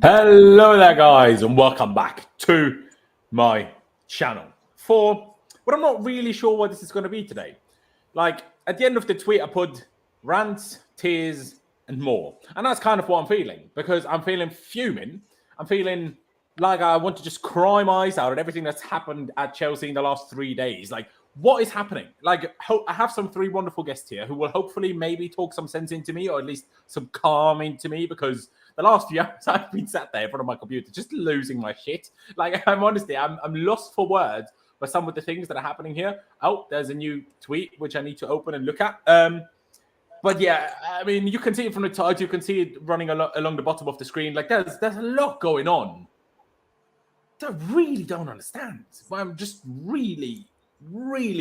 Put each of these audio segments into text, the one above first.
Hello there, guys, and welcome back to my channel for what I'm not really sure what this is going to be today. Like, at the end of the tweet, I put rants, tears, and more. And that's kind of what I'm feeling, because I'm feeling fuming. I'm feeling like I want to just cry my eyes out at everything that's happened at Chelsea in the last 3 days. Like, what is happening? Like, I have some three wonderful guests here who will hopefully maybe talk some sense into me, or at least some calm into me, because the last few hours I've been sat there in front of my computer just losing my shit. Like, I'm lost for words by some of the things that are happening here. Oh, there's a new tweet which I need to open and look at. But yeah, I mean, you can see it from the title. You can see it running along the bottom of the screen. Like, there's a lot going on that I really don't understand. I'm just really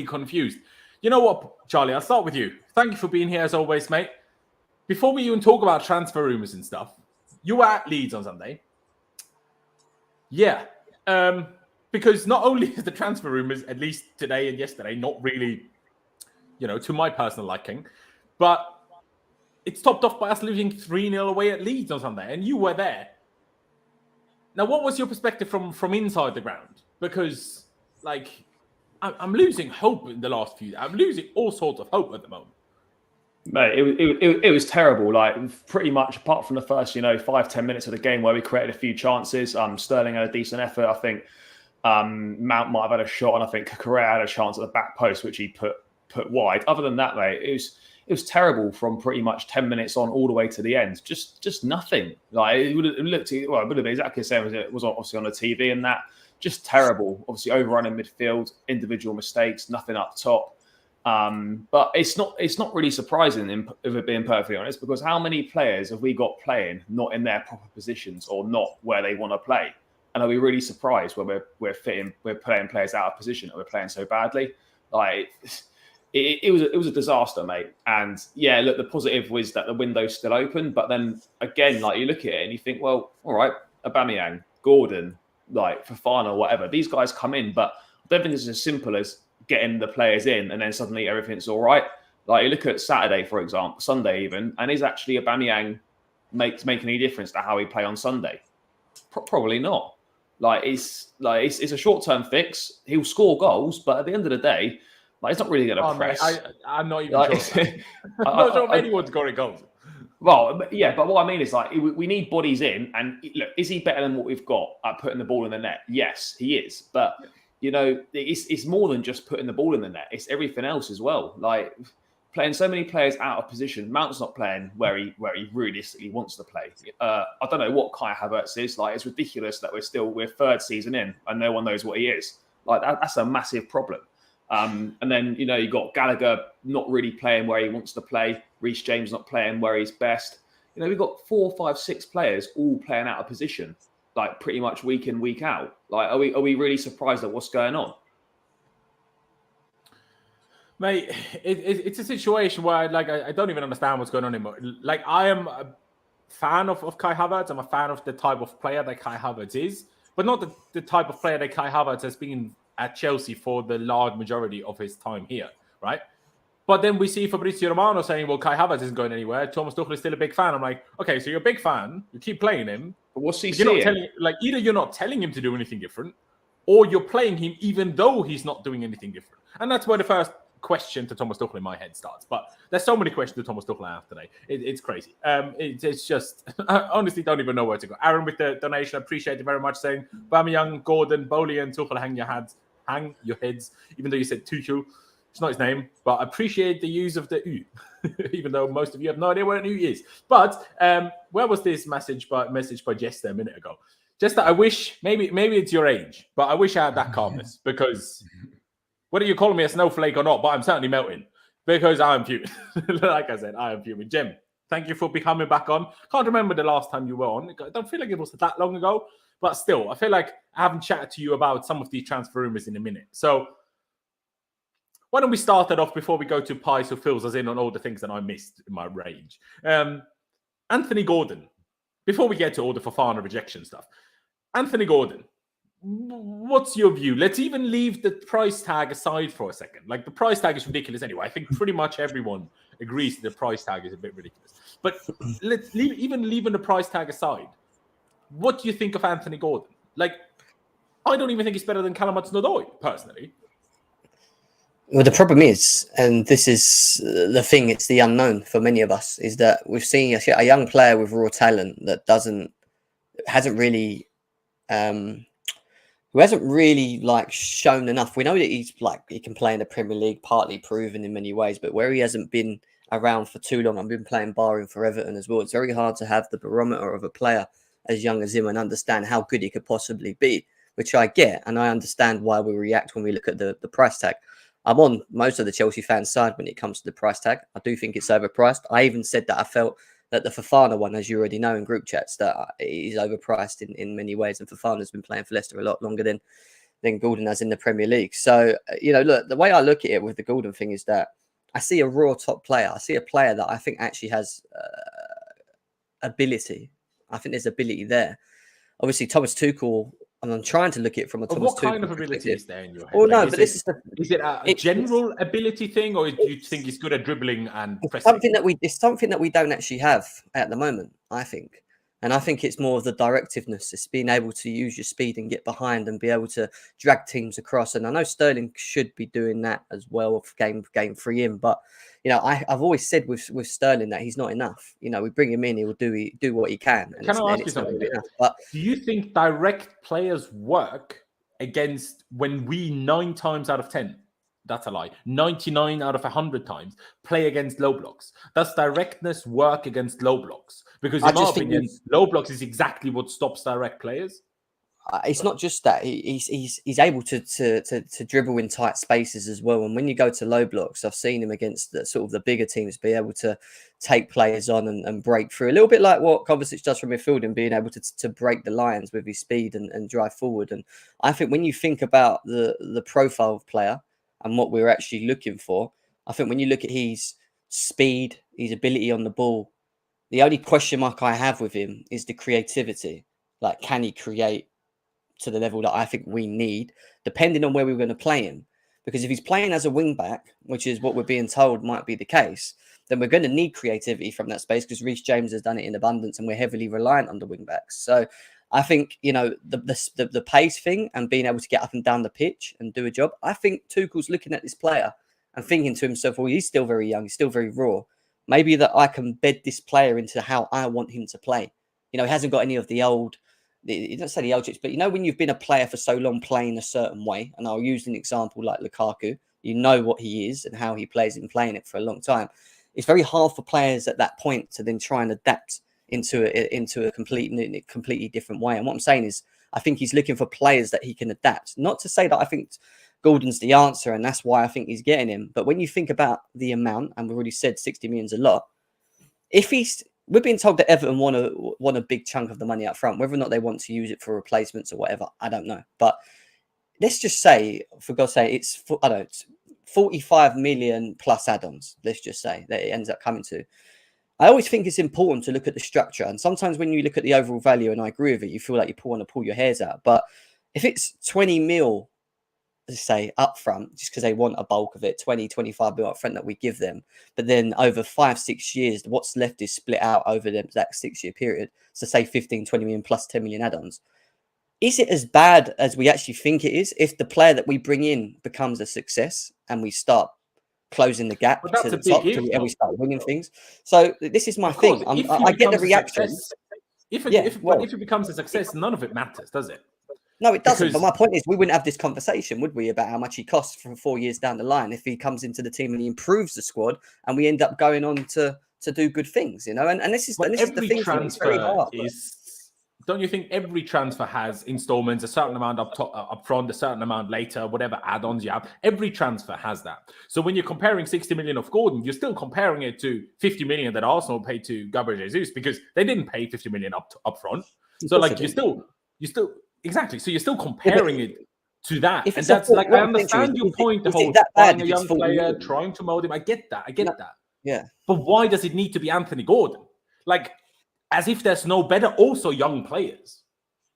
confused. You know what, Charlie? I'll start with you. Thank you for being here as always, mate. Before we even talk about transfer rumors and stuff, you were at Leeds on Sunday. Yeah. Because not only is the transfer rumors, at least today and yesterday, not really, to my personal liking, but it's topped off by us losing 3-0 away at Leeds on Sunday, and you were there. Now, what was your perspective from inside the ground? Because, like, I'm losing hope in the last few. I'm losing all sorts of hope at the moment. Mate, it was terrible. Like, pretty much apart from the first, 5-10 minutes of the game where we created a few chances. Sterling had a decent effort. I think Mount might have had a shot, and I think Correa had a chance at the back post, which he put wide. Other than that, mate, it was terrible from pretty much 10 minutes on all the way to the end. Just nothing. Like, it would have been exactly the same as it was obviously on the TV, and that just terrible. Obviously, overrun in midfield, individual mistakes, nothing up top. But it's not really surprising, if we're being perfectly honest, because how many players have we got playing not in their proper positions or not where they want to play? And are we really surprised when we're playing players out of position, and we're playing so badly? Like, it was a disaster, mate. And yeah, look, the positive was that the window's still open, but then again, like, you look at it and you think, well, all right, Aubameyang, Gordon, like Fofana, whatever, these guys come in, but I don't think it's as simple as getting the players in and then suddenly everything's all right. Like, you look at Saturday, for example, Sunday even, and is actually Aubameyang making any difference to how we play on Sunday? Probably not. Like, it's a short-term fix. He'll score goals, but at the end of the day, like, it's not really going to press. Mate, I'm not even sure. I'm not sure if anyone's scoring goals. Well, yeah, but what I mean is, like, we need bodies in, and look, is he better than what we've got at putting the ball in the net? Yes, he is. But it's more than just putting the ball in the net. It's everything else as well. Like, playing so many players out of position. Mount's not playing where he realistically wants to play. I don't know what Kai Havertz is. Like, it's ridiculous that we're third season in and no one knows what he is. Like, that's a massive problem. And then, you got Gallagher not really playing where he wants to play. Reece James not playing where he's best. We've got 4, 5, 6 players all playing out of position, like, pretty much week in, week out. Like, are we really surprised at what's going on? Mate, it's a situation where, like, I don't even understand what's going on anymore. Like, I am a fan of Kai Havertz. I'm a fan of the type of player that Kai Havertz is, but not the type of player that Kai Havertz has been at Chelsea for the large majority of his time here, right? But then we see Fabrizio Romano saying, well, Kai Havertz isn't going anywhere. Thomas Tuchel is still a big fan. I'm like, okay, so you're a big fan. You keep playing him. But what's he saying? Either you're not telling him to do anything different, or you're playing him even though he's not doing anything different. And that's where the first question to Thomas Tuchel in my head starts. But there's so many questions to Thomas Tuchel I have today. It's crazy. It's just, I honestly don't even know where to go. Aaron with the donation, I appreciate it very much, saying, Aubameyang, Gordon, Boehly, and Tuchel, hang your heads, even though you said Tuchel. It's not his name, but I appreciate the use of the U, even though most of you have no idea what an U is. But where was this message by Jester a minute ago? Just that I wish, maybe it's your age, but I wish I had that calmness, because whether you call me a snowflake or not, but I'm certainly melting, because I am fuming. Like I said, I am fuming. Jim, thank you for becoming back on. Can't remember the last time you were on. I don't feel like it was that long ago, but still, I feel like I haven't chatted to you about some of these transfer rumors in a minute. So why don't we start that off before we go to Pies, who fills us in on all the things that I missed in my rage. Anthony Gordon, before we get to all the Fofana rejection stuff. Anthony Gordon, what's your view? Let's even leave the price tag aside for a second. Like, the price tag is ridiculous anyway. I think pretty much everyone agrees the price tag is a bit ridiculous. But let's leaving the price tag aside. what do you think of Anthony Gordon? Like, I don't even think he's better than Callum Hudson-Odoi, personally. Well, the problem is, and this is the thing, it's the unknown for many of us, is that we've seen a young player with raw talent that hasn't really like shown enough. We know that he can play in the Premier League, partly proven in many ways, but where he hasn't been around for too long, I've been playing barring for Everton as well. It's very hard to have the barometer of a player as young as him and understand how good he could possibly be, which I get, and I understand why we react when we look at the price tag. I'm on most of the Chelsea fans' side when it comes to the price tag. I do think it's overpriced. I even said that I felt that the Fofana one, as you already know in group chats, that is overpriced in many ways. And Fofana's been playing for Leicester a lot longer than Gordon has in the Premier League. So, look, the way I look at it with the Gordon thing is that I see a raw top player. I see a player that I think actually has ability. I think there's ability there. Obviously, Thomas Tuchel, and I'm trying to look at it from a Thomas Tuchel kind of ability is there in your head? Well, no, but is it a general ability thing, or do you think he's good at dribbling and pressing? It's something that we don't actually have at the moment, I think. And I think it's more of the directiveness. It's being able to use your speed and get behind and be able to drag teams across. And I know Sterling should be doing that as well, game 3 in. But, I've always said with Sterling that he's not enough. We bring him in, he will do what he can. And can I ask you something? But do you think direct players work against when we 9 times out of 10? That's a lie. 99 out of 100 times play against low blocks. Does directness work against low blocks? Because in my opinion, low blocks is exactly what stops direct players. It's not just that. He's able to dribble in tight spaces as well. And when you go to low blocks, I've seen him against the bigger teams be able to take players on and break through. A little bit like what Kovacic does from midfield and being able to break the lines with his speed and drive forward. And I think when you think about the profile of player and what we're actually looking for, I think when you look at his speed, his ability on the ball, the only question mark I have with him is the creativity. Like, can he create to the level that I think we need, depending on where we're going to play him? Because if he's playing as a wing back, which is what we're being told might be the case, then we're going to need creativity from that space, because Reece James has done it in abundance and we're heavily reliant on the wing backs. So I think, the pace thing and being able to get up and down the pitch and do a job, I think Tuchel's looking at this player and thinking to himself, well, he's still very young, he's still very raw. Maybe that I can bed this player into how I want him to play. He hasn't got any of the old, you don't say the old tricks, but when you've been a player for so long playing a certain way, and I'll use an example like Lukaku, what he is and how he plays and playing it for a long time. It's very hard for players at that point to then try and adapt into a completely different way. And what I'm saying is, I think he's looking for players that he can adapt. Not to say that I think Gordon's the answer, and that's why I think he's getting him. But when you think about the amount, and we've already said 60 million is a lot, we're being told that Everton want a big chunk of the money up front. Whether or not they want to use it for replacements or whatever, I don't know. But let's just say, for God's sake, it's 45 million plus add-ons. Let's just say that it ends up coming to. I always think it's important to look at the structure. And sometimes when you look at the overall value, and I agree with it, you feel like you want to pull your hairs out. But if it's 20 mil, let's say, up front, just because they want a bulk of it, 20, 25 mil up front that we give them, but then over 5-6 years, what's left is split out over that 6-year period. So say 15, 20 million plus 10 million add-ons. Is it as bad as we actually think it is if the player that we bring in becomes a success and we start closing the gap to the top and we start winning things? So this is my thing. I get the reaction. If it becomes a success, none of it matters, does it? No, it doesn't. But my point is, we wouldn't have this conversation, would we, about how much he costs from 4 years down the line if he comes into the team and he improves the squad and we end up going on to do good things, And this is the thing. Transfer don't you think every transfer has installments, a certain amount up front, a certain amount later, whatever add-ons you have? Every transfer has that. So when you're comparing 60 million of Gordon, you're still comparing it to 50 million that Arsenal paid to Gabriel Jesus, because they didn't pay 50 million up front. So you're still exactly. So you're still comparing it to that. And that's I understand your point, the whole buying a young player, trying to mold him. I get that. Yeah. But why does it need to be Anthony Gordon? As if there's no better also young players.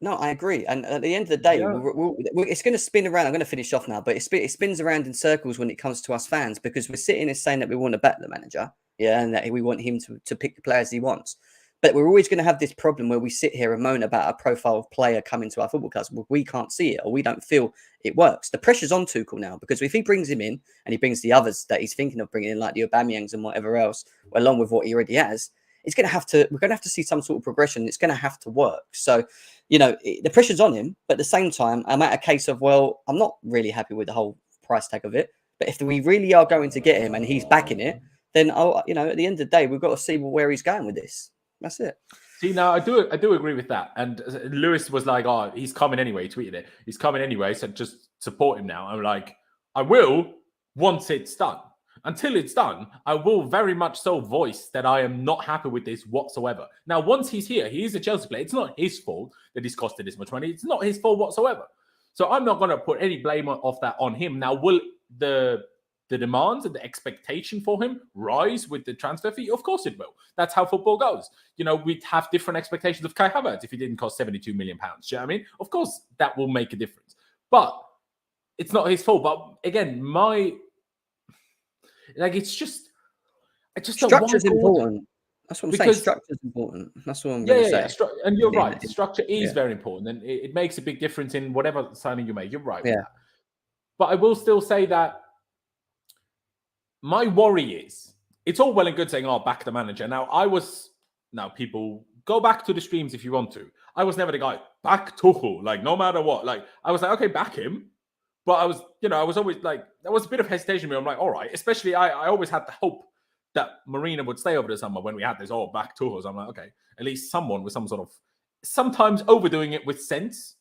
No, I agree. And at the end of the day, it's going to spin around. I'm going to finish off now, but it spins around in circles when it comes to us fans, because we're sitting here saying that we want to back the manager, and that we want him to pick the players he wants. But we're always going to have this problem where we sit here and moan about a profile of player coming to our football clubs. We can't see it, or we don't feel it works. The pressure's on Tuchel now, because if he brings him in and he brings the others that he's thinking of bringing in, like the Aubameyangs and whatever else, along with what he already has, we're going to have to see some sort of progression. It's going to have to work. So, the pressure's on him, but at the same time, I'm at a case of, well, I'm not really happy with the whole price tag of it. But if we really are going to get him and he's backing it, then at the end of the day, we've got to see where he's going with this. That's it. See, now I do agree with that. And Lewis was like, "Oh, he's coming anyway." He tweeted it. He's coming anyway, so just support him now. I'm like, I will once it's done. Until it's done, I will very much so voice that I am not happy with this whatsoever. Now, once he's here, he is a Chelsea player. It's not his fault that he's costed this much money. It's not his fault whatsoever. So I'm not going to put any blame of that on him. Now, will the demands and the expectation for him rise with the transfer fee? Of course it will. That's how football goes. We'd have different expectations of Kai Havertz if he didn't cost £72 million. Do you know what I mean? Of course, that will make a difference. But it's not his fault. But again, structure's important. That's what I'm saying. Structure's important. That's what I'm going to say. And you're right. Structure is very important, and it makes a big difference in whatever signing you make. You're right with that. But I will still say that my worry is, it's all well and good saying, "Oh, back the manager." Now people go back to the streams if you want to. I was never the guy back Tuchel, like no matter what. Like I was like, okay, back him. But I was always like, there was a bit of hesitation. I'm like, all right. Especially, I always had the hope that Marina would stay over the summer when we had this back Tuchel. So I'm like, okay, at least someone with some sort of, sometimes overdoing it with sense,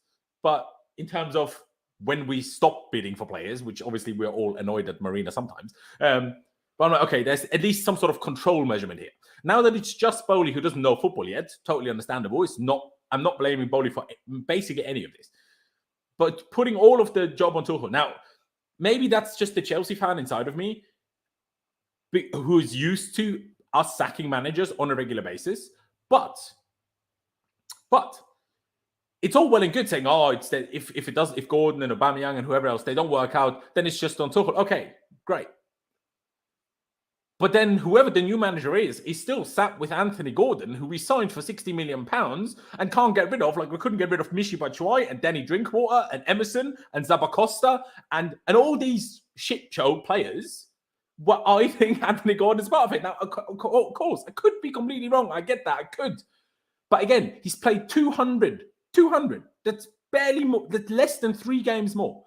but in terms of when we stop bidding for players, which obviously we're all annoyed at Marina sometimes. But I'm like, okay, there's at least some sort of control measurement here. Now that it's just Boehly who doesn't know football yet, totally understandable. I'm not blaming Boehly for basically any of this. But putting all of the job on Tuchel. Now, maybe that's just the Chelsea fan inside of me who's used to us sacking managers on a regular basis. But it's all well and good saying, it's that if Gordon and Aubameyang and whoever else, they don't work out, then it's just on Tuchel. Okay, great. But then whoever the new manager is still sat with Anthony Gordon, who we signed for £60 million and can't get rid of. Like, we couldn't get rid of Michy Batshuayi and Danny Drinkwater and Emerson and Zabacosta and all these shit show players. What I think Anthony Gordon's part of it. Now, of course, I could be completely wrong. I get that. I could. But again, he's played 200. That's barely more. That's less than 3 games more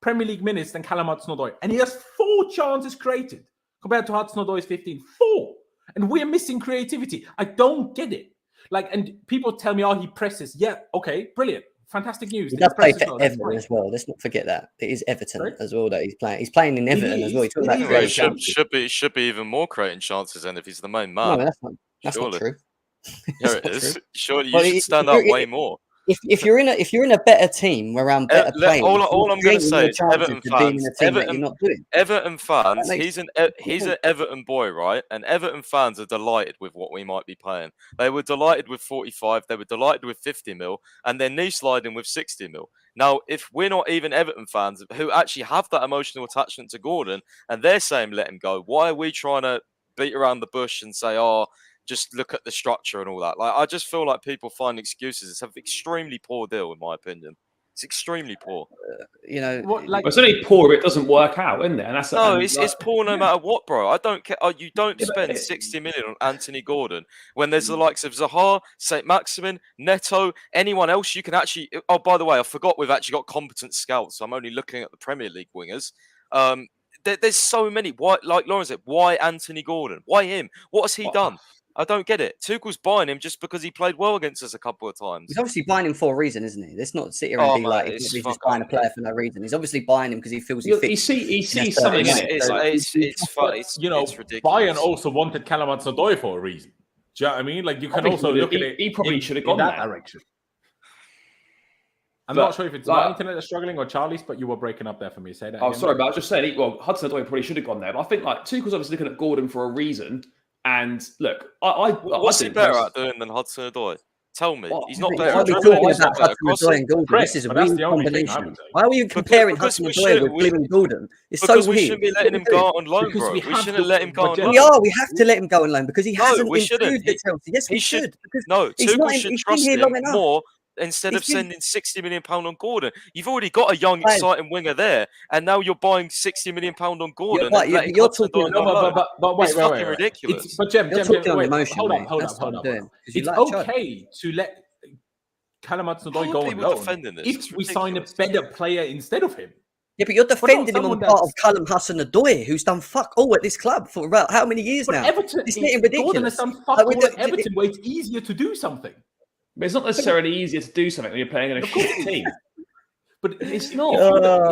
Premier League minutes than Callum Hudson-Odoi. And he has 4 chances created. Compared to Hudson-Odoi's 15, 4. And we're missing creativity. I don't get it. And people tell me, he presses. Yeah, okay, brilliant. Fantastic news. He does play for Everton as well. Let's not forget that. It is Everton as well that he's playing. He's playing in Everton as well. He's talking about creativity. Should be even more creating chances than if he's the main man. No, that's not true. Here it is. Surely you should stand up way more. If you're in a better team around better players, all I'm going to say is Everton fans. That He's an Everton boy, right? And Everton fans are delighted with what we might be playing. They were delighted with 45. They were delighted with 50 mil, and they're knee sliding with 60 mil. Now, if we're not even Everton fans who actually have that emotional attachment to Gordon, and they're saying let him go, why are we trying to beat around the bush and say, just look at the structure and all that? Like, I just feel like people find excuses. It's an extremely poor deal, in my opinion. It's extremely poor. It's only poor if it doesn't work out, isn't it? And that's it's poor no matter what, bro. I don't care. You don't spend 60 million on Anthony Gordon when there's the likes of Zaha, St. Maximin, Neto, anyone else you can actually. Oh, by the way, I forgot we've actually got competent scouts. So I'm only looking at the Premier League wingers. There's so many. Why, like Lauren said, why Anthony Gordon? Why him? What has he done? I don't get it. Tuchel's buying him just because he played well against us a couple of times. He's obviously buying him for a reason, isn't he? Let's not sit here and be like, he's just buying a player for no reason. He's obviously buying him because he feels he fits. He sees something in it. It's funny. It's ridiculous. Bayern also wanted Callum Hudson-Odoi for a reason. Do you know what I mean? Like, you can also look at it. He probably should have gone that direction. I'm not sure if it's my internet that's struggling or Charlie's, but you were breaking up there for me. Say that. Sorry, but I was just saying, Hudson-Odoi probably should have gone there. But I think Tuchel's obviously looking at Gordon for a reason. And look, what's he better at doing than Hudson-Odoi? Tell me. What? He's not Why better. are we talking about Hudson-Odoi and Gordon? This is a weird combination. Why are you comparing Hudson-Odoi with Glenn and Gordon? It's so Because we weird. shouldn't be letting him go out on loan, Because bro. we We have shouldn't to- let him go but on We loan. are. We have to let him go on loan because he hasn't we shouldn't. improved at Chelsea. Yes, we should. Because No, he's Tuchel not. should He's been trust here him long enough. more instead of He's been- sending £60 million on Gordon. You've already got a young, Guys. exciting winger there, and now you're buying £60 million on Gordon. You're and letting talking- Hudson-Odoi No, go on loan. but wait, It's wait, fucking wait. ridiculous. It's, but Jem, You're Jem, talking on wait, emotion, hold mate. up, hold That's up, what hold I'm up. doing, 'cause you It's like Chad. okay to let Callum Hudson-Odoi How are go on people loan defending this? if It's we sign a ridiculous. better player instead of him. Yeah, but you're defending him on someone part of that's- Callum Hudson-Odoi, who's done fuck all at this club for about how many years But now? Everton, It's getting Gordon ridiculous. has done fuck Like, we all don't- at Everton where it's easier to do something. But it's not necessarily easier to do something when you're playing in a shit team. But it's not.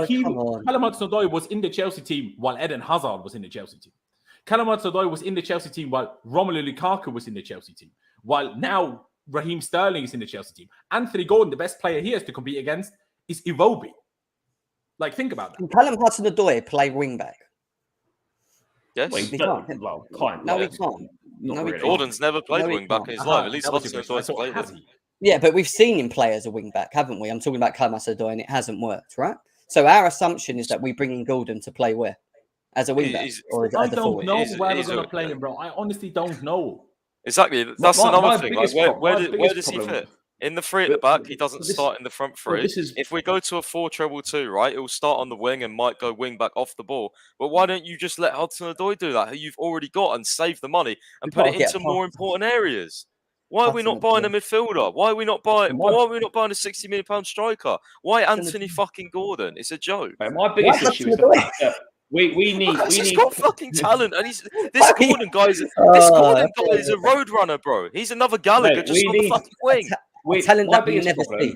Come on. Callum Hudson-Odoi was in the Chelsea team while Eden Hazard was in the Chelsea team. Callum Hudson-Odoi was in the Chelsea team while Romelu Lukaku was in the Chelsea team. While now Raheem Sterling is in the Chelsea team. Anthony Gordon, the best player he has to compete against, is Iwobi. Like, think about that. Can Callum Hudson-Odoi play wing back? Yes. Well, He can't. Can't. No, he yeah. can't. Not No, he really. Gordon's never played No, he wing back in can't. his life. At least That was your Hudson-Odoi's question. I thought, played has it. he? Yeah, but we've seen him play as a wing back, haven't we? I'm talking about Callum Hudson-Odoi, and it hasn't worked, right? So our assumption is that we bring in Gordon to play where? As a wing back, or I as a don't forward? know He's- where we're he's going to a- play him, bro. I honestly don't know. Exactly. That's My another thing. Like, biggest where biggest does he problem- fit? In the three at the back, he doesn't But this- start in the front well, three. this is- If we go to a 4-2-2, right, he'll start on the wing and might go wing back off the ball. But why don't you just let Hudson-Odoi do that, who you've already got, and save the money and We've put got it to get into a more pass. important areas? Why are we not buying a midfielder? Why are we not buying? Why- Why are we not buying a £60 million striker? Why Hudson-Odoi. Anthony fucking Gordon? It's a joke. Mate, my biggest Why issue is the Hudson-Odoi? fact that we need Because we he's need got fucking talent, and this Why- Gordon guy is a road runner, bro. He's another Gallagher Mate, just we on the need- fucking wing. Talent my that we biggest never problem see.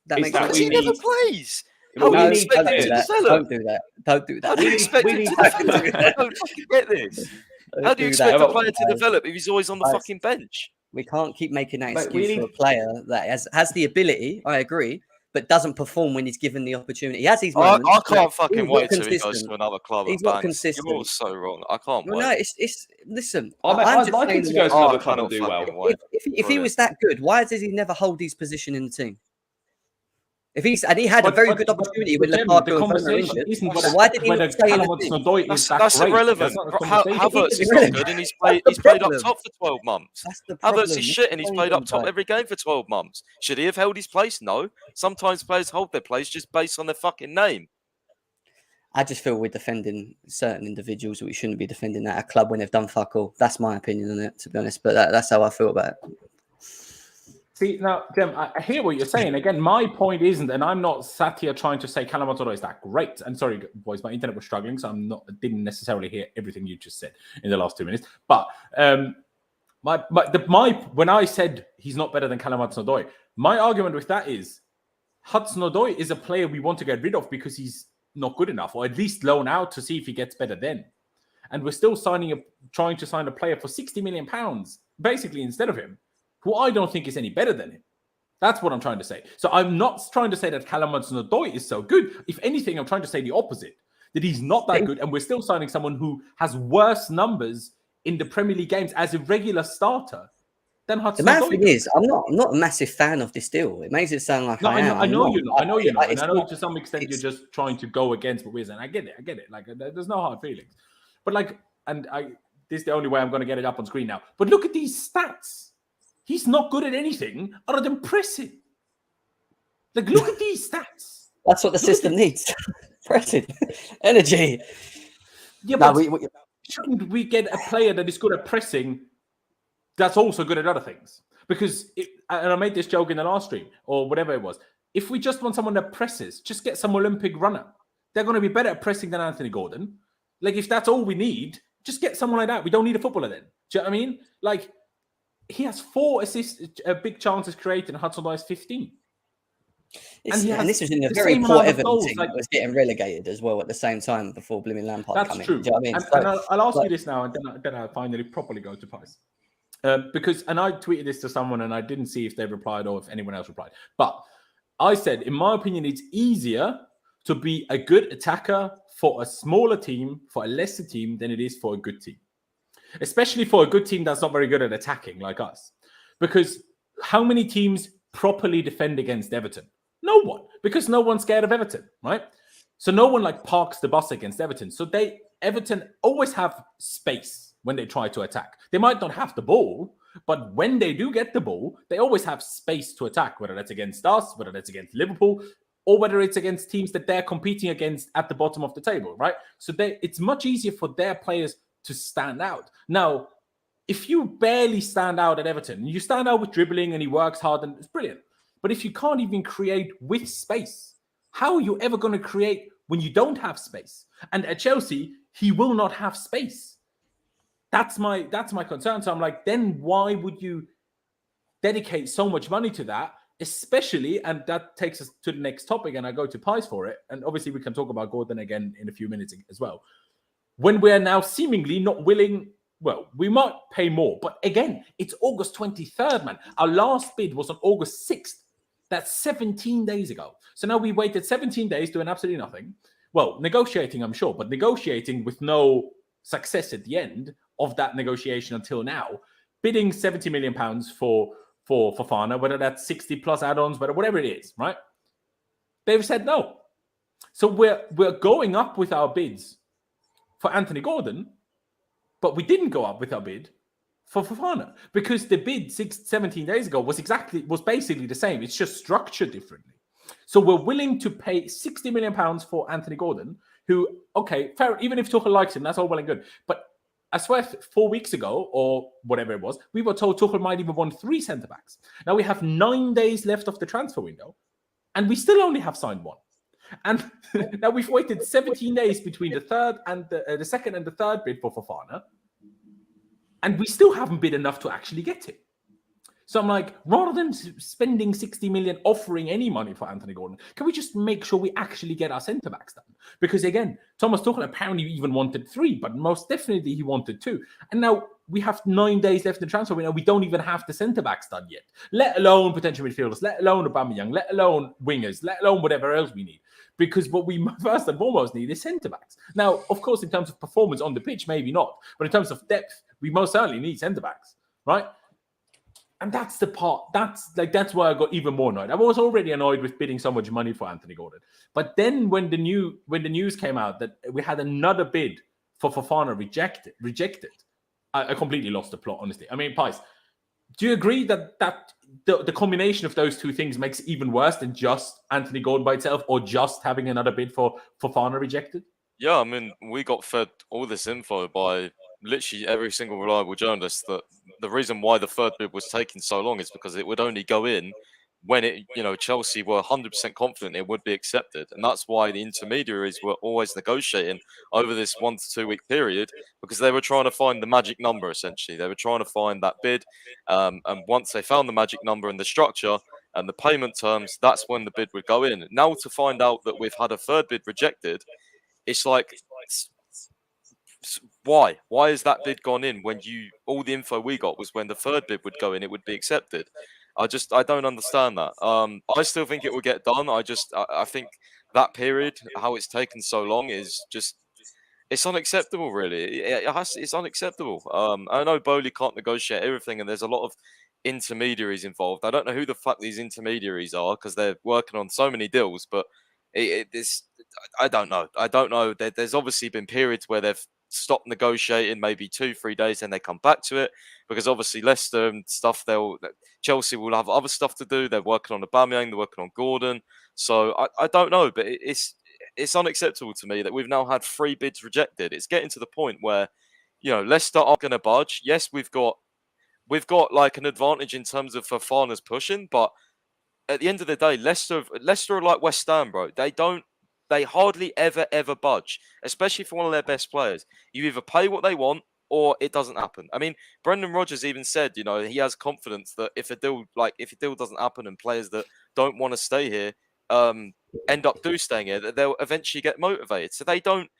That is makes that sense. Because we he never need- plays. No, How we do you need- expect don't him do to that. develop? Don't do that. Don't do How that. do you expect we him need- to Don't do develop? I that. don't fucking get this. Don't How do you do expect that. a player to Guys. develop if he's always on the Guys. fucking bench? We can't keep making that Mate, we excuse for a need- player that has the ability, I agree, but doesn't perform when he's given the opportunity. He has his I moments. can't but fucking he's not wait till he goes consistent. to another club He's and not bangs. consistent. You're all so wrong. I can't Well, wait. no, it's listen. I'd I'm like just him saying to that go to Oh, another I club and cannot do well. fucking wait. if he Brilliant. was that good, why does he never hold his position in the team? If he's and he had a very good opportunity when Jem, Lukaku the and Foden were conversation injured. isn't So why did he whether not stay in Callum the team? Hudson-Odoi is that That's great. irrelevant. That's not the Havertz conversation. is not irrelevant. good, and he's That's played the up problem. top for 12 months. That's the problem. Havertz is shit, and he's played up top every game for 12 months. Should he have held his place? No. Sometimes players hold their place just based on their fucking name. I just feel we're defending certain individuals that we shouldn't be defending at a club when they've done fuck all. That's my opinion on it, to be honest. But that's how I feel about it. See, now, Jem, I hear what you're saying. Again, my point isn't, and I'm not sat here trying to say Callum Hudson-Odoi is that great. And sorry, boys, my internet was struggling, so didn't necessarily hear everything you just said in the last 2 minutes. But when I said he's not better than Callum Hudson-Odoi, my argument with that is Hudson-Odoi is a player we want to get rid of because he's not good enough, or at least loan out to see if he gets better then. And we're still trying to sign a player for £60 million, basically, instead of him, who I don't think is any better than him. That's what I'm trying to say. So I'm not trying to say that Callum Hudson-Odoi is so good. If anything, I'm trying to say the opposite, that he's not that good, and we're still signing someone who has worse numbers in the Premier League games as a regular starter than The Hudson-Odoi. mad thing is, I'm not a massive fan of this deal. It makes it sound like No, I am. I know you're not. I know you're not. And It's I know not- to some extent you're just trying to go against what we're saying. I get it. Like, there's no hard feelings. But like, this is the only way I'm going to get it up on screen now. But look at these stats. He's not good at anything other than pressing. Like, look at these stats. That's what the system needs. Pressing, energy. Yeah, No, but shouldn't we get a player that is good at pressing that's also good at other things? Because, and I made this joke in the last stream, or whatever it was, if we just want someone that presses, just get some Olympic runner. They're going to be better at pressing than Anthony Gordon. Like, if that's all we need, just get someone like that. We don't need a footballer then. Do you know what I mean? Like, he has 4 assists, big chances created, and Hudson-Odoi has 15. And this was in a the very same poor amount of Everton goals, team like- that was getting relegated as well at the same time before Blooming Lampard That's coming. true. Do you know what I mean? And I'll ask but- you this now, and then I'll finally properly go to Pies. Because I tweeted this to someone, and I didn't see if they replied or if anyone else replied. But I said, in my opinion, it's easier to be a good attacker for a smaller team, for a lesser team, than it is for a good team. Especially for a good team that's not very good at attacking like us. Because how many teams properly defend against Everton? No one, because no one's scared of Everton, right? So no one like parks the bus against Everton. So Everton always have space when they try to attack. They might not have the ball, but when they do get the ball, they always have space to attack, whether that's against us, whether that's against Liverpool, or whether it's against teams that they're competing against at the bottom of the table, right? So it's much easier for their players to stand out. Now, if you barely stand out at Everton, you stand out with dribbling and he works hard and it's brilliant. But if you can't even create with space, how are you ever going to create when you don't have space? And at Chelsea, he will not have space. That's my concern. So I'm like, then why would you dedicate so much money to that? Especially, and that takes us to the next topic, and I go to Pies for it. And obviously, we can talk about Gordon again in a few minutes as well. When we're now seemingly not willing, well, we might pay more. But again, it's August 23rd, man. Our last bid was on August 6th. That's 17 days ago. So now we waited 17 days doing absolutely nothing. Well, negotiating, I'm sure, but negotiating with no success at the end of that negotiation until now. Bidding £70 million for Fofana, whether that's 60 plus add-ons, whatever it is, right? They've said no. So we're going up with our bids for Anthony Gordon, but we didn't go up with our bid for Fofana because the bid 17 days ago was basically the same. It's just structured differently. So we're willing to pay £60 million for Anthony Gordon, who, okay, fair, even if Tuchel likes him, that's all well and good. But I swear 4 weeks ago, or whatever it was, we were told Tuchel might even want 3 centre-backs. Now we have 9 days left of the transfer window, and we still only have signed 1. And now we've waited 17 days between the second and the third bid for Fofana, and we still haven't bid enough to actually get him. So I'm like, rather than spending 60 million offering any money for Anthony Gordon, can we just make sure we actually get our centre-backs done? Because again, Thomas Tuchel apparently even wanted 3, but most definitely he wanted 2. And now we have 9 days left in the transfer window. We don't even have the centre-backs done yet, let alone potential midfielders, let alone Aubameyang, let alone wingers, let alone whatever else we need. Because what we first and foremost need is centre-backs. Now, of course, in terms of performance on the pitch, maybe not. But in terms of depth, we most certainly need centre-backs, right? And that's the part, that's why I got even more annoyed. I was already annoyed with bidding so much money for Anthony Gordon. But then when the news came out that we had another bid for Fofana rejected, I completely lost the plot, honestly. I mean, Pies, do you agree that the combination of those two things makes it even worse than just Anthony Gordon by itself or just having another bid for Fofana rejected? Yeah, I mean, we got fed all this info by literally every single reliable journalist that the reason why the third bid was taking so long is because it would only go in when Chelsea were 100% confident it would be accepted. And that's why the intermediaries were always negotiating over this 1 to 2 week period, because they were trying to find the magic number, essentially. They were trying to find that bid. And once they found the magic number and the structure and the payment terms, that's when the bid would go in. Now to find out that we've had a third bid rejected, it's like, why? Why has that bid gone in when all the info we got was when the third bid would go in, it would be accepted? I don't understand that. I still think it will get done. I think that period, how it's taken so long, is just, it's unacceptable, really. It's unacceptable. I know Boehly can't negotiate everything, and there's a lot of intermediaries involved. I don't know who the fuck these intermediaries are because they're working on so many deals, but I don't know. I don't know. There's obviously been periods where they've stopped negotiating, maybe 2-3 days, and they come back to it because obviously Leicester and stuff, Chelsea will have other stuff to do. They're working on Aubameyang, they're working on Gordon. So I don't know, but it's unacceptable to me that we've now had 3 bids rejected. It's getting to the point where Leicester aren't going to budge. Yes, we've got like an advantage in terms of Fofana's pushing, but at the end of the day, Leicester are like West Ham, bro. They hardly ever budge, especially for one of their best players. You either pay what they want or it doesn't happen. I mean, Brendan Rodgers even said, he has confidence that if a deal doesn't happen and players that don't want to stay here end up staying here, that they'll eventually get motivated. So they don't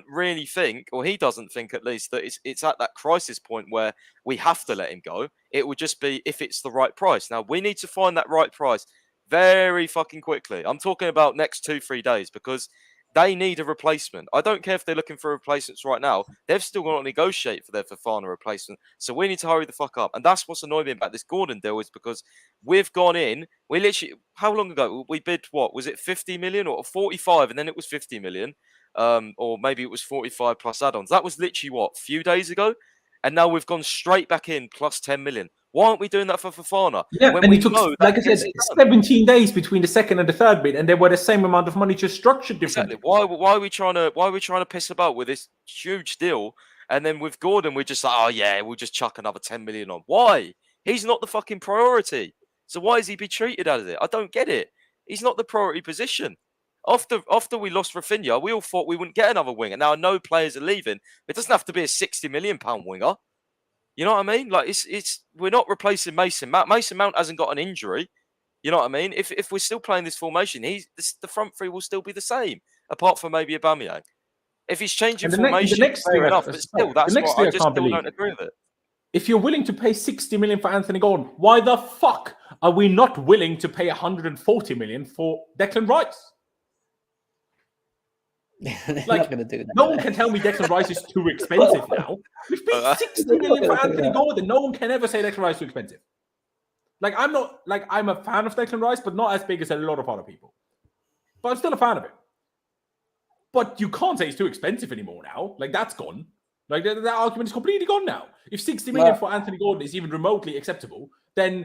really think, or he doesn't think at least, that it's at that crisis point where we have to let him go. It would just be if it's the right price. Now we need to find that right price very fucking quickly. I'm talking about next 2-3 days, because they need a replacement. I don't care if they're looking for replacements right now. They've still got to negotiate for their Fofana replacement. So we need to hurry the fuck up. And that's what's annoying me about this Gordon deal, is because we've gone in. We literally, how long ago? We bid what? Was it 50 million or 45? And then it was 50 million. Or maybe it was 45 plus add-ons. That was literally what? A few days ago? And now we've gone straight back in plus 10 million. Why aren't we doing that for Fofana? Yeah, when and we it took, know like I said, 17 days between the second and the third bid, and they were the same amount of money, just structured differently. Exactly. Why are we trying to piss about with this huge deal? And then with Gordon, we're just like, oh yeah, we'll just chuck another 10 million on. Why? He's not the fucking priority. So why is he be treated as it? I don't get it. He's not the priority position. After we lost Rafinha, we all thought we wouldn't get another winger. Now I know players are leaving. It doesn't have to be a 60 million pound winger. You know what I mean? Like we're not replacing Mason Mount. Mason Mount hasn't got an injury. You know what I mean? If we're still playing this formation, the front three will still be the same, apart from maybe Aubameyang. If he's changing formation, fair enough. But still, that's what I just still don't agree with it. If you're willing to pay 60 million for Anthony Gordon, why the fuck are we not willing to pay 140 million for Declan Rice? They're Like, not going to do that. No one can tell me Declan Rice is too expensive now. We've paid 60 million for Anthony Gordon. No one can ever say Declan Rice is too expensive. Like, I'm a fan of Declan Rice, but not as big as a lot of other people. But I'm still a fan of him. But you can't say he's too expensive anymore now. Like, that's gone. Like, that argument is completely gone now. If 60 million for Anthony Gordon is even remotely acceptable, then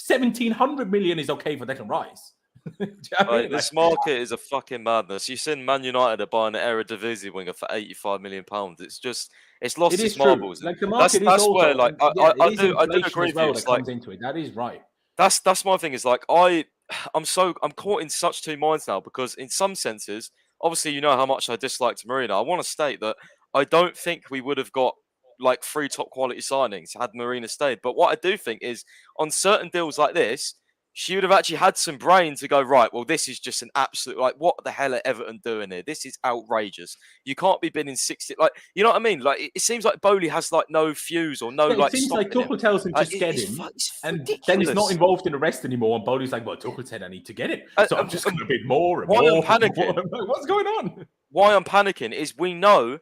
1,700 million is okay for Declan Rice. This market is a fucking madness. You've seen Man United are buying an Eredivisie winger for £85 million. It's lost its marbles. Like, the market that's is also, where, like, I do agree with you. That comes into it. That is right. That's my thing. Is like I'm caught in such two minds now, because in some senses, obviously, you know how much I disliked Marina. I want to state that I don't think we would have got like 3 top quality signings had Marina stayed. But what I do think is, on certain deals like this, she would have actually had some brain to go, right, well, this is just an absolute, like, what the hell are Everton doing here? This is outrageous. You can't be bidding 60, like, you know what I mean? Like, it seems like Boehly has, like, no fuse or no, like, it seems like Tuchel tells him just get him, and then he's not involved in the rest anymore, and Boehly's like, well, Tuchel said I need to get it, so I'm just going to bid more and more. I'm panicking. What's going on? Why I'm panicking is we know,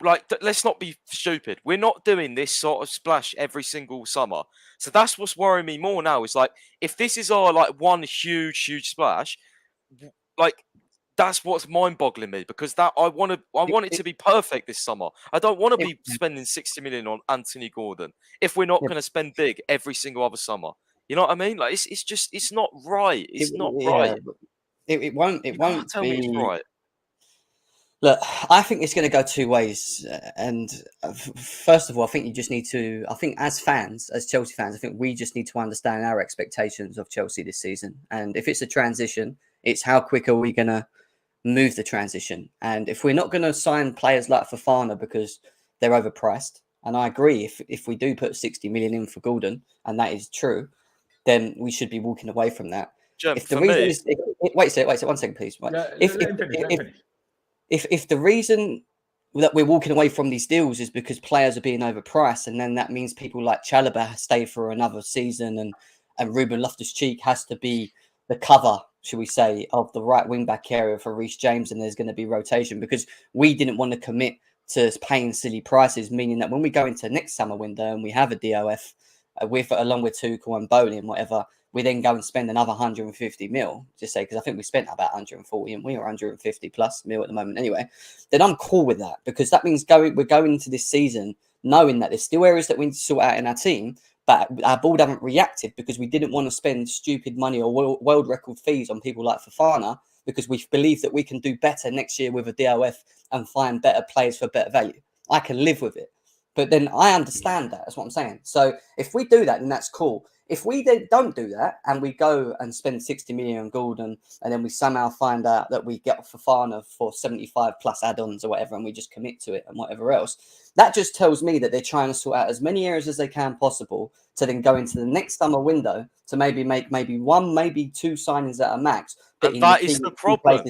like, let's not be stupid. We're not doing this sort of splash every single summer. So that's what's worrying me more now, is like, if this is our like one huge splash, like, that's what's mind-boggling me, because that I want it to be perfect this summer. I don't want to be spending 60 million on Anthony Gordon if we're not going to spend big every single other summer. You know what I mean? Like, it's not right. It's not right. It won't Tell me it's right. Look, I think it's going to go two ways. And first of all, I think you just need to, I think as fans, as Chelsea fans, I think we just need to understand our expectations of Chelsea this season. And if it's a transition, it's how quick are we going to move the transition? And if we're not going to sign players like Fofana because they're overpriced, and I agree, if we do put 60 million in for Gordon, and that is true, then we should be walking away from that. If the reason is, wait a second, 1 second, please. Right. If the reason that we're walking away from these deals is because players are being overpriced, and then that means people like Chalobah stay for another season, and Ruben Loftus-Cheek has to be the cover, should we say, of the right wing-back area for Reece James, and there's going to be rotation because we didn't want to commit to paying silly prices, meaning that when we go into next summer window and we have a DOF along with Tuchel and Boehly and whatever, we then go and spend another 150 mil, just say, because I think we spent about 140 and we are 150 plus mil at the moment anyway, then I'm cool with that, because that means we're going into this season knowing that there's still areas that we need to sort out in our team, but our board haven't reacted because we didn't want to spend stupid money or world record fees on people like Fofana, because we believe that we can do better next year with a DOF and find better players for better value. I can live with it. But then I understand that. That's what I'm saying. So if we do that, then that's cool. If we then don't do that and we go and spend 60 million on Gordon, and then we somehow find out that we get Fofana for 75 plus add-ons or whatever, and we just commit to it and whatever else, that just tells me that they're trying to sort out as many areas as they can possible to then go into the next summer window to maybe make one, maybe 2 signings at a max. And that is the problem.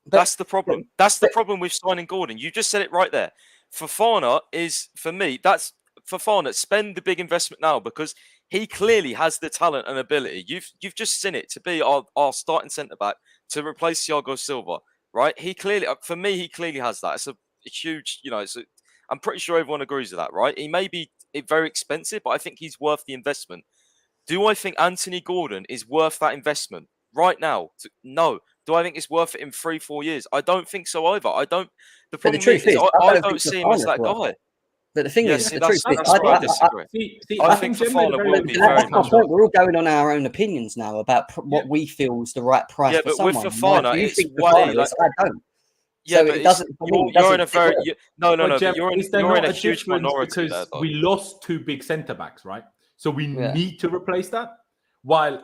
That's the problem. That's the problem with signing Gordon. You just said it right there. Fofana is, for me, that's Fofana. Spend the big investment now, because he clearly has the talent and ability. You've just seen it to be our starting centre back to replace Thiago Silva, right? He clearly, for me, he clearly has that. It's a huge, I'm pretty sure everyone agrees with that, right? He may be very expensive, but I think he's worth the investment. Do I think Anthony Gordon is worth that investment right now? No. Do I think it's worth it in 3-4 years? I don't think so either. The But the problem truth is, is, I don't see him as that guy. But the thing Yeah, is, see, the truth that's is, where I disagree. I I think think Jem made a Fofana very will good be point. very that's my much. point. We're all going on our own opinions now about what we feel is the right price Yeah, for but with someone. Fofana, Why do you it's think way Fofana like. is? I don't. Yeah, So but it doesn't. For me, it you're in doesn't a very fit. no. But Jem, But is there you're in not a huge difference minority there, because though. we lost 2 big centre backs, right? So we Yeah. need to replace that. While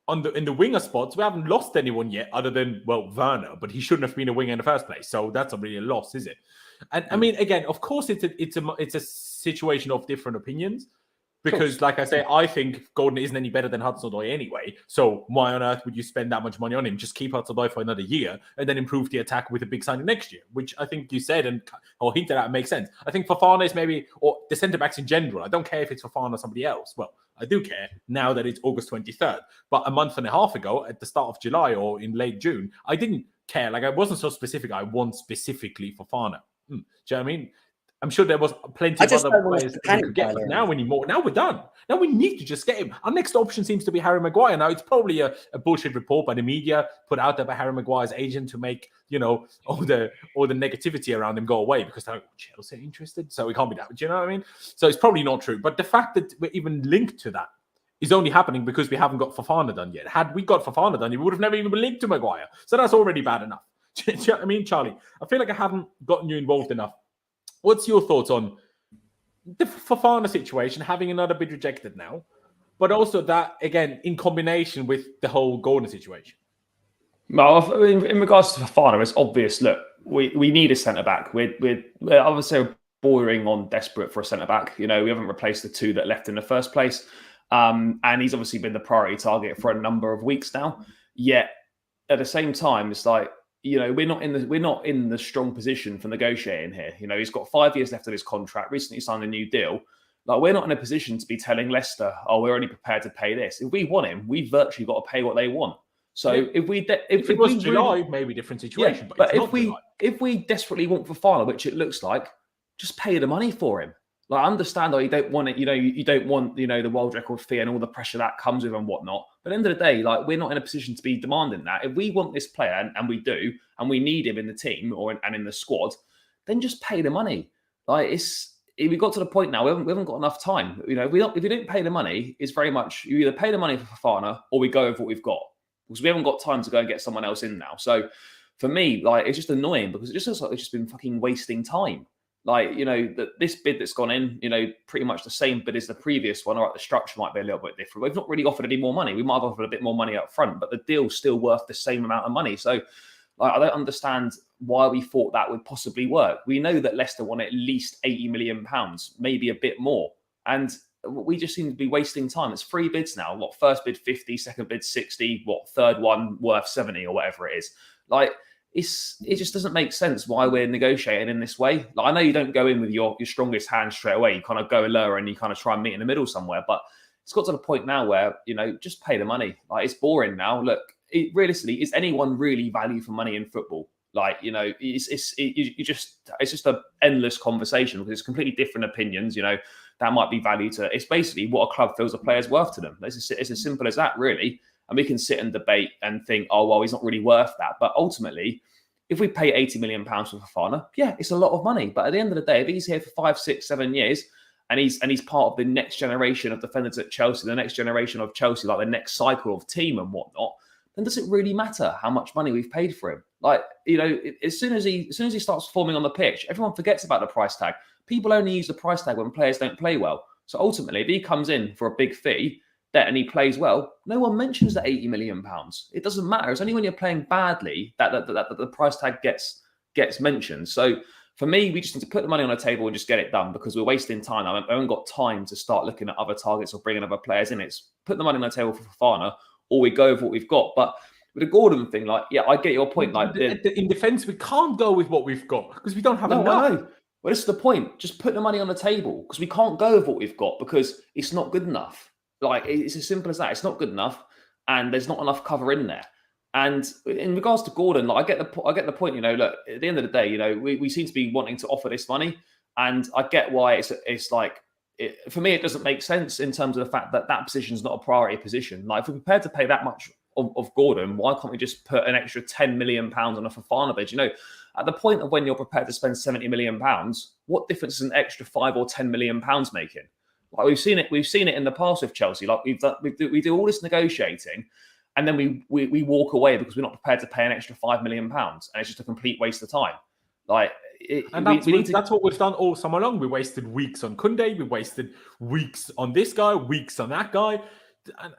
in the winger spots, we haven't lost anyone yet, other than Werner, but he shouldn't have been a winger in the first place. So that's not really a loss, is it? And I mean, again, of course, it's a situation of different opinions. Because, like I say, I think Gordon isn't any better than Hudson-Odoi anyway. So why on earth would you spend that much money on him? Just keep Hudson-Odoi for another year and then improve the attack with a big signing next year, which I think you said or hinted at makes sense. I think Fofana is maybe, or the centre-backs in general, I don't care if it's Fofana or somebody else. Well, I do care now that it's August 23rd. But a month and a half ago, at the start of July or in late June, I didn't care. Like, I wasn't so specific. I want specifically Fofana. Do you know what I mean? I'm sure there was plenty of other players that we could get, but now anymore. Now we're done. Now we need to just get him. Our next option seems to be Harry Maguire. Now it's probably a bullshit report by the media put out there by Harry Maguire's agent to make all the negativity around him go away because they're like, Chelsea are interested, so it can't be that. Do you know what I mean? So it's probably not true. But the fact that we're even linked to that is only happening because we haven't got Fofana done yet. Had we got Fofana done, we would have never even been linked to Maguire. So that's already bad enough. Do you know what I mean, Charlie? I feel like I haven't gotten you involved enough. What's your thoughts on the Fofana situation, having another bid rejected now, but also that, again, in combination with the whole Gordon situation? Well, in regards to Fofana, it's obvious. Look, we need a centre-back. We're obviously bordering on desperate for a centre-back. We haven't replaced the 2 that left in the first place. And he's obviously been the priority target for a number of weeks now. Yet, at the same time, it's like, we're not in the strong position for negotiating here. He's got 5 years left of his contract. Recently signed a new deal. Like, we're not in a position to be telling Leicester, "Oh, we're only prepared to pay this." If we want him, we've virtually got to pay what they want. So if it was July, maybe different situation. But if we desperately want Fofana, which it looks like, just pay the money for him. Like, I understand that you don't want it, you don't want, the world record fee and all the pressure that comes with and whatnot. But at the end of the day, like, we're not in a position to be demanding that. If we want this player, and we do, and we need him in the team and in the squad, then just pay the money. Like, we got to the point now, we haven't got enough time. If you don't pay the money, it's very much, you either pay the money for Fofana or we go with what we've got. Because we haven't got time to go and get someone else in now. So for me, like, it's just annoying because it just looks like it's just been fucking wasting time. Like, this bid that's gone in, pretty much the same bid as the previous one. All right, the structure might be a little bit different. We've not really offered any more money. We might have offered a bit more money up front, but the deal's still worth the same amount of money. So, like, I don't understand why we thought that would possibly work. We know that Leicester won at least £80 million, maybe a bit more. And we just seem to be wasting time. It's 3 bids now. First bid 50, second bid 60, third one worth 70 or whatever it is. Like, it just doesn't make sense why we're negotiating in this way. Like, I know you don't go in with your strongest hand straight away. You kind of go lower and you kind of try and meet in the middle somewhere. But it's got to the point now where, just pay the money. Like, it's boring now. Look, realistically, is anyone really value for money in football? Like, it's just an endless conversation because it's completely different opinions. That might be value to. It's basically what a club feels a player's worth to them. It's as simple as that, really. And we can sit and debate and think, oh, well, he's not really worth that. But ultimately, if we pay £80 million for Fofana, yeah, it's a lot of money. But at the end of the day, if he's here for 5, 6, 7 years and he's part of the next generation of defenders at Chelsea, the next generation of Chelsea, like the next cycle of team and whatnot, then does it really matter how much money we've paid for him? Like, as soon as he starts performing on the pitch, everyone forgets about the price tag. People only use the price tag when players don't play well. So ultimately, if he comes in for a big fee, and he plays well, no one mentions the £80 million. It doesn't matter. It's only when you're playing badly that the price tag gets mentioned. So for me, we just need to put the money on the table and just get it done because we're wasting time. I haven't got time to start looking at other targets or bringing other players in. It's put the money on the table for Fofana or we go with what we've got. But with the Gordon thing, like, yeah, I get your point. Like, in defence, we can't go with what we've got because we don't have enough. I know. Well, this is the point. Just put the money on the table because we can't go with what we've got because it's not good enough. Like, it's as simple as that. It's not good enough and there's not enough cover in there. And in regards to Gordon, like, I get the point. You know, look, at the end of the day, you know, we seem to be wanting to offer this money, and I get why it's like, for me, it doesn't make sense in terms of the fact that position is not a priority position. Like, if we're prepared to pay that much of Gordon, why can't we just put an extra £10 million on a Fofana bid? You know, at the point of when you're prepared to spend £70 million, what difference is an extra £5 or £10 million making? Like, we've seen it in the past with Chelsea. Like, we do all this negotiating, and then we walk away because we're not prepared to pay an extra £5 million, and it's just a complete waste of time. Like, that's what we've done all summer long. We wasted weeks on Koundé, we wasted weeks on this guy, weeks on that guy. And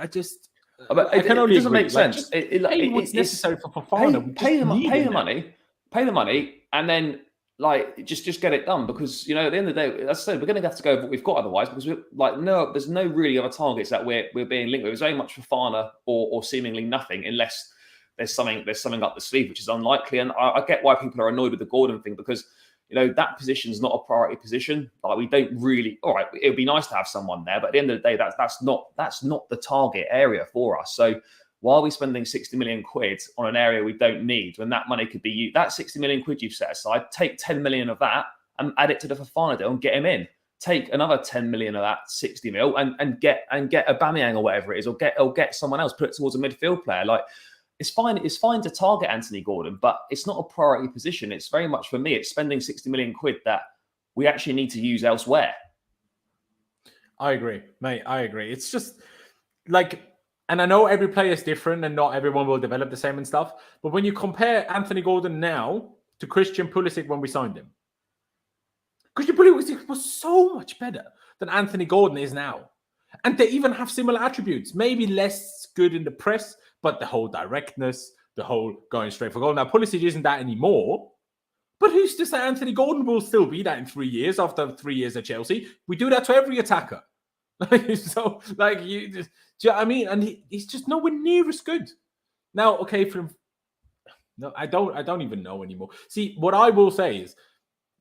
it doesn't make sense. What's necessary for Fofana? Pay the money, and then, like, just get it done, because, you know, at the end of the day, as I said, we're going to have to go with what we've got otherwise, because we're like, there's no really other targets that we're being linked with. It's very much Fofana or seemingly nothing, unless there's something up the sleeve, which is unlikely. And I get why people are annoyed with the Gordon thing, because, you know, that position is not a priority position. Like, we don't really. All right, it would be nice to have someone there, but at the end of the day, that's not the target area for us. So why are we spending 60 million quid on an area we don't need, when that money could be used? That 60 million quid you've set aside, take 10 million of that and add it to the Fofana deal and get him in. Take another 10 million of that 60 mil and get Aubameyang or whatever it is, or get someone else, put it towards a midfield player. Like, it's fine to target Anthony Gordon, but it's not a priority position. It's very much, for me, it's spending 60 million quid that we actually need to use elsewhere. I agree, mate. I agree. It's just like, and I know every player is different and not everyone will develop the same and stuff, but when you compare Anthony Gordon now to Christian Pulisic when we signed him, Christian Pulisic was so much better than Anthony Gordon is now. And they even have similar attributes, maybe less good in the press, but the whole directness, the whole going straight for goal. Now, Pulisic isn't that anymore, but who's to say Anthony Gordon will still be that in 3 years, after 3 years at Chelsea? We do that to every attacker. So, like, do you know what I mean? And he's just nowhere near as good. Now, okay, no, I don't even know anymore. See, what I will say is,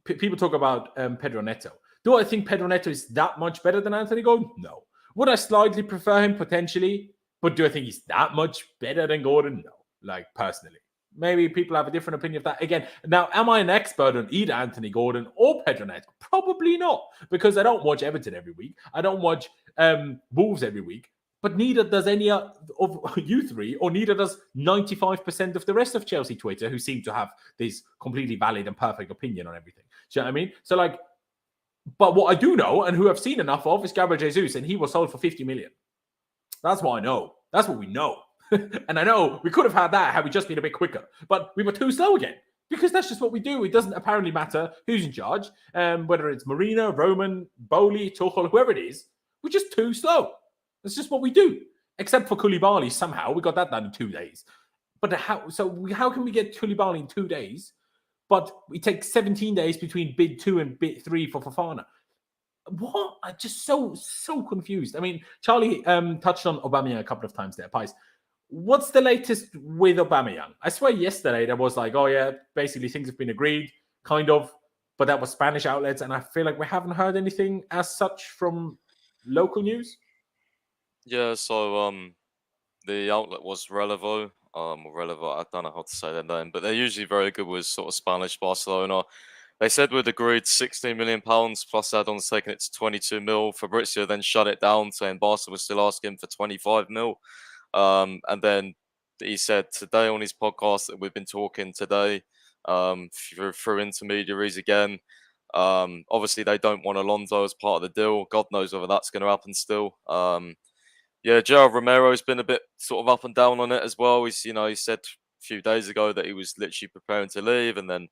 people talk about Pedro Neto. Do I think Pedro Neto is that much better than Anthony Gordon? No. Would I slightly prefer him? Potentially. But do I think he's that much better than Gordon? No. Like, personally. Maybe people have a different opinion of that. Again, now, am I an expert on either Anthony Gordon or Pedro Neto? Probably not, because I don't watch Everton every week. I don't watch Wolves every week. But neither does any of you three, or neither does 95% of the rest of Chelsea Twitter, who seem to have this completely valid and perfect opinion on everything. Do you know what I mean? So, like, but what I do know, and who I've seen enough of, is Gabriel Jesus, and he was sold for 50 million. That's what I know. That's what we know. And I know we could have had that had we just been a bit quicker, but we were too slow again, because that's just what we do. It doesn't apparently matter who's in charge, whether it's Marina, Roman, Boehly, Tuchel, whoever it is. We're just too slow. That's just what we do. Except for Koulibaly, somehow we got that done in 2 days. But how can we get Koulibaly in 2 days, but we take 17 days between bid 2 and bid 3 for Fofana? What? I'm just so confused. I mean, Charlie touched on Aubameyang a couple of times there. Pies, what's the latest with Aubameyang? I swear yesterday there was like, oh yeah, basically things have been agreed, kind of, but that was Spanish outlets, and I feel like we haven't heard anything as such from local news. Yeah, so the outlet was Relevo. Relevo, I don't know how to say their name, but they're usually very good with sort of Spanish Barcelona. They said we'd agreed £16 million plus add-ons, taking it to 22 mil. Fabrizio then shut it down, saying Barca was still asking for 25 mil. And then he said today on his podcast that we've been talking today through intermediaries again. Obviously, they don't want Alonso as part of the deal. God knows whether that's going to happen still. Yeah, Gerard Romero's been a bit sort of up and down on it as well. He said a few days ago that he was literally preparing to leave, and then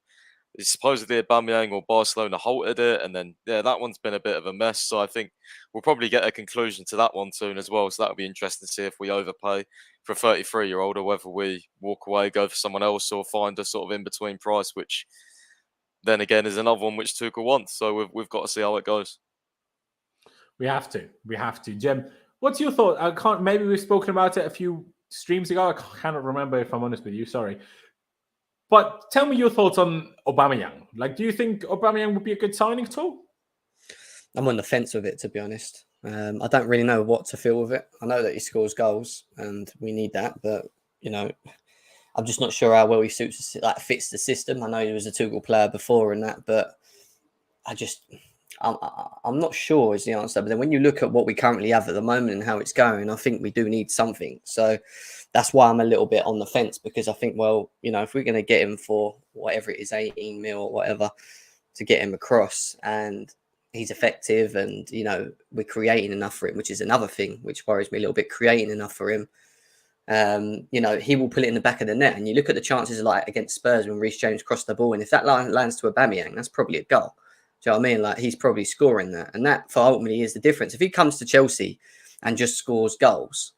supposedly Aubameyang or Barcelona halted it, and then that one's been a bit of a mess. So I think we'll probably get a conclusion to that one soon as well. So that'll be interesting to see if we overpay for a 33-year-old, or whether we walk away, go for someone else, or find a sort of in-between price, which then again is another one which Tuchel wants. So we've got to see how it goes. We have to. Jem, what's your thought? Maybe we've spoken about it a few streams ago. I cannot remember, if I'm honest with you. Sorry. But tell me your thoughts on Aubameyang. Like, do you think Aubameyang would be a good signing at all? I'm on the fence with it, to be honest. I don't really know what to feel with it. I know that he scores goals and we need that, but you know, I'm just not sure how well he fits the system. I know he was a Tuchel player before and that, but I'm not sure is the answer. But then when you look at what we currently have at the moment and how it's going, I think we do need something. So that's why I'm a little bit on the fence, because I think, well, you know, if we're going to get him for whatever it is, 18 mil or whatever, to get him across, and he's effective, and, you know, we're creating enough for him, which is another thing which worries me a little bit, creating enough for him. You know, he will put it in the back of the net. And you look at the chances like against Spurs when Reece James crossed the ball, and if that lands to Aubameyang, that's probably a goal. Do you know what I mean? Like, he's probably scoring that. And that, for ultimately, is the difference. If he comes to Chelsea and just scores goals,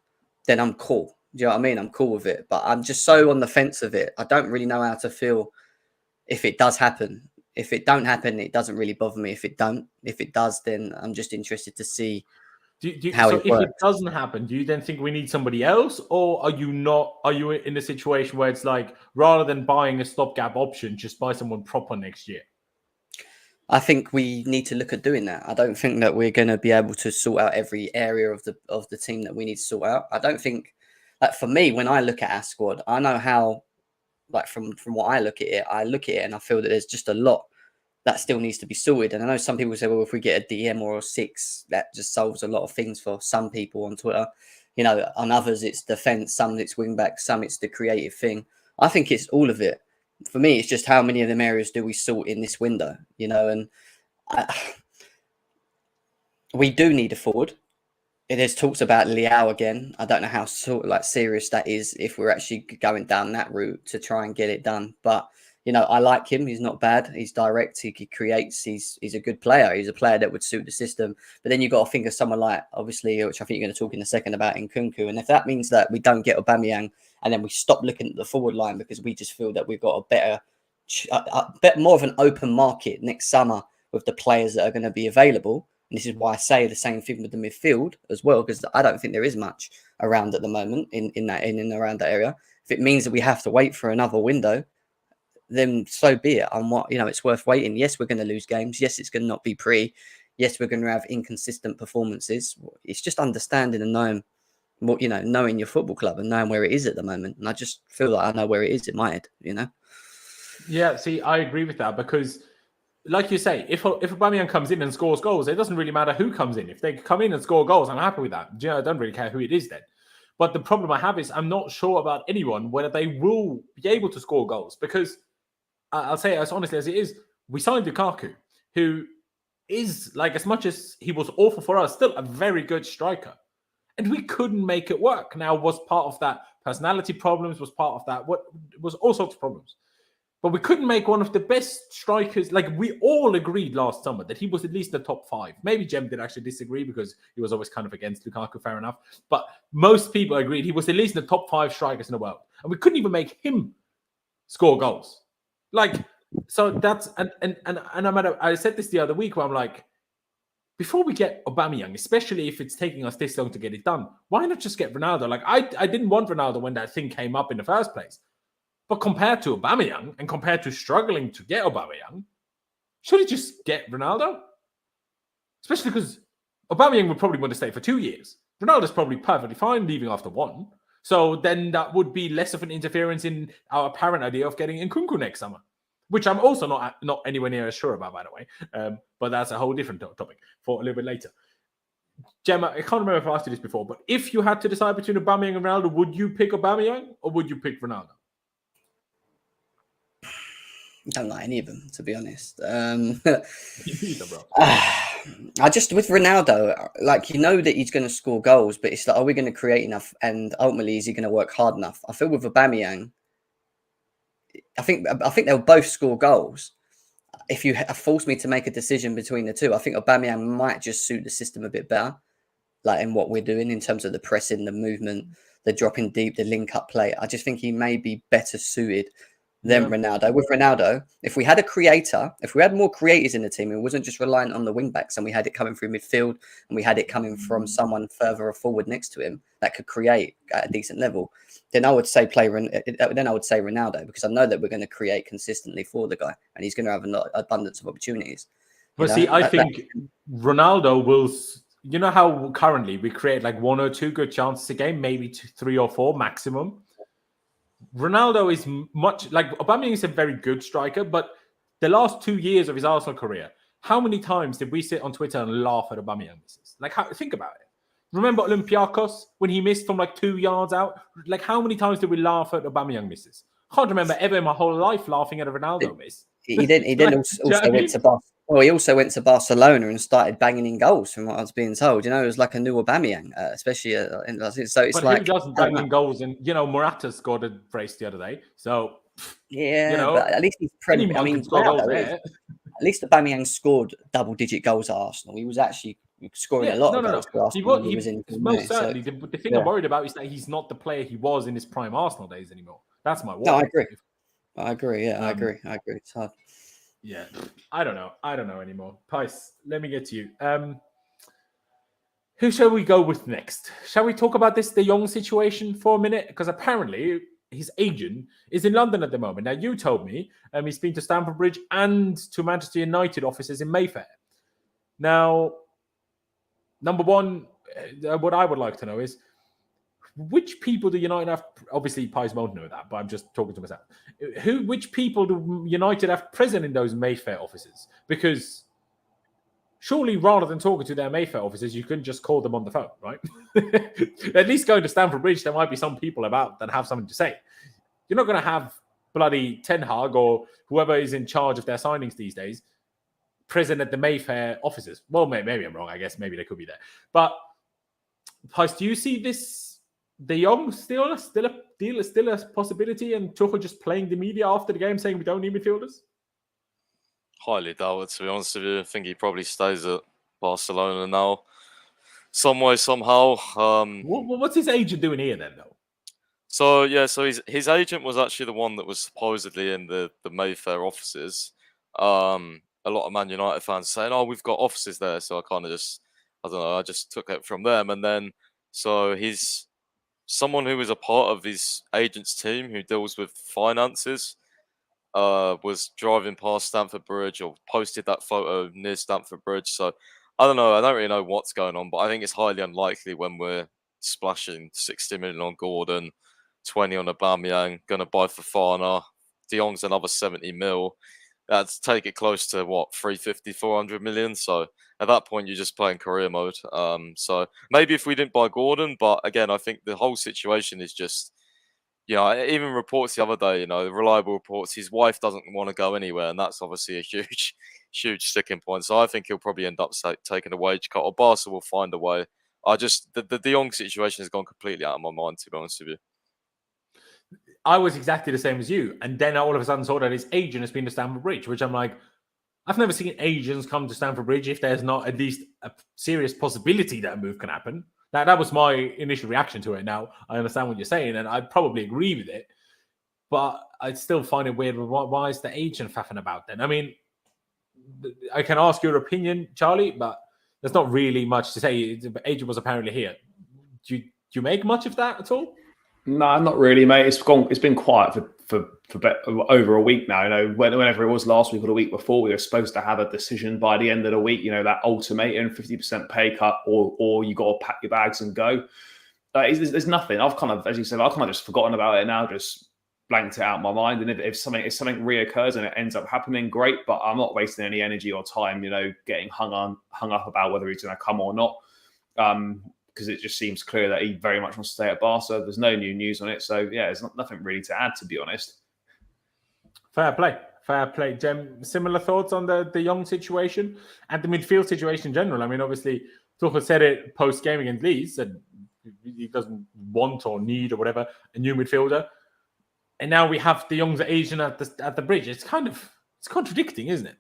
then I'm cool. Do you know what I mean? I'm cool with it. But I'm just so on the fence of it. I don't really know how to feel if it does happen. If it don't happen, it doesn't really bother me. If it does, then I'm just interested to see how it works. If it doesn't happen, do you then think we need somebody else? Or are you in a situation where it's like, rather than buying a stopgap option, just buy someone proper next year? I think we need to look at doing that. I don't think that we're going to be able to sort out every area of the team that we need to sort out. I don't think, like, for me, when I look at our squad, I know how, like, from what I look at it and I feel that there's just a lot that still needs to be sorted. And I know some people say, well, if we get a DM or a 6, that just solves a lot of things for some people on Twitter. You know, on others, it's defense, some it's wing back, some it's the creative thing. I think it's all of it. For me, it's just how many of them areas do we sort in this window, you know? And we do need a forward. There's talks about Leao again. I don't know how serious that is if we're actually going down that route to try and get it done. But, you know, I like him. He's not bad. He's direct. He creates. He's a good player. He's a player that would suit the system. But then you've got to think of someone like, obviously, which I think you're going to talk in a second about, Nkunku. And if that means that we don't get Aubameyang and then we stop looking at the forward line because we just feel that we've got a bit more of an open market next summer with the players that are going to be available. And this is why I say the same thing with the midfield as well, because I don't think there is much around at the moment in and around that area. If it means that we have to wait for another window, then so be it. And what, you know, it's worth waiting. Yes, we're going to lose games. Yes, it's going to not be pretty. Yes, we're going to have inconsistent performances. It's just understanding and knowing what, you know, knowing your football club and knowing where it is at the moment. And I just feel like I know where it is in my head, you know? Yeah, see, I agree with that, because like you say, if Aubameyang comes in and scores goals, it doesn't really matter who comes in. If they come in and score goals, I'm happy with that. You know, I don't really care who it is then. But the problem I have is I'm not sure about anyone whether they will be able to score goals, because I'll say it as honestly as it is, we signed Lukaku, who is, like, as much as he was awful for us, still a very good striker. And we couldn't make it work. Now, was part of that personality problems, was part of that, what was all sorts of problems. But we couldn't make one of the best strikers. Like, we all agreed last summer that he was at least the top 5. Maybe Jem did actually disagree because he was always kind of against Lukaku, fair enough. But most people agreed he was at least in the top 5 strikers in the world. And we couldn't even make him score goals. Like, so that's, I said this the other week where I'm like, before we get Aubameyang, especially if it's taking us this long to get it done, why not just get Ronaldo? Like, I didn't want Ronaldo when that thing came up in the first place. But compared to Aubameyang and compared to struggling to get Aubameyang, should he just get Ronaldo? Especially because Aubameyang would probably want to stay for 2 years. Ronaldo's probably perfectly fine leaving after 1. So then that would be less of an interference in our apparent idea of getting Nkunku next summer, which I'm also not anywhere near as sure about, by the way. But that's a whole different topic for a little bit later. Gemma, I can't remember if I asked you this before, but if you had to decide between Aubameyang and Ronaldo, would you pick Aubameyang or would you pick Ronaldo? I don't like any of them, to be honest. Either, bro. I just, with Ronaldo, like, you know that he's going to score goals, but it's like, are we going to create enough? And ultimately, is he going to work hard enough? I feel with Aubameyang, I think they'll both score goals. If you force me to make a decision between the two, I think Aubameyang might just suit the system a bit better, like in what we're doing in terms of the pressing, the movement, the dropping deep, the link-up play. I just think he may be better suited than Ronaldo. With Ronaldo, if we had a creator, if we had more creators in the team, it wasn't just reliant on the wing backs, and we had it coming through midfield, and we had it coming from someone further forward next to him that could create at a decent level, then I would say Ronaldo, because I know that we're going to create consistently for the guy, and he's going to have an abundance of opportunities. But see, I think Ronaldo will. You know how currently we create like 1 or 2 good chances a game, maybe 3 or 4 maximum. Ronaldo is much like Aubameyang is a very good striker, but the last 2 years of his Arsenal career, how many times did we sit on Twitter and laugh at Aubameyang misses? Like, think about it. Remember Olympiacos when he missed from like 2 yards out? Like, how many times did we laugh at Aubameyang misses? I can't remember ever in my whole life laughing at a Ronaldo miss. He then also went to Barcelona. Well, he also went to Barcelona and started banging in goals, from what I was being told. You know, it was like a new Aubameyang, especially. So it's But like who doesn't bang in goals? And Morata scored a brace the other day. So yeah, but at least he's anyone can score goals there. At least Aubameyang scored double-digit goals at Arsenal. He was actually scoring a lot of goals for Arsenal. He was most certainly. The thing I'm worried about is that he's not the player he was in his prime Arsenal days anymore. That's my worry. No, I agree. Yeah, I agree. It's hard. Yeah, I don't know anymore. Pice, let me get to you. Who shall we go with next? Shall we talk about this De Jong situation for a minute? Because apparently his agent is in London at the moment. Now, you told me he's been to Stamford Bridge and to Manchester United offices in Mayfair. Now, number one, what I would like to know is, which people do United have? Obviously, Pies won't know that, but I'm just talking to myself. Which people do United have present in those Mayfair offices? Because surely, rather than talking to their Mayfair offices, you can just call them on the phone, right? At least going to Stamford Bridge, there might be some people about that have something to say. You're not going to have bloody Ten Hag or whoever is in charge of their signings these days present at the Mayfair offices. Well, maybe I'm wrong. I guess maybe they could be there. But Pies, do you see this? De Jong still a possibility, and Tuchel just playing the media after the game saying we don't need midfielders? Highly doubt it, to be honest with you. I think he probably stays at Barcelona now, some way, somehow. What's his agent doing here then, though? So his agent was actually the one that was supposedly in the Mayfair offices. A lot of Man United fans saying, "Oh, we've got offices there," so I just took it from them, and then so he's someone who was a part of his agent's team who deals with finances was driving past Stamford Bridge or posted that photo near Stamford Bridge. So I don't know. I don't really know what's going on, but I think it's highly unlikely when we're splashing 60 million on Gordon, 20 on Aubameyang, going to buy Fofana. De Jong's another 70 mil. That's take it close to 350, 400 million. So at that point, you're just playing career mode. So maybe if we didn't buy Gordon, but again, I think the whole situation is just, even reports the other day, reliable reports, his wife doesn't want to go anywhere. And that's obviously a huge, huge sticking point. So I think he'll probably end up taking a wage cut, or Barca will find a way. The De Jong situation has gone completely out of my mind, to be honest with you. I was exactly the same as you. And then all of a sudden saw that his agent has been to Stamford Bridge, which I'm like, I've never seen agents come to Stamford Bridge if there's not at least a serious possibility that a move can happen. That was my initial reaction to it. Now, I understand what you're saying, and I probably agree with it. But I still find it weird. Why is the agent faffing about then? I mean, I can ask your opinion, Charlie, but there's not really much to say. The agent was apparently here. Do you make much of that at all? No, not really, mate. It's been quiet for over a week now. Whenever it was last week or the week before, we were supposed to have a decision by the end of the week. That ultimatum, 50% pay cut, or you got to pack your bags and go. There's nothing. I've kind of, as you said, I've kind of just forgotten about it now. Just blanked it out of my mind. And if something reoccurs and it ends up happening, great. But I'm not wasting any energy or time, getting hung up about whether he's going to come or not. Because it just seems clear that he very much wants to stay at Barca. There's no new news on it. So, yeah, there's nothing really to add, to be honest. Fair play. Jem, similar thoughts on the De Jong situation and the midfield situation in general? I mean, obviously, Tuchel said it post-game against Leeds, that he doesn't want or need or whatever a new midfielder. And now we have De Jong's agent at the Bridge. It's contradicting, isn't it?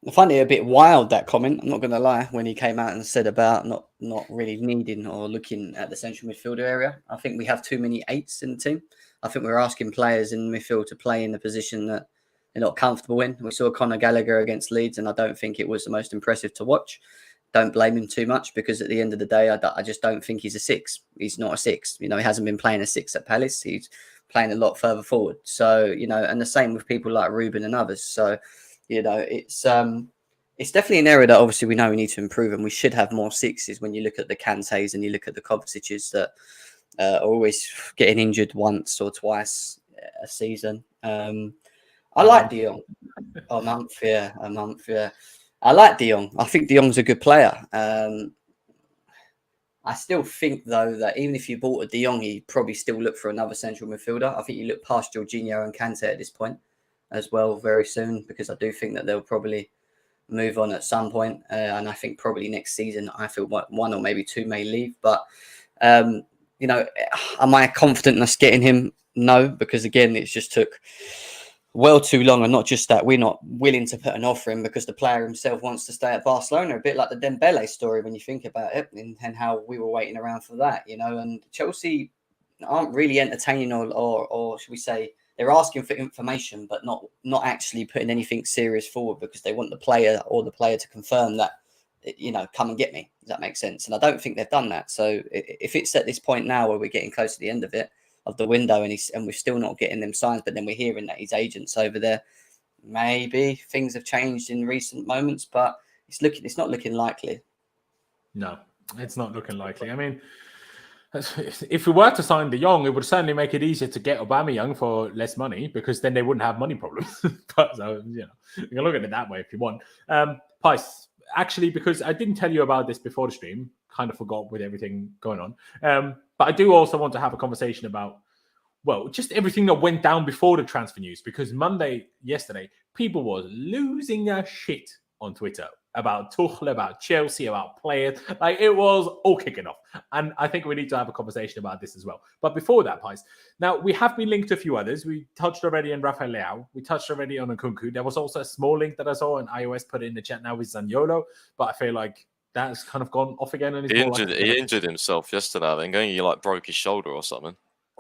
I find it a bit wild, that comment. I'm not going to lie, when he came out and said about not really needing or looking at the central midfielder area. I think we have too many eights in the team. I think we're asking players in midfield to play in the position that they're not comfortable in. We saw Conor Gallagher against Leeds, and I don't think it was the most impressive to watch. Don't blame him too much, because at the end of the day, I just don't think he's a six. He's not a six. He hasn't been playing a six at Palace. He's playing a lot further forward. So, and the same with people like Ruben and others. So, it's definitely an area that obviously we know we need to improve, and we should have more sixes when you look at the Kantés and you look at the Kovacic's that always getting injured once or twice a season. I like De Jong. A month, yeah. I like De Jong. I think De Jong's a good player. I still think, though, that even if you bought a De Jong, you'd probably still look for another central midfielder. I think you look past Jorginho and Kante at this point as well very soon, because I do think that they'll probably move on at some point. And I think probably next season, I feel one or maybe two may leave. But, am I confident in us getting him? No, because, again, it just took well too long, and not just that, we're not willing to put an offer in because the player himself wants to stay at Barcelona. A bit like the Dembele story when you think about it, and how we were waiting around for that, and Chelsea aren't really entertaining or should we say they're asking for information, but not actually putting anything serious forward because they want the player to confirm that, come and get me. Does that make sense? And I don't think they've done that. So if it's at this point now where we're getting close to the end of the window and we're still not getting them signs, but then we're hearing that his agent's over there, maybe things have changed in recent moments, but it's not looking likely. No, it's not looking likely. I mean, if we were to sign De Jong, it would certainly make it easier to get Aubameyang for less money, because then they wouldn't have money problems. But so, you can look at it that way if you want. Pice, actually, because I didn't tell you about this before the stream, kind of forgot with everything going on. But I do also want to have a conversation about, well, just everything that went down before the transfer news, because yesterday, people was losing their shit on Twitter about Tuchel, about Chelsea, about players. Like, it was all kicking off. And I think we need to have a conversation about this as well. But before that, Pice, now we have been linked to a few others. We touched already on Rafael Leao. We touched already on Nkunku. There was also a small link that I saw on iOS put in the chat now with Zaniolo, but I feel like that's kind of gone off again. And he injured himself yesterday. I think he broke his shoulder or something.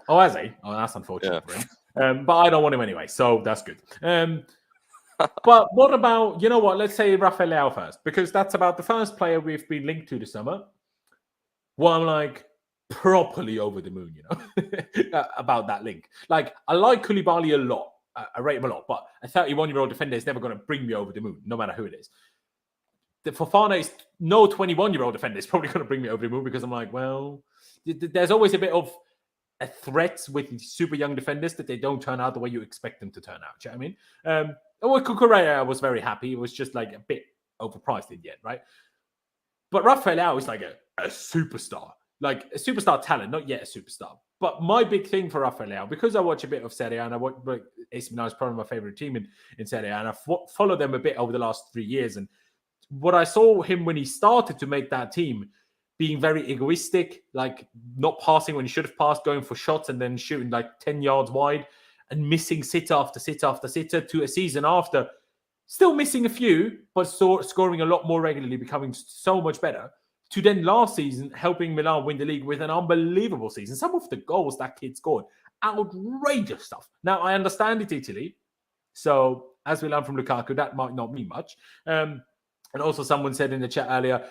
Oh, has he? Oh, that's unfortunate for him. But I don't want him anyway, so that's good. But what about, let's say Rafael Leao first, because that's about the first player we've been linked to this summer. Well, I'm like properly over the moon, about that link. Like, I like Koulibaly a lot. I rate him a lot, but a 31-year-old defender is never going to bring me over the moon, no matter who it is. The Fofana is no 21-year-old defender is probably going to bring me over the moon, because I'm like, well, there's always a bit of a threat with super young defenders that they don't turn out the way you expect them to turn out. Do you know what I mean? Kukurea, I was very happy. It was just like a bit overpriced in the end, right? But Rafael Leao is like a superstar, like a superstar talent, not yet a superstar. But my big thing for Rafael Leao, because I watch a bit of Serie A, and I watch AC Milan is probably my favorite team in Serie A, and I've followed them a bit over the last 3 years. And what I saw him when he started to make that team, being very egoistic, like not passing when he should have passed, going for shots and then shooting like 10 yards wide and missing sitter after sitter after sitter, to a season after still missing a few, but scoring a lot more regularly, becoming so much better, to then last season helping Milan win the league with an unbelievable season. Some of the goals that kid scored, outrageous stuff. Now, I understand it's Italy, so as we learned from Lukaku, that might not mean much. And also someone said in the chat earlier,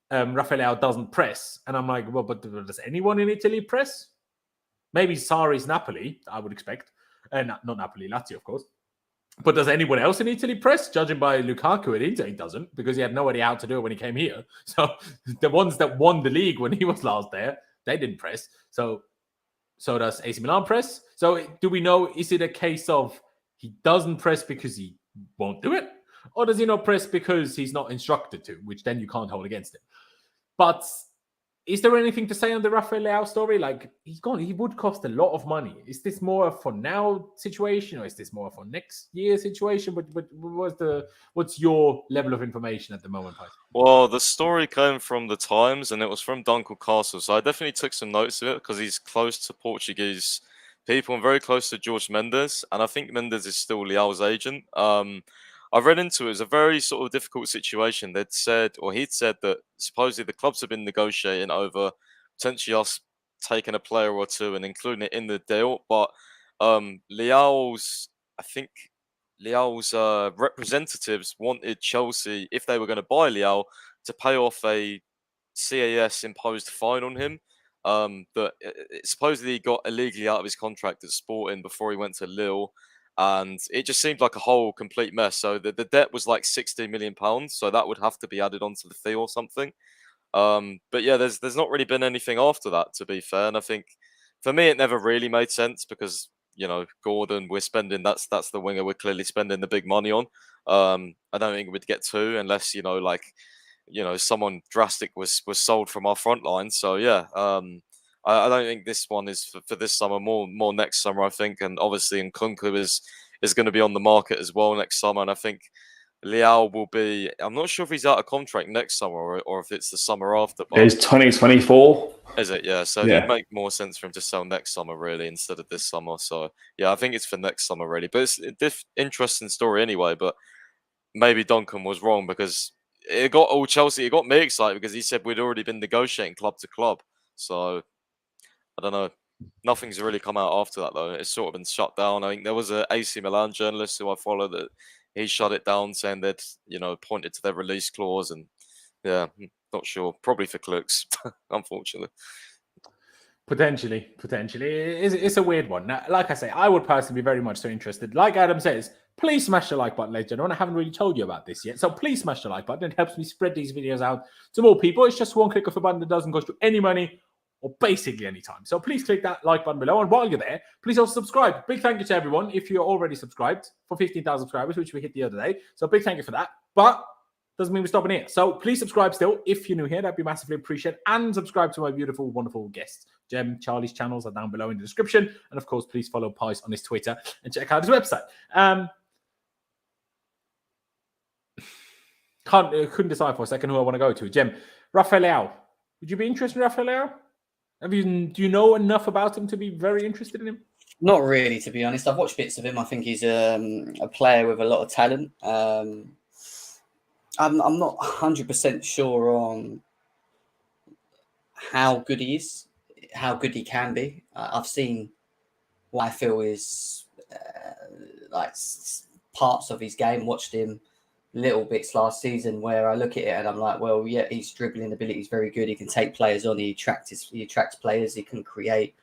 Rafael Leao doesn't press. And I'm like, well, but does anyone in Italy press? Maybe Sarri's Napoli, I would expect. Not Napoli, Lazio, of course. But does anyone else in Italy press? Judging by Lukaku at Inter, he doesn't, because he had no idea how to do it when he came here. So the ones that won the league when he was last there, they didn't press. So does AC Milan press? So do we know, is it a case of he doesn't press because he won't do it? Or does he not press because he's not instructed to, which then you can't hold against him? But is there anything to say on the Rafael Leao story? Like, he's gone. He would cost a lot of money. Is this more a for now situation, or is this more for next year situation? But what's your level of information at the moment, Pice? Well, the story came from the Times, and it was from Duncan Castle. So I definitely took some notes of it, because he's close to Portuguese people and very close to Jorge Mendes. And I think Mendes is still Leao's agent. I read into it. It was a very sort of difficult situation. He'd said that supposedly the clubs have been negotiating over potentially us taking a player or two and including it in the deal. But Leao's representatives wanted Chelsea, if they were going to buy Leao, to pay off a CAS imposed fine on him. That supposedly he got illegally out of his contract at Sporting before he went to Lille. And it just seemed like a whole complete mess. So the debt was like £60 million. So that would have to be added onto the fee or something. But yeah, there's not really been anything after that, to be fair. And I think for me, it never really made sense because, Gordon, we're spending, that's the winger we're clearly spending the big money on. I don't think we'd get two unless, someone drastic was sold from our front line. So, yeah, I don't think this one is for this summer, more next summer, I think. And obviously, Nkunku is going to be on the market as well next summer. And I think Leao will be, I'm not sure if he's out of contract next summer or if it's the summer after. But it's 2024. Is it? Yeah. So it'd make more sense for him to sell next summer, really, instead of this summer. So, yeah, I think it's for next summer, really. But it's an interesting story anyway. But maybe Duncan was wrong because it got all Chelsea. It got me excited because he said we'd already been negotiating club to club. So, I don't know. Nothing's really come out after that, though. It's sort of been shut down. I think there was a AC Milan journalist who I follow that he shut it down, saying they'd, pointed to their release clause. And, yeah, not sure. Probably for clicks, unfortunately. Potentially. It's a weird one. Now, like I say, I would personally be very much so interested. Like Adam says, please smash the like button, ladies and gentlemen. I haven't really told you about this yet. So please smash the like button. It helps me spread these videos out to more people. It's just one click of a button that doesn't cost you any money or basically any time. So please click that like button below. And while you're there, please also subscribe. Big thank you to everyone if you're already subscribed for 15,000 subscribers, which we hit the other day. So big thank you for that. But doesn't mean we're stopping here. So please subscribe still if you're new here. That'd be massively appreciated. And subscribe to my beautiful, wonderful guests. Jem, Charlie's channels are down below in the description. And of course, please follow Pies on his Twitter and check out his website. Couldn't decide for a second who I want to go to. Jem, Rafael Leao. Would you be interested in Rafael Leao? Do you know enough about him to be very interested in him? Not really, to be honest. I've watched bits of him. I think he's a player with a lot of talent. I'm not 100% sure on how good he is, how good he can be. I've seen what I feel is parts of his game, watched him little bits last season where I look at it and I'm like, well, yeah, his dribbling ability is very good. He can take players on. He attracts players. He can create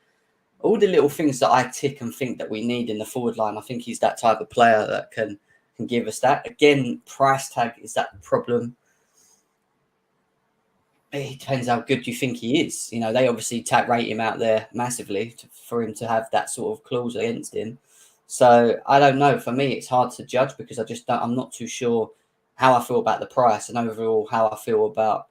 all the little things that I tick and think that we need in the forward line. I think he's that type of player that can give us that. Again, price tag is that problem. It depends how good you think he is. They obviously rate him out there massively for him to have that sort of clause against him. So I don't know. For me, it's hard to judge because I'm not too sure how I feel about the price and overall how I feel about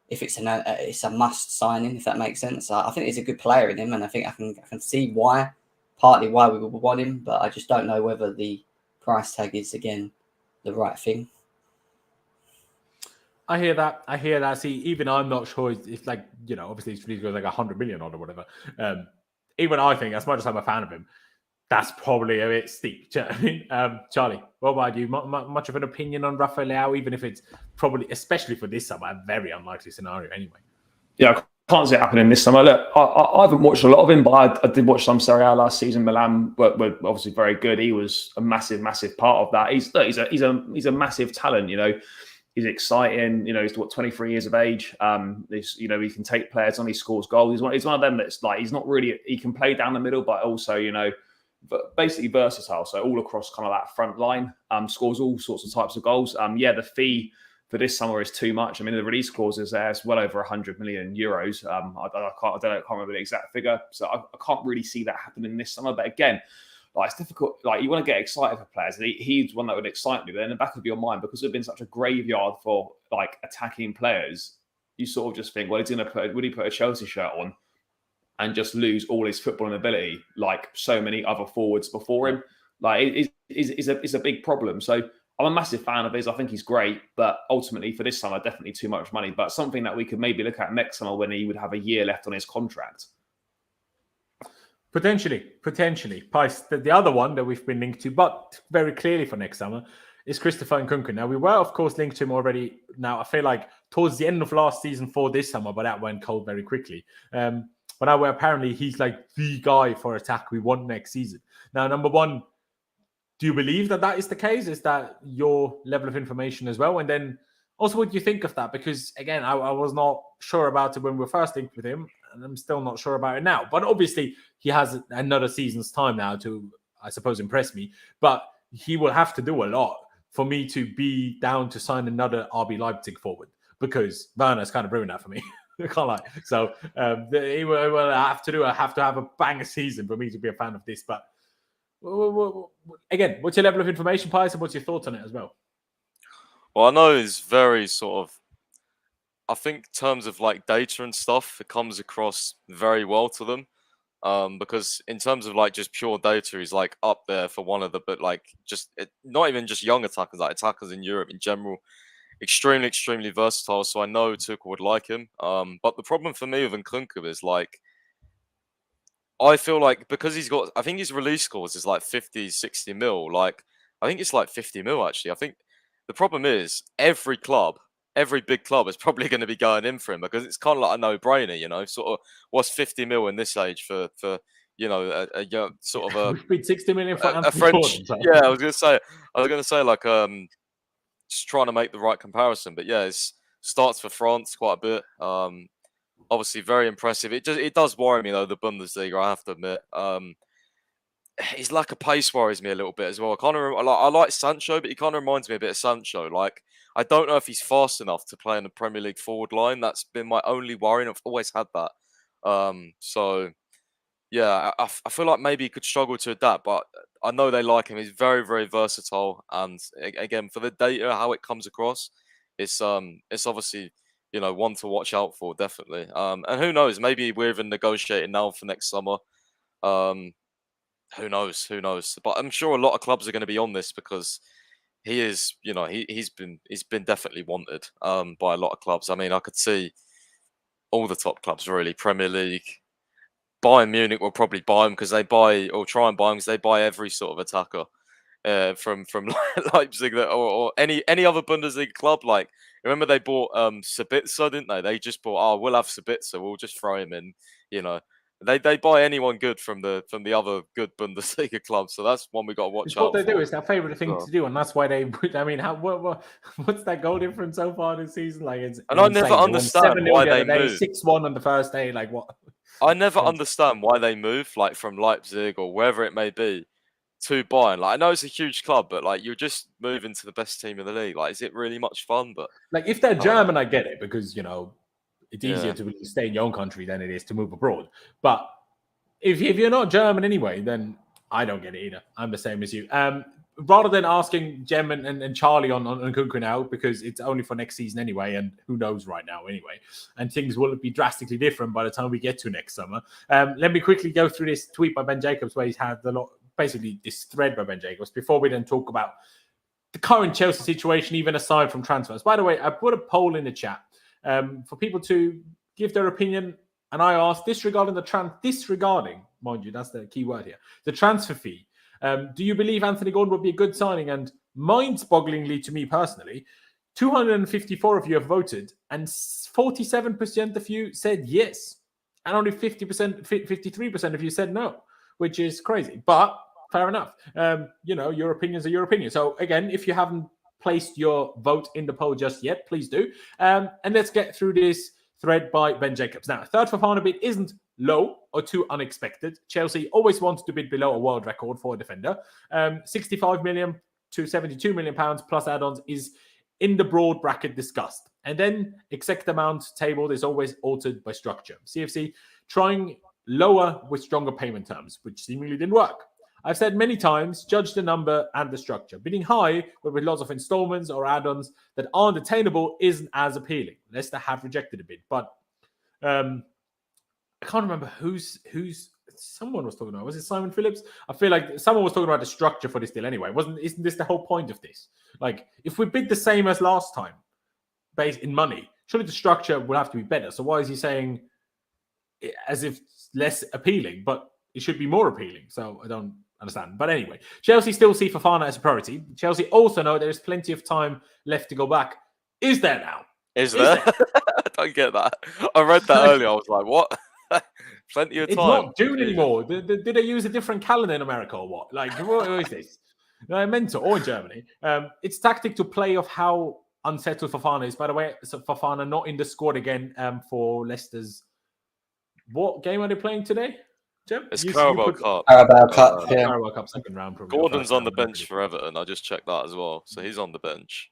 if it's a must signing, if that makes sense. I think he's a good player in him, and I think I can see partly why we would want him, but I just don't know whether the price tag is again the right thing. I hear that. See, even I'm not sure it's like, obviously he's got like 100 million on or whatever. Even I think, as much as I'm a fan of him, that's probably a bit steep. Do you know what I mean? Charlie, what about you? Much of an opinion on Rafael Leao, even if it's probably, especially for this summer, a very unlikely scenario anyway? Yeah, I can't see it happening this summer. Look, I haven't watched a lot of him, but I did watch some Serie A last season. Milan were obviously very good. He was a massive part of that. He's a massive talent. He's exciting. He's 23 years of age. He can take players on. He scores goals. He's one of them that's like, he's not really, he can play down the middle, but also but basically versatile. So all across kind of that front line, scores all sorts of types of goals. The fee for this summer is too much. I mean, the release clause is there. It's well over 100 million euros. I can't remember the exact figure. So I can't really see that happening this summer. But again, it's difficult. You want to get excited for players. He's one that would excite me. But in the back of your mind, because we've been such a graveyard for attacking players, you sort of just think, well, would he put a Chelsea shirt on and just lose all his footballing ability like so many other forwards before him? It's a big problem. So I'm a massive fan of his. I think he's great, but ultimately for this summer, definitely too much money. But something that we could maybe look at next summer when he would have a year left on his contract. Potentially. Pice, the other one that we've been linked to, but very clearly for next summer, is Christopher Nkunku. Now, we were, of course, linked to him already. Now, I feel like towards the end of last season for this summer, but that went cold very quickly. But now apparently he's like the guy for attack we want next season. Now, number one, do you believe that is the case? Is that your level of information as well? And then also, what do you think of that? Because again, I was not sure about it when we were first linked with him, and I'm still not sure about it now. But obviously, he has another season's time now to, I suppose, impress me. But he will have to do a lot for me to be down to sign another RB Leipzig forward, because Werner's kind of ruined that for me. I can't lie. So he will have to have a banger season for me to be a fan of this. But again, what's your level of information, Pius, and what's your thoughts on it as well? Well, I know it's very sort of. I think in terms of like data and stuff, it comes across very well to them. Because in terms of like just pure data, he's like up there for one of the, but like not even just young attackers, like attackers in Europe in general, extremely versatile. So I know Tuchel would like him. But the problem for me with Nkunku is like, I feel like because I think his release clause is like 50, 60 mil. Like, I think it's like 50 mil actually. I think the problem is every big club is probably going to be going in for him because it's kind of like a no-brainer, you know. Sort of, what's 50 mil in this age for you know a young sort of a we've paid 60 million for a French. Gordon, so. Yeah, I was gonna say like just trying to make the right comparison, but yeah, it starts for France quite a bit. Obviously very impressive. It does worry me though, the Bundesliga, I have to admit. His lack of pace worries me a little bit as well. I like Sancho, but he kind of reminds me a bit of Sancho. Like, I don't know if he's fast enough to play in the Premier League forward line. That's been my only worry, and I've always had that. So yeah, I feel like maybe he could struggle to adapt, but I know they like him. He's very versatile, and again, for the data, how it comes across, it's obviously, you know, one to watch out for, definitely. And who knows? Maybe we're even negotiating now for next summer. Who knows? But I'm sure a lot of clubs are going to be on this because he is, you know, he's been definitely wanted by a lot of clubs. I mean, I could see all the top clubs really, Premier League. Bayern Munich will probably buy him because they try and buy him because they buy every sort of attacker from Leipzig or any other Bundesliga club. Like, remember they bought Sabitzer, didn't they? They just bought, we'll have Sabitzer, we'll just throw him in, you know. They buy anyone good from the other good Bundesliga clubs, so that's one we got to watch out. What they do is their favorite thing to do, and that's why they. I mean, what's that goal difference so far this season? Like, it's and insane. I never understand why they move 6-1 on the first day. Like, what? I never understand why they move, like from Leipzig or wherever it may be, to Bayern. Like, I know it's a huge club, but like you're just moving to the best team in the league. Like, is it really much fun? But like, if they're German, I get it because, you know, it's easier to stay in your own country than it is to move abroad. But if you're not German anyway, then I don't get it either. I'm the same as you. Rather than asking Jem and Charlie on Nkunku now, because it's only for next season anyway, and who knows right now anyway, and things will be drastically different by the time we get to next summer. Let me quickly go through this tweet by Ben Jacobs where he's had basically this thread by Ben Jacobs before we then talk about the current Chelsea situation, even aside from transfers. By the way, I put a poll in the chat for people to give their opinion, and I asked, disregarding, mind you, that's the key word here, the transfer fee. Do you believe Anthony Gordon would be a good signing? And mind-bogglingly to me personally, 254 of you have voted, and 47% of you said yes, and only 53% of you said no, which is crazy. But fair enough. You know, your opinions are your opinion. So again, if you haven't placed your vote in the poll just yet, please do. And let's get through this thread by Ben Jacobs. Now, third Fofana bid isn't low or too unexpected. Chelsea always wanted to bid below a world record for a defender. 65 million to 72 million pounds plus add-ons is in the broad bracket discussed. And then exact amount tabled is always altered by structure. CFC trying lower with stronger payment terms, which seemingly didn't work. I've said many times, judge the number and the structure. Bidding high, but with lots of installments or add-ons that aren't attainable isn't as appealing. Leicester have rejected a bid, but I can't remember who's someone was talking about. Was it Simon Phillips? I feel like someone was talking about the structure for this deal anyway. Isn't this the whole point of this? Like, if we bid the same as last time, based in money, surely the structure will have to be better. So why is he saying as if it's less appealing, but it should be more appealing? So I don't understand. But anyway, Chelsea still see Fofana as a priority. Chelsea also know there is plenty of time left to go back. Is there now? Is there? I don't get that. I read that earlier. I was like, what? Plenty of time. It's not June anymore. Did they use a different calendar in America or what? Like, what is this? Mental, or in Germany. It's tactic to play off how unsettled Fofana is. By the way, so Fofana not in the squad again for Leicester's. What game are they playing today? Jim? It's Carabao Cup. Carabao Cup, yeah. Carabao Cup second round. Probably. Gordon's on the bench for Everton. I just checked that as well. So he's on the bench.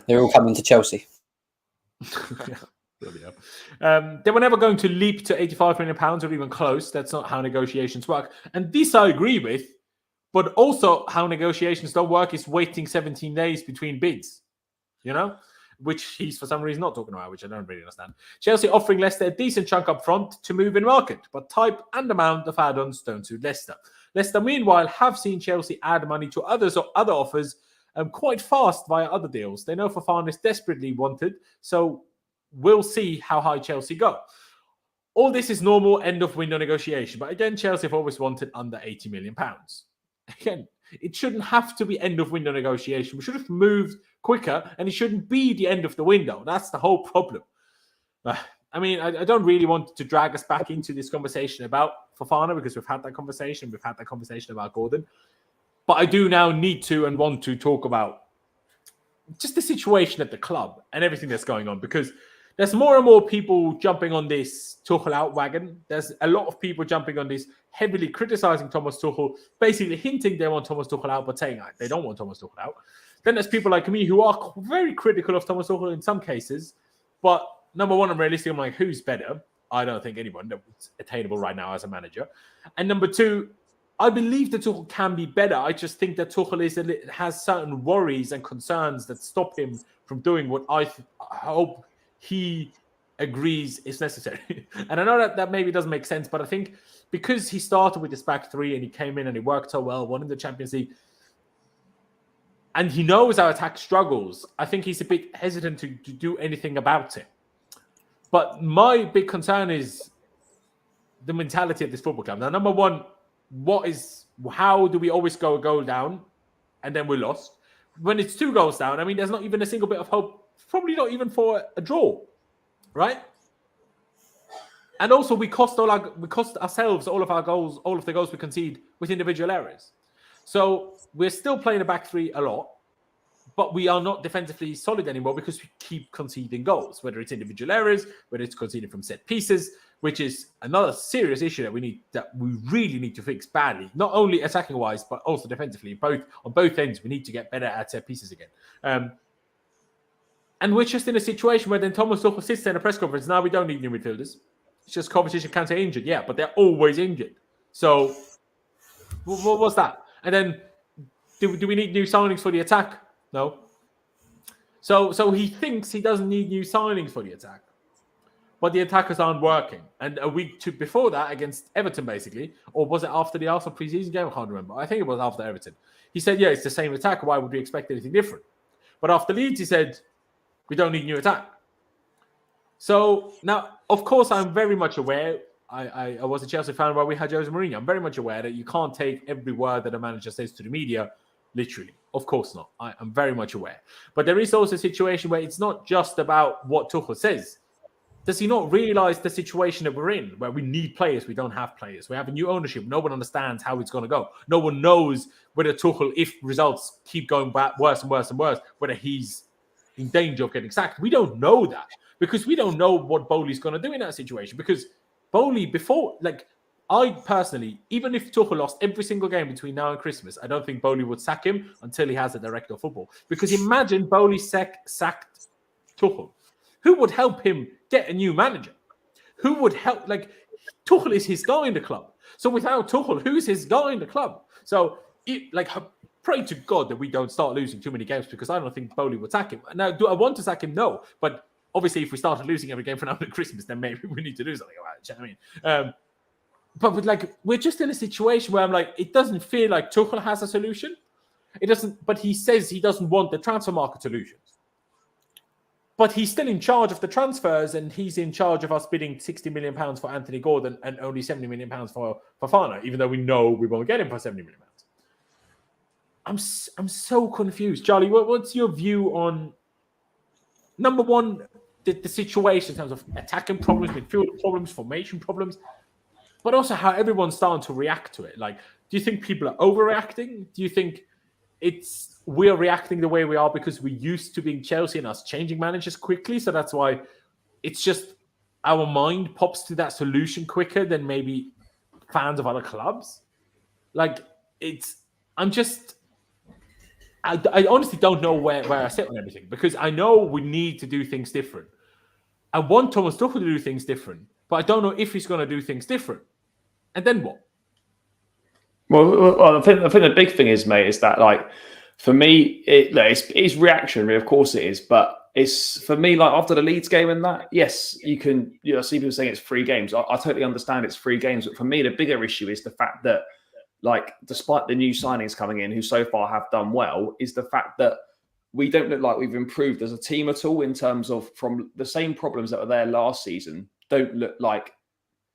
They're all coming to Chelsea. They were never going to leap to £85 million or even close. That's not how negotiations work. And this I agree with. But also how negotiations don't work is waiting 17 days between bids, which he's for some reason not talking about, which I don't really understand. Chelsea offering Leicester a decent chunk up front to move in market, but type and amount of add-ons don't suit Leicester. Leicester, meanwhile, have seen Chelsea add money to other offers quite fast via other deals. They know Fofana is desperately wanted, so we'll see how high Chelsea go. All this is normal end of window negotiation, but again, Chelsea have always wanted under £80 million. Again, it shouldn't have to be end of window negotiation. We should have moved quicker, and it shouldn't be the end of the window. That's the whole problem. I mean, I don't really want to drag us back into this conversation about Fofana because we've had that conversation. We've had that conversation about Gordon. But I do now need to and want to talk about just the situation at the club and everything that's going on, because there's more and more people jumping on this Tuchel out wagon. There's a lot of people jumping on this, heavily criticizing Thomas Tuchel, basically hinting they want Thomas Tuchel out, but saying they don't want Thomas Tuchel out. Then there's people like me who are very critical of Thomas Tuchel in some cases. But number one, I'm realistic. I'm like, who's better? I don't think anyone that's attainable right now as a manager. And number two, I believe that Tuchel can be better. I just think that Tuchel has certain worries and concerns that stop him from doing what I hope he agrees is necessary. And I know that maybe doesn't make sense, but I think because he started with this back three and he came in and he worked so well, won in the Champions League, and he knows our attack struggles, I think he's a bit hesitant to do anything about it. But my big concern is the mentality of this football club. Now, number one, how do we always go a goal down and then we're lost? When it's 2 goals down, I mean, there's not even a single bit of hope, probably not even for a draw, right? And also, we cost ourselves all of our goals, all of the goals we concede with individual errors. So we're still playing a back three a lot, but we are not defensively solid anymore because we keep conceding goals, whether it's individual errors, whether it's conceding from set pieces, which is another serious issue that we really need to fix badly, not only attacking wise, but also defensively. On both ends, we need to get better at set pieces again. And we're just in a situation where then Thomas Tuchel sits there in a press conference. Now we don't need new midfielders. It's just Kovacic and Kante injured, yeah, but they're always injured. So what was that? And then do we need new signings for the attack? No. So he thinks he doesn't need new signings for the attack. But the attackers aren't working. And a week before that, against Everton, basically, or was it after the Arsenal preseason game? I can't remember. I think it was after Everton. He said, yeah, it's the same attack. Why would we expect anything different? But after Leeds, he said, we don't need new attack. So now, of course, I'm very much aware. I was a Chelsea fan while we had Jose Mourinho. I'm very much aware that you can't take every word that a manager says to the media literally. Of course not. I'm very much aware. But there is also a situation where it's not just about what Tuchel says. Does he not realize the situation that we're in, where we need players, we don't have players? We have a new ownership. No one understands how it's going to go. No one knows whether Tuchel, if results keep going back worse and worse and worse, whether he's in danger of getting sacked. We don't know that because we don't know what Boehly's going to do in that situation. Because Boehly, I personally, even if Tuchel lost every single game between now and Christmas, I don't think Boehly would sack him until he has a director of football. Because imagine Boehly sacked Tuchel. Who would help him get a new manager? Who would help? Tuchel is his guy in the club. So without Tuchel, who's his guy in the club? So, pray to God that we don't start losing too many games, because I don't think Boehly would sack him. Now, do I want to sack him? No. But obviously, if we started losing every game from now to Christmas, then maybe we need to do something about it. You know what I mean? But we're just in a situation where I'm like, it doesn't feel like Tuchel has a solution. It doesn't. But he says he doesn't want the transfer market solutions. But he's still in charge of the transfers, and he's in charge of us bidding £60 million for Anthony Gordon and only £70 million for Fofana, even though we know we won't get him for £70 million. I'm so confused. Charlie, what's your view on, number one, the situation in terms of attacking problems, midfield problems, formation problems, but also how everyone's starting to react to it? Do you think people are overreacting? Do you think we're reacting the way we are because we're used to being Chelsea and us changing managers quickly? So that's why it's just our mind pops to that solution quicker than maybe fans of other clubs. I honestly don't know where I sit on everything, because I know we need to do things different. I want Thomas Tuchel to do things different, but I don't know if he's going to do things different. And then what? Well, I think the big thing is, mate, is that like for me, it's reactionary, of course it is, but it's for me like after the Leeds game and that, yes, you can see people saying it's 3 games. I totally understand it's 3 games, but for me, the bigger issue is the fact that like despite the new signings coming in, who so far have done well, is the fact that we don't look like we've improved as a team at all in terms of from the same problems that were there last season. Don't look like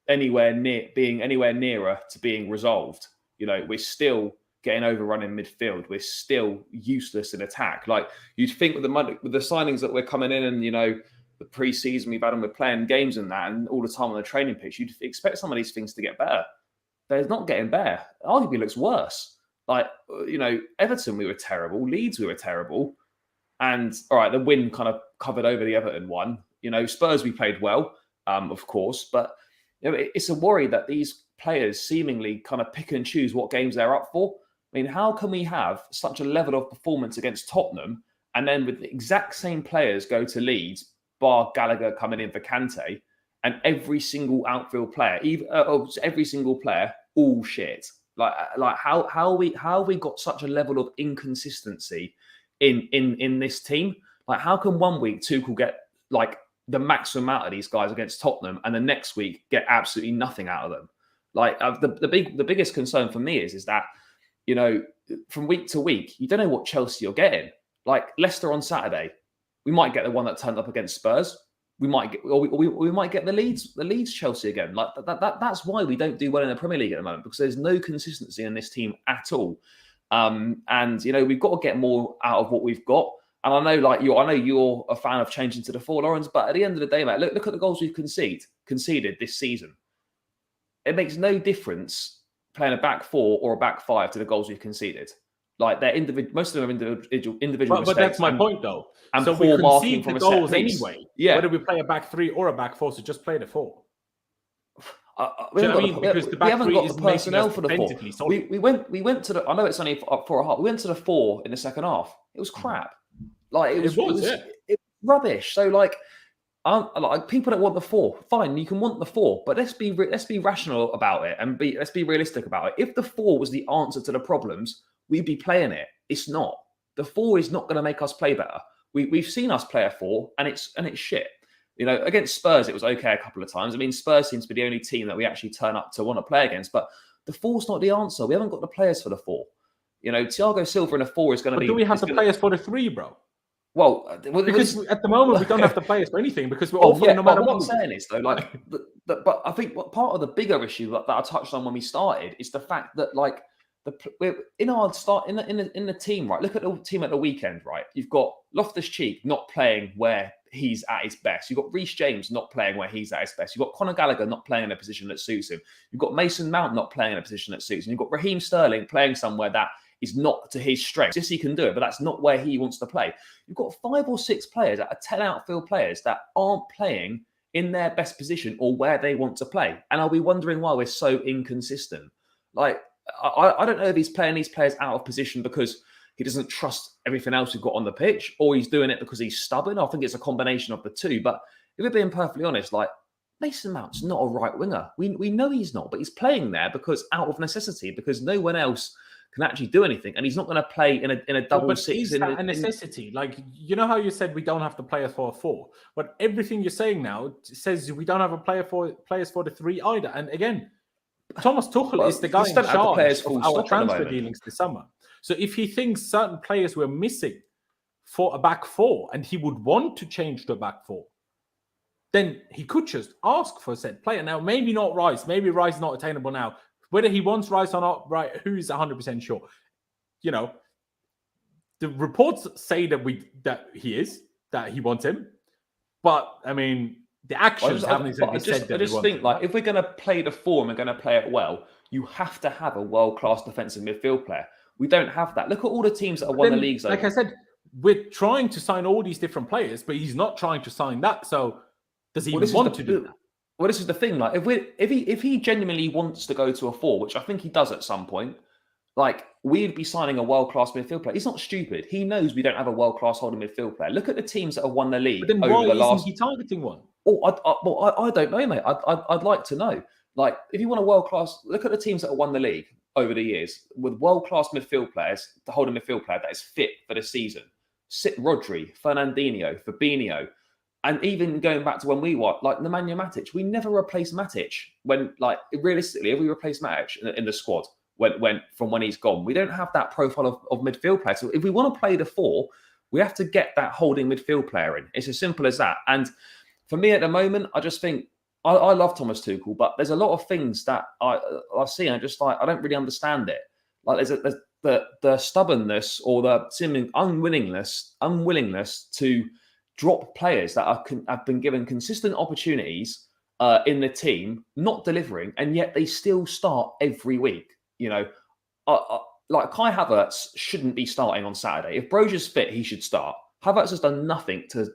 being anywhere nearer to being resolved. We're still getting overrun in midfield. We're still useless in attack. Like you'd think with the signings that we're coming in and, the pre-season we've had them with playing games and that and all the time on the training pitch, you'd expect some of these things to get better. They're not getting better. Arguably looks worse. Like, Everton, we were terrible. Leeds, we were terrible. And all right, the win kind of covered over the Everton one. Spurs, we played well, of course, but it's a worry that these players seemingly kind of pick and choose what games they're up for. I mean, how can we have such a level of performance against Tottenham and then with the exact same players go to Leeds, bar Gallagher coming in for Kante, and every single outfield player, every single player, all shit? Like how we got such a level of inconsistency in this team? Like, how can 1 week Tuchel get like the maximum out of these guys against Tottenham, and the next week get absolutely nothing out of them? Like the biggest concern for me is that from week to week you don't know what Chelsea you're getting. Like Leicester on Saturday, we might get the one that turned up against Spurs. We might get, or we might get the Leeds Chelsea again. Like that's why we don't do well in the Premier League at the moment, because there's no consistency in this team at all. And we've got to get more out of what we've got. And I know you're a fan of changing to the 4, Laurenz, but at the end of the day, mate, look at the goals we've conceded this season. It makes no difference playing a back 4 or a back 5 to the goals we've conceded. Like they're most of them are individual mistakes. But that's my point, though. And so poor we marking concede from the a set goals piece. anyway. Yeah. Whether we play a back 3 or a back 4, so just play the 4. We haven't got the personnel for the 4. We went to the. I know it's only 4.5. We went to the 4 in the second half. It was crap. Like it was rubbish. So like people that want the 4, fine, you can want the 4, but let's be rational about it and let's be realistic about it. If the 4 was the answer to the problems, we'd be playing it. It's not. The 4 is not going to make us play better. We've seen us play a 4 and it's shit. Against Spurs, it was okay a couple of times. I mean, Spurs seems to be the only team that we actually turn up to want to play against, but the 4's not the answer. We haven't got the players for the 4. Thiago Silva in a 4 is going to be... do we have the players for the 3, bro? Well, because at the moment, we don't have the players for anything because we're offering no matter what. What I'm saying is, though, like, but I think what part of the bigger issue that I touched on when we started is the fact that, like, we're in our start in the team, right? Look at the team at the weekend, right? You've got Loftus-Cheek not playing where he's at his best. You've got Reece James not playing where he's at his best. You've got Conor Gallagher not playing in a position that suits him. You've got Mason Mount not playing in a position that suits him. You've got Raheem Sterling playing somewhere that is not to his strengths. Yes, he can do it, but that's not where he wants to play. You've got 5 or 6 players that are 10 outfield players that aren't playing in their best position or where they want to play. And are we wondering why we're so inconsistent? Like, I don't know if he's playing these players out of position because he doesn't trust everything else we've got on the pitch, or he's doing it because he's stubborn. I think it's a combination of the two. But if we're being perfectly honest, like, Mason Mount's not a right winger. We know he's not, but he's playing there because out of necessity, because no one else can actually do anything, and he's not going to play in a double six. Is that a necessity? Like, you know how you said we don't have the players for a 4, but everything you're saying now says we don't have a players for the 3 either. And again, Thomas Tuchel is the guy in charge of our transfer dealings this summer. So if he thinks certain players were missing for a back 4 and he would want to change to a back 4, then he could just ask for a said player. Now, maybe not Rice. Maybe Rice is not attainable now. Whether he wants Rice or not, right? Who's 100% sure? The reports say that he wants him, but I mean, the actions haven't exactly said that. I just think, like, if we're going to play the 4 and we're going to play it well, you have to have a world-class defensive midfield player. We don't have that. Look at all the teams that have won the leagues. Like I said, we're trying to sign all these different players, but he's not trying to sign that. So does he even want to do that? Well, this is the thing. Like, if he genuinely wants to go to a 4, which I think he does at some point, like, we'd be signing a world-class midfield player. He's not stupid. He knows we don't have a world-class holding midfield player. Look at the teams that have won the league. But then why isn't he targeting one? I don't know, mate. I'd like to know. Like, if you want a world-class, look at the teams that have won the league over the years with world-class midfield players, to hold a midfield player that is fit for the season. Rodri, Fernandinho, Fabinho, and even going back to when we were like Nemanja Matic, we never replaced Matic when, like, realistically, if we replace Matic in the squad when he's gone, we don't have that profile of midfield players. So if we want to play the 4, we have to get that holding midfield player in. It's as simple as that. And for me at the moment, I just think I love Thomas Tuchel, but there's a lot of things that I see and I just like I don't really understand it. Like there's the stubbornness or the seeming unwillingness to drop players that have been given consistent opportunities in the team, not delivering, and yet they still start every week. You know, like Kai Havertz shouldn't be starting on Saturday. If Brogier's fit, he should start. Havertz has done nothing to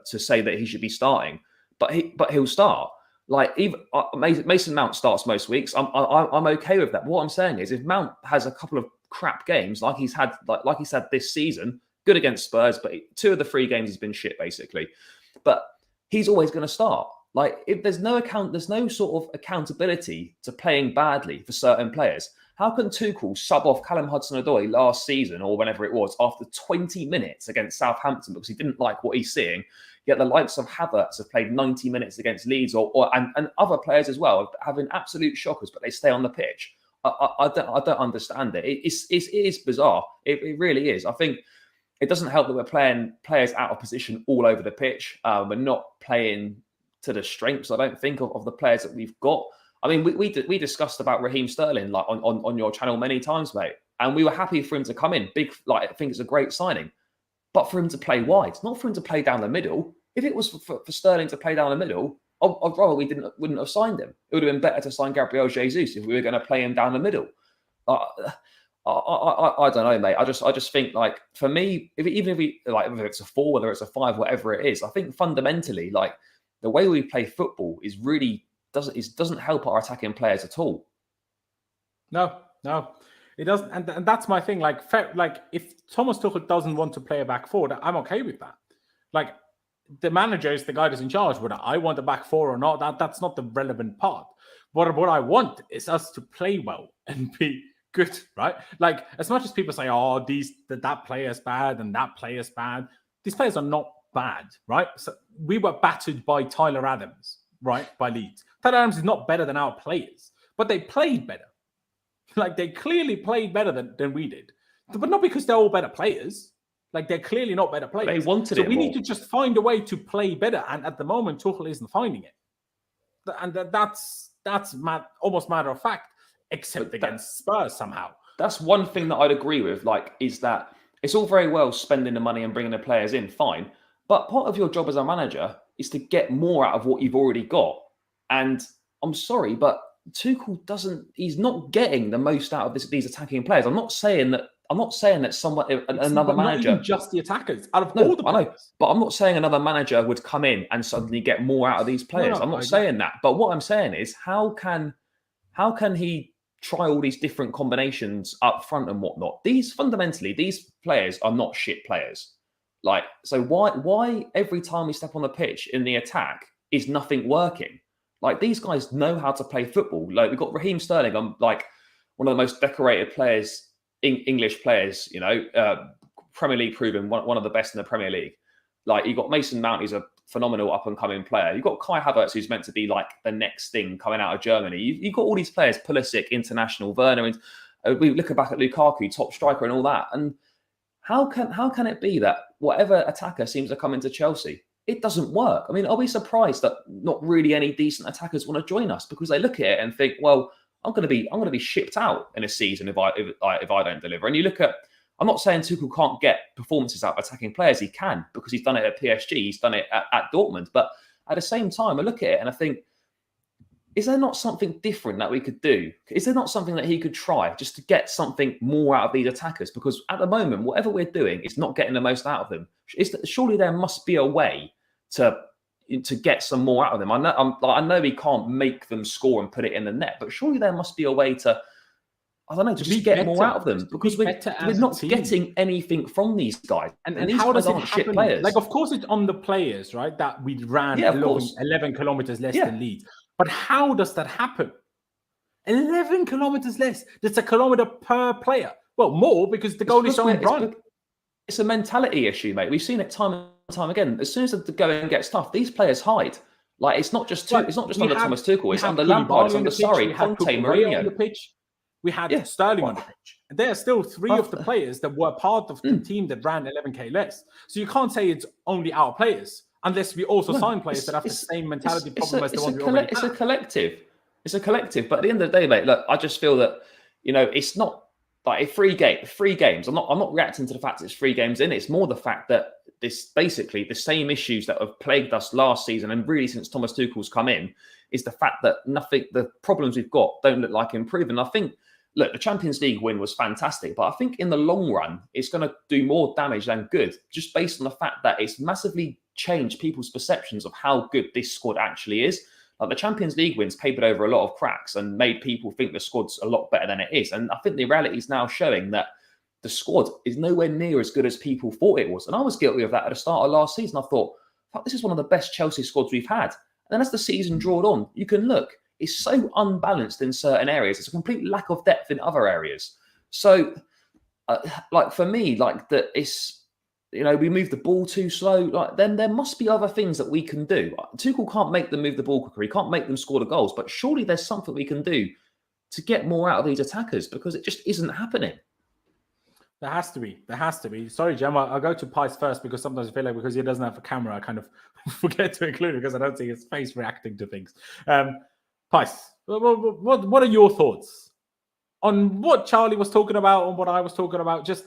say that he should be starting, but he'll start. Like even Mason Mount starts most weeks. I'm okay with that. What I'm saying is, if Mount has a couple of crap games like he's had this season, good against Spurs, but 2 of the 3 games he's been shit basically. But he's always going to start. Like if there's no sort of accountability to playing badly for certain players. How can Tuchel sub off Callum Hudson-Odoi last season or whenever it was after 20 minutes against Southampton because he didn't like what he's seeing? Yet the likes of Havertz have played 90 minutes against Leeds and other players as well, having absolute shockers, but they stay on the pitch. I don't understand it. It is bizarre. It really is. I think it doesn't help that we're playing players out of position all over the pitch. We're not playing to the strengths, I don't think, of the players that we've got. I mean, we discussed about Raheem Sterling like on your channel many times, mate, and we were happy for him to come in. I think it's a great signing, but for him to play wide, not for him to play down the middle. If it was for Sterling to play down the middle, I'd rather we wouldn't have signed him. It would have been better to sign Gabriel Jesus if we were going to play him down the middle. I don't know, mate. I just think, like, for me, even if we like, whether it's a 4, whether it's a 5, whatever it is, I think fundamentally, like, the way we play football is really doesn't help our attacking players at all. No, it doesn't, and that's my thing. Like if Thomas Tuchel doesn't want to play a back 4, I'm okay with that. Like, the manager is the guy that's in charge. Whether I want a back 4 or not, that's not the relevant part. What I want is us to play well and be good, right? Like, as much as people say, oh, that player's bad and that player's bad, these players are not bad, right? So we were battered by Tyler Adams, right? By Leeds. Tyler Adams is not better than our players, but they played better. Like, they clearly played better than we did, but not because they're all better players. Like, they're clearly not better players. They wanted so it we more. need to just find a way to play better. And at the moment, Tuchel isn't finding it. And that's almost matter of fact, except against Spurs somehow. That's one thing that I'd agree with, like, is that it's all very well spending the money and bringing the players in, fine. But part of your job as a manager is to get more out of what you've already got. And I'm sorry, but Tuchel he's not getting the most out of these attacking players. I'm not saying that another manager, not even just the attackers, out of all the players. I know, but I'm not saying another manager would come in and suddenly get more out of these players. I'm not saying that. But what I'm saying is, how can he try all these different combinations up front and whatnot? These players are not shit players. Like, so why every time we step on the pitch in the attack is nothing working? Like, these guys know how to play football. Like, we've got Raheem Sterling, like one of the most decorated players, English players, you know, Premier League proven, one of the best in the Premier League. Like, you've got Mason Mount, who's a phenomenal up-and-coming player. You've got Kai Havertz, who's meant to be like the next thing coming out of Germany. You've got all these players, Pulisic, international, Werner, and we look back at Lukaku, top striker and all that. And how can it be that whatever attacker seems to come into Chelsea, it doesn't work? I mean, are we surprised that not really any decent attackers want to join us because they look at it and think, well, I'm going to be shipped out in a season if I don't deliver? And you look at, I'm not saying Tuchel can't get performances out of attacking players. He can, because he's done it at PSG. He's done it at Dortmund. But at the same time, I look at it and I think, is there not something different that we could do? Is there not something that he could try just to get something more out of these attackers? Because at the moment, whatever we're doing is not getting the most out of them. Surely there must be a way to get some more out of them. I know he can't make them score and put it in the net, but surely there must be a way to I don't know, to To just be get more better, out of them, just to because be we're better as a not team. getting anything from these guys. And these how guys does it aren't shit happen? players. Like, of course, it's on the players, right? That we ran Yeah, of course. 11 kilometers less Yeah. than Leeds. But how does that happen? 11 kilometers less. That's a kilometer per player. Well, more because the goalies don't run. It's a mentality issue, mate. We've seen it time and time again. As soon as the going gets tough, these players hide. Like, it's not just Right. it's not just We under had- Thomas Tuchel. we It's had under Lampard. It's Koulibaly on under the pitch, Sarri, we had Conte, Cucurella on the Mourinho. pitch. We had Yeah. Sterling Well, on the pitch. And there are still three of the well, players that were part of the team that ran 11k less. So you can't say it's only our players unless we also No, sign players that have the same mentality problem as the ones we already It's have. a collective. It's a collective. But at the end of the day, mate, look, I just feel that, it's not like a free games. I'm not reacting to the fact that it's 3 games in. It's more the fact that this basically the same issues that have plagued us last season and really since Thomas Tuchel's come in is the fact that the problems we've got don't look like improving. I think, look, the Champions League win was fantastic, but I think in the long run, it's going to do more damage than good, just based on the fact that it's massively changed people's perceptions of how good this squad actually is. Like, the Champions League wins papered over a lot of cracks and made people think the squad's a lot better than it is. And I think the reality is now showing that the squad is nowhere near as good as people thought it was. And I was guilty of that at the start of last season. I thought, fuck, this is one of the best Chelsea squads we've had. And then as the season drawed on, you can look, it's so unbalanced in certain areas. It's a complete lack of depth in other areas. So, for me, that it's, we move the ball too slow. Then there must be other things that we can do. Tuchel can't make them move the ball quicker. He can't make them score the goals. But surely there's something we can do to get more out of these attackers, because it just isn't happening. There has to be. Sorry, Gemma. I'll go to Pice first because sometimes I feel like because he doesn't have a camera, I kind of forget to include it because I don't see his face reacting to things. Pice, what are your thoughts on what Charlie was talking about, on what I was talking about? Just,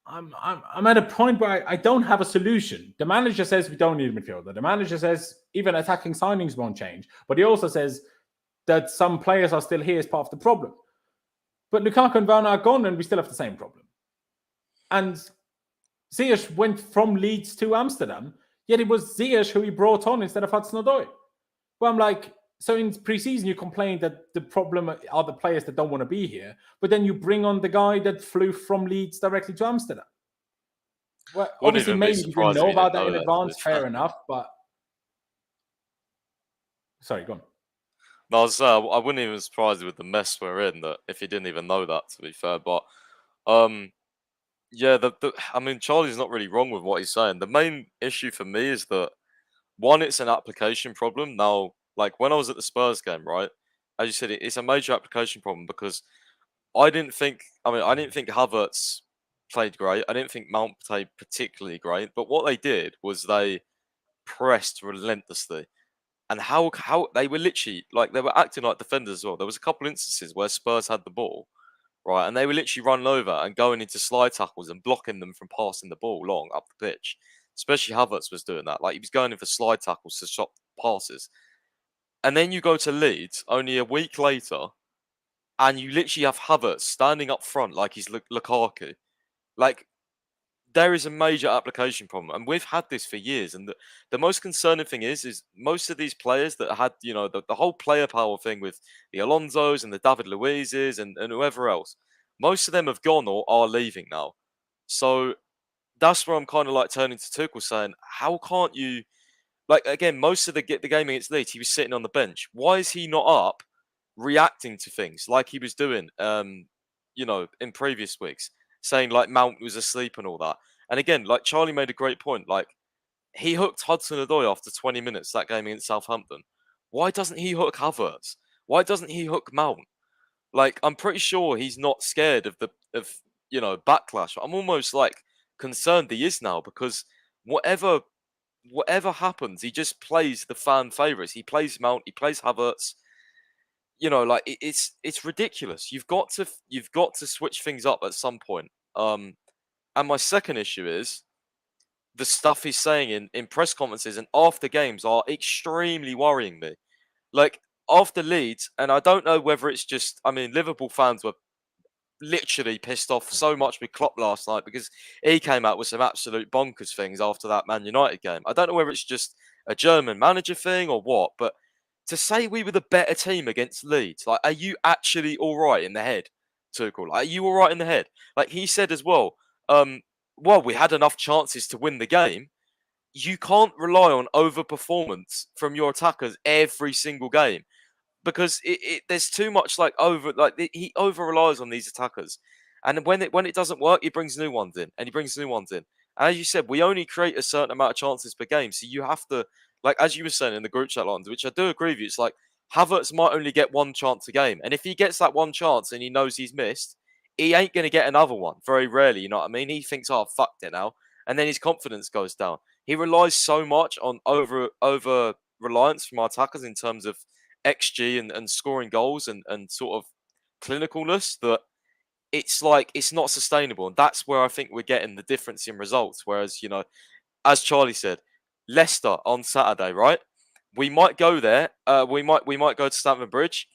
I'm at a point where I don't have a solution. The manager says we don't need a midfielder. The manager says even attacking signings won't change. But he also says that some players are still here as part of the problem. But Lukaku and Werner are gone and we still have the same problem. And Ziyech went from Leeds to Amsterdam, yet it was Ziyech who he brought on instead of Hudson-Odoi. Well, I'm like, so in pre-season you complained that the problem are the players that don't want to be here, but then you bring on the guy that flew from Leeds directly to Amsterdam. Well, obviously maybe you didn't know about that in advance, fair enough, but... Sorry, go on. No, I wouldn't even be surprised with the mess we're in that if he didn't even know that, to be fair. But yeah, I mean, Charlie's not really wrong with what he's saying. The main issue for me is that, one, it's an application problem. Now, like when I was at the Spurs game, right, as you said, it's a major application problem because I didn't think Havertz played great. I didn't think Mount played particularly great. But what they did was they pressed relentlessly. And how they were literally, like, they were acting like defenders as well. There was a couple instances where Spurs had the ball, right, and they were literally running over and going into slide tackles and blocking them from passing the ball long up the pitch. Especially Havertz was doing that. Like, he was going in for slide tackles to stop passes. And then you go to Leeds only a week later, and you literally have Havertz standing up front like he's Lukaku. Like, there is a major application problem, and we've had this for years. And the most concerning thing is most of these players that had, the whole player power thing with the Alonsos and the David Luizes and whoever else, most of them have gone or are leaving now. So that's where I'm kind of like turning to Tuchel saying, how can't you, like, again, most of the game against Leeds, he was sitting on the bench. Why is he not up reacting to things like he was doing, in previous weeks? Saying like Mount was asleep and all that. And again, like Charlie made a great point. Like, he hooked Hudson-Odoi after 20 minutes that game against Southampton. Why doesn't he hook Havertz? Why doesn't he hook Mount? Like, I'm pretty sure he's not scared of backlash. I'm almost like concerned he is now because whatever happens, he just plays the fan favourites. He plays Mount. He plays Havertz. It's ridiculous. You've got to switch things up at some point. And my second issue is the stuff he's saying in press conferences and after games are extremely worrying me. Like after Leeds, and I don't know whether it's just, Liverpool fans were literally pissed off so much with Klopp last night because he came out with some absolute bonkers things after that Man United game. I don't know whether it's just a German manager thing or what, but to say we were the better team against Leeds, like, are you actually all right in the head, Tuchel? Like, are you all right in the head? Like he said as well, well, we had enough chances to win the game. You can't rely on overperformance from your attackers every single game because there's too much he over relies on these attackers, and when it doesn't work, he brings new ones in, and he brings new ones in. And as you said, we only create a certain amount of chances per game, so you have to, like as you were saying in the group chat lines, which I do agree with you. It's like Havertz might only get one chance a game, and if he gets that one chance and he knows he's missed, he ain't going to get another one. Very rarely, you know what I mean? He thinks, "Oh, fucked it now," and then his confidence goes down. He relies so much on over reliance from our attackers in terms of XG and scoring goals and sort of clinicalness that it's like it's not sustainable. And that's where I think we're getting the difference in results. Whereas, you know, as Charlie said, Leicester on Saturday, right? We might go there. We might go to Stamford Bridge.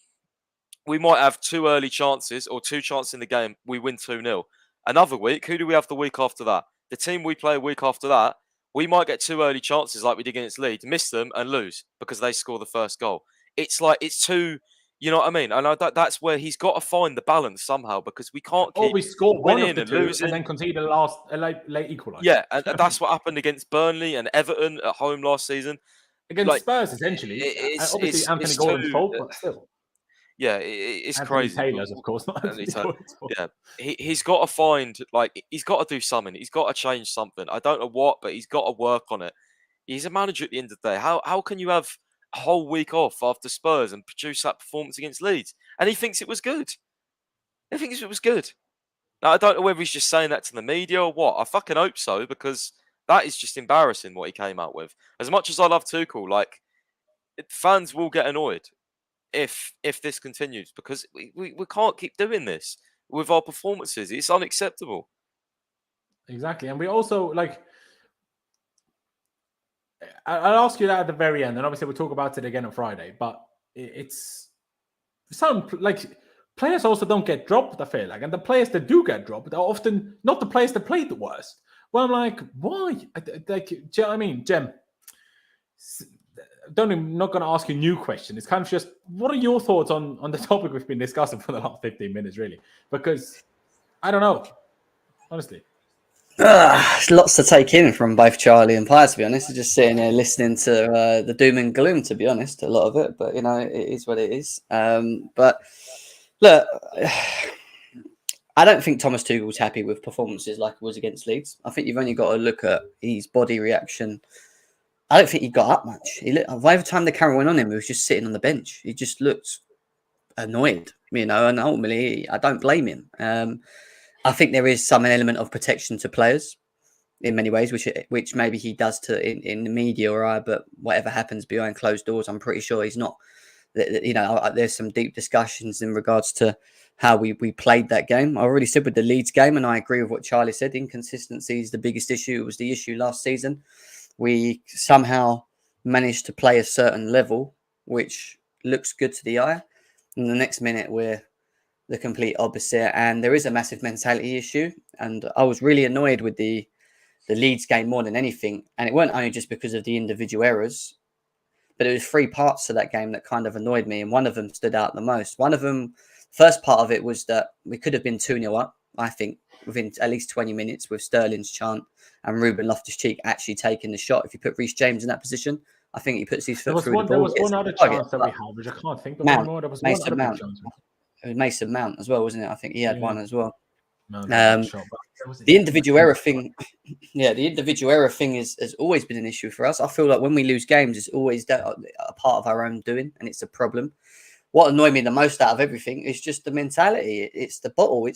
We might have two early chances or two chances in the game. We win 2-0. Another week, who do we have the week after that? The team we play a week after that, we might get two early chances like we did against Leeds, miss them and lose because they score the first goal. It's like, it's too, you know what I mean? And that's where he's got to find the balance somehow because we can't keep always score one of the and two losing and then concede a late equaliser. Yeah, and that's what happened against Burnley and Everton at home last season. Against Like, Spurs, essentially. Obviously, Anthony Gordon's fault, but still. Yeah, it's Anthony crazy. Taylor's, of course, not Anthony Gordon's fault. Yeah, he's got to find, like, he's got to do something. He's got to change something. I don't know what, but he's got to work on it. He's a manager at the end of the day. How can you have a whole week off after Spurs and produce that performance against Leeds? And he thinks it was good. He thinks it was good. Now, I don't know whether he's just saying that to the media or what. I fucking hope so, because that is just embarrassing what he came out with. As much as I love Tuchel, like, fans will get annoyed if this continues, because we can't keep doing this with our performances. It's unacceptable. Exactly. And we also, like, I'll ask you that at the very end, and obviously we'll talk about it again on Friday, but it's some, like, players also don't get dropped, I feel like, and the players that do get dropped are often not the players that played the worst. Well, I'm like, why? Like, do you know what I mean, Jem? I'm not going to ask you a new question. It's kind of just, what are your thoughts on the topic we've been discussing for the last 15 minutes, really? Because I don't know, honestly. Lots to take in from both Charlie and Pierre, to be honest. Just sitting here listening to the doom and gloom, to be honest, a lot of it. But, you know, it is what it is. But, look, I don't think Thomas Tuchel's happy with performances like it was against Leeds. I think you've only got to look at his body reaction. I don't think he got up much. Every time the camera went on him, he was just sitting on the bench. He just looked annoyed, you know, and ultimately, I don't blame him. I think there is some element of protection to players in many ways, which maybe he does in the media, but whatever happens behind closed doors, I'm pretty sure he's not. You know, there's some deep discussions in regards to how we played that game. I already said with the Leeds game, and I agree with what Charlie said. Inconsistency is the biggest issue. It was the issue last season. We somehow managed to play a certain level, which looks good to the eye. And the next minute, we're the complete opposite. And there is a massive mentality issue. And I was really annoyed with the Leeds game more than anything. And it weren't only just because of the individual errors, but it was three parts to that game that kind of annoyed me. And one of them stood out the most. One of them, first part of it was that we could have been 2-0 up, I think, within at least 20 minutes with Sterling's chant and Ruben Loftus-Cheek actually taking the shot. If you put Reece James in that position, I think he puts his foot through the ball. There was one other chance that we had, which I can't think of anymore. There was Mason one other Mount. chance. It was Mason Mount as well, wasn't it? I think he had one as well. The individual error thing, the individual error thing has always been an issue for us. I feel like when we lose games, it's always a part of our own doing, and it's a problem. What annoyed me the most out of everything is just the mentality. It's the bottle.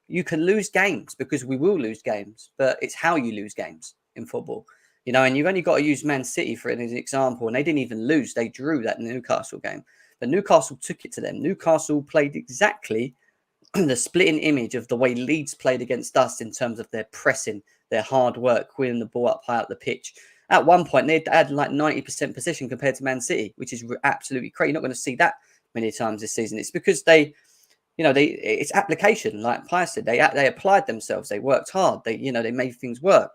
You can lose games because we will lose games, but it's how you lose games in football. You know, and you've only got to use Man City for an example, and they didn't even lose. They drew that Newcastle game. But Newcastle took it to them. Newcastle played exactly the splitting image of the way Leeds played against us in terms of their pressing, their hard work, winning the ball up high up the pitch. At one point, they had like 90% possession compared to Man City, which is absolutely crazy. You're not going to see that many times this season. It's because it's application. Like Pierre said, they applied themselves. They worked hard. They made things work.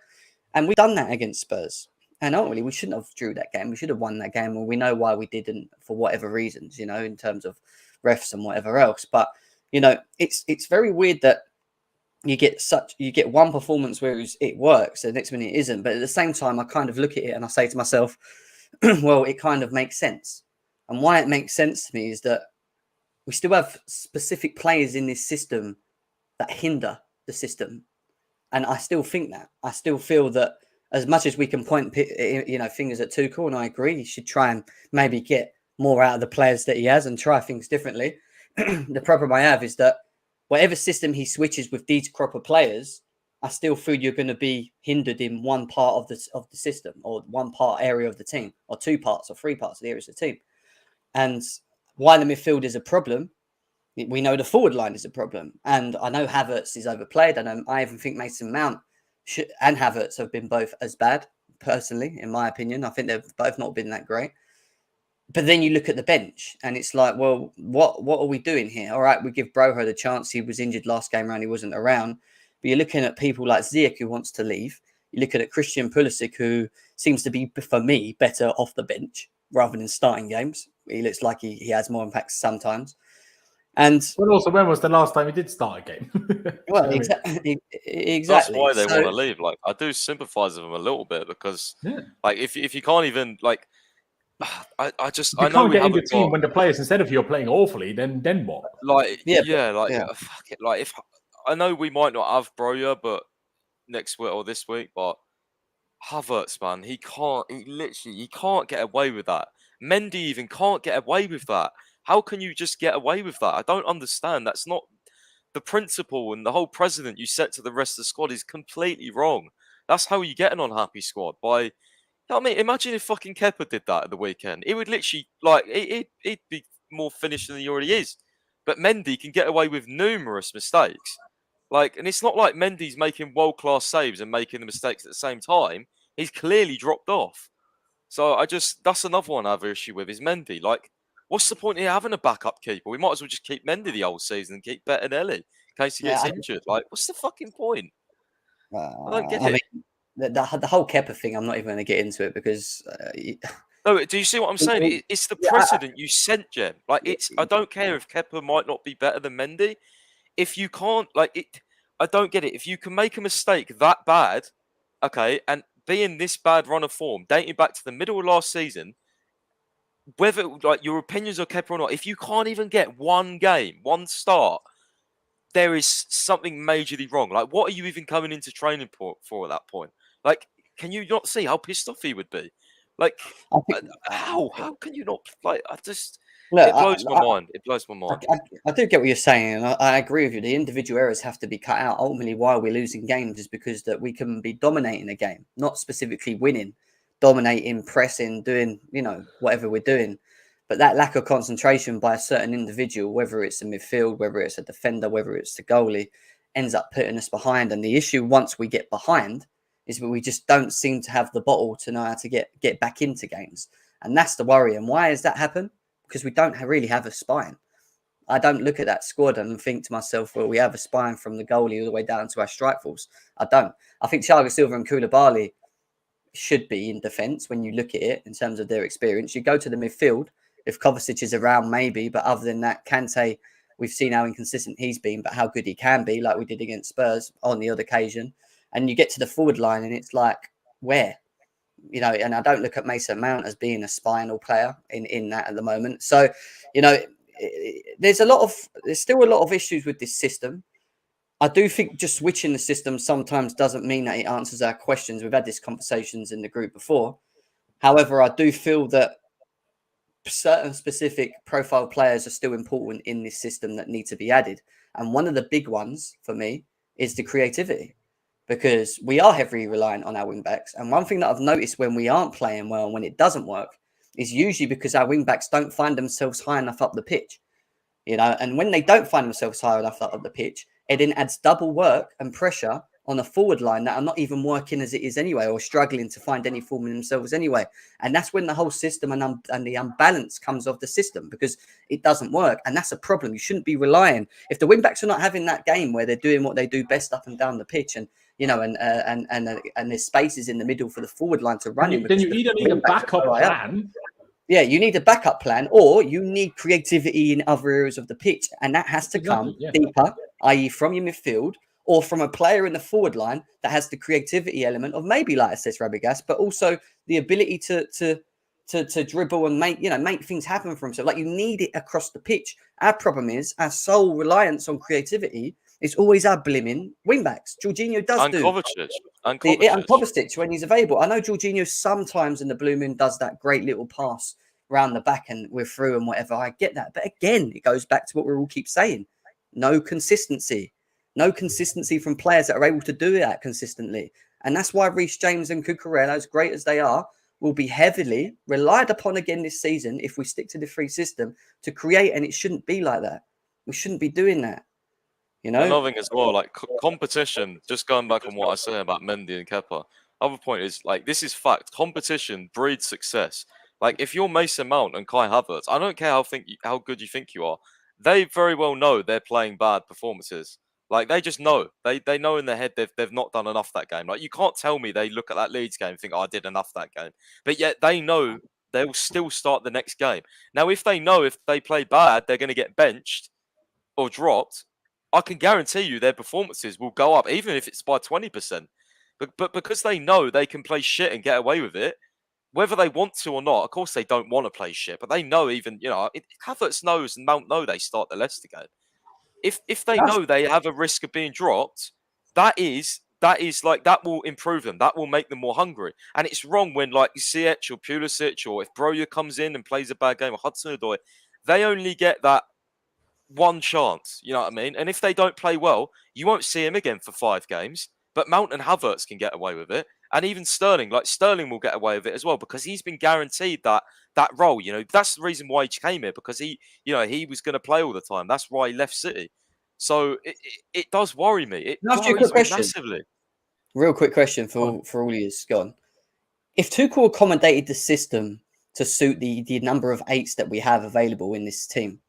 And we've done that against Spurs. And ultimately, we shouldn't have drew that game. We should have won that game, and we know why we didn't for whatever reasons, in terms of refs and whatever else. But it's very weird that you get one performance where it works, the next minute it isn't. But at the same time, I kind of look at it and I say to myself, well, it kind of makes sense. And why it makes sense to me is that we still have specific players in this system that hinder the system. And I still think that. I still feel that as much as we can point fingers at Tuchel, and I agree, he should try and maybe get more out of the players that he has and try things differently. The problem I have is that whatever system he switches with these crop of players, I still feel you're going to be hindered in one part of the system, or one part area of the team, or two parts or three parts of the areas of the team. And why the midfield is a problem, we know the forward line is a problem. And I know Havertz is overplayed. I even think Mason Mount and Havertz have been both as bad, personally, in my opinion. I think they've both not been that great. But then you look at the bench and it's like, well, what are we doing here? All right, we give Broho the chance. He was injured last game round. He wasn't around. But you're looking at people like Ziyech, who wants to leave. You're looking at Christian Pulisic, who seems to be, for me, better off the bench rather than starting games. He looks like he has more impact sometimes. And but also, when was the last time he did start a game? Well, exactly. That's why they want to leave. Like, I do sympathise with them a little bit because, like, if you can't even like, I know can't we get in haven't the team got, when the players, instead of you're playing awfully, then what? like, fuck it. Like, if I know we might not have Broja, but next week or this week, but Havertz, man, he can't get away with that. Mendy even can't get away with that. How can you just get away with that? I don't understand. That's not the principle, and the whole precedent you set to the rest of the squad is completely wrong. That's how you get an unhappy squad. I mean, imagine if fucking Kepa did that at the weekend. It would literally, like, he'd be more finished than he already is. But Mendy can get away with numerous mistakes. Like, and it's not like Mendy's making world-class saves and making the mistakes at the same time. He's clearly dropped off. So that's another one I have an issue with, is Mendy. Like, what's the point in having a backup keeper? We might as well just keep Mendy the whole season and keep Bettinelli in case he gets injured. Like, what's the fucking point? I don't get it. Mean, the whole Kepa thing, I'm not even going to get into it because... No, do you see what I'm saying? It's the precedent you set, Jem. Like, I don't care if Kepa might not be better than Mendy. If you can't, I don't get it. If you can make a mistake that bad, okay, and be in this bad run of form, dating back to the middle of last season, whether, like, your opinions are Kepa or not, if you can't even get one game, one start, there is something majorly wrong. Like, what are you even coming into training for at that point? Like, can you not see how pissed off he would be? Like, how can you not? Like, it blows my mind. It blows my mind. I do get what you're saying, and I agree with you. The individual errors have to be cut out. Ultimately, why we're losing games is because that we can be dominating a game, not specifically winning, dominating, pressing, doing, whatever we're doing. But that lack of concentration by a certain individual, whether it's a midfield, whether it's a defender, whether it's the goalie, ends up putting us behind. And the issue once we get behind is that we just don't seem to have the bottle to know how to get back into games. And that's the worry. And why has that happened? Because we don't really have a spine. I don't look at that squad and think to myself, well, we have a spine from the goalie all the way down to our strike force. I don't. I think Thiago Silva and Koulibaly should be in defence when you look at it in terms of their experience. You go to the midfield, if Kovacic is around, maybe. But other than that, Kante, we've seen how inconsistent he's been, but how good he can be, like we did against Spurs on the other occasion. And you get to the forward line and it's like, where? And I don't look at Mason Mount as being a spinal player in that at the moment. So, there's still a lot of issues with this system. I do think just switching the system sometimes doesn't mean that it answers our questions. We've had these conversations in the group before. However, I do feel that certain specific profile players are still important in this system that need to be added. And one of the big ones for me is the creativity, because we are heavily reliant on our wing backs. And one thing that I've noticed when we aren't playing well and when it doesn't work is usually because our wing backs don't find themselves high enough up the pitch, and when they don't find themselves high enough up the pitch, it then adds double work and pressure on a forward line that are not even working as it is anyway, or struggling to find any form in themselves anyway. And that's when the whole system and the unbalance comes of the system, because it doesn't work. And that's a problem. You shouldn't be relying. If the wing backs are not having that game where they're doing what they do best up and down the pitch and and there's spaces in the middle for the forward line to run in. Then you either need a backup plan. Yeah, you need a backup plan, or you need creativity in other areas of the pitch, and that has to come deeper, i.e., from your midfield, or from a player in the forward line that has the creativity element of maybe, like I said, Rabbigas, but also the ability to dribble and make things happen for himself. Like, you need it across the pitch. Our problem is our sole reliance on creativity is always our blimmin' wingbacks. Jorginho does and do. Kovacic. And Kovacic when he's available. I know Jorginho sometimes in the Blue Moon does that great little pass round the back and we're through and whatever. I get that. But again, it goes back to what we all keep saying. No consistency. No consistency from players that are able to do that consistently. And that's why Reece James and Cucurella, as great as they are, will be heavily relied upon again this season if we stick to the free system to create. And it shouldn't be like that. We shouldn't be doing that. Another thing as well, like competition, just going back on what I said about Mendy and Kepa. Other point is, like, this is fact. Competition breeds success. Like, if you're Mason Mount and Kai Havertz, I don't care how good you think you are. They very well know they're playing bad performances. Like, they just know. They know in their head they've not done enough that game. Like, you can't tell me they look at that Leeds game and think, I did enough that game. But yet they know they'll still start the next game. Now, if they know if they play bad, they're going to get benched or dropped, I can guarantee you their performances will go up, even if it's by 20%. But because they know they can play shit and get away with it, whether they want to or not, of course they don't want to play shit, but they know Havertz knows and Mount know they start the Leicester game. If they know they have a risk of being dropped, that will improve them. That will make them more hungry. And it's wrong when, like, Ziyech or Pulisic, or if Broja comes in and plays a bad game, or Hudson-Odoi, they only get that one chance, you know what I mean? And if they don't play well, you won't see him again for 5 games. But Mount and Havertz can get away with it. And even Sterling will get away with it as well, because he's been guaranteed that role. That's the reason why he came here, because he was going to play all the time. That's why he left City. So it does worry me. It worries me massively. Real quick question for all of you, Scott. If Tuchel accommodated the system to suit the number of 8s that we have available in this team,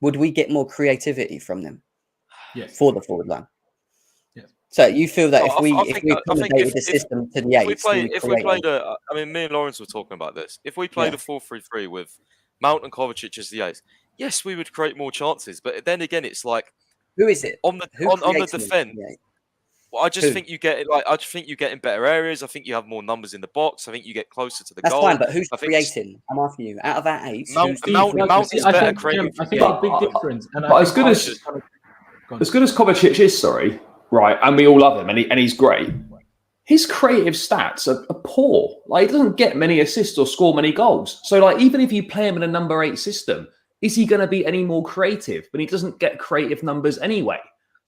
would we get more creativity from them? Yes. For the forward line. Yes. So you feel that if we accommodated the system to the 8s, me and Laurenz were talking about this. If we played a 4-3-3 with Mount and Kovacic as the 8s, yes, we would create more chances. But then again, it's like, who is it on the defense? Well, I just think you get in better areas. I think you have more numbers in the box. I think you get closer to the goal. That's fine, but who's creating? I'm asking you. Out of our 8s, Mount is better creating. I think a big difference. But as good as Kovacic is, right, and we all love him, and he's great. His creative stats are poor. Like, he doesn't get many assists or score many goals. So, like, even if you play him in a number 8 system, is he going to be any more creative? But he doesn't get creative numbers anyway.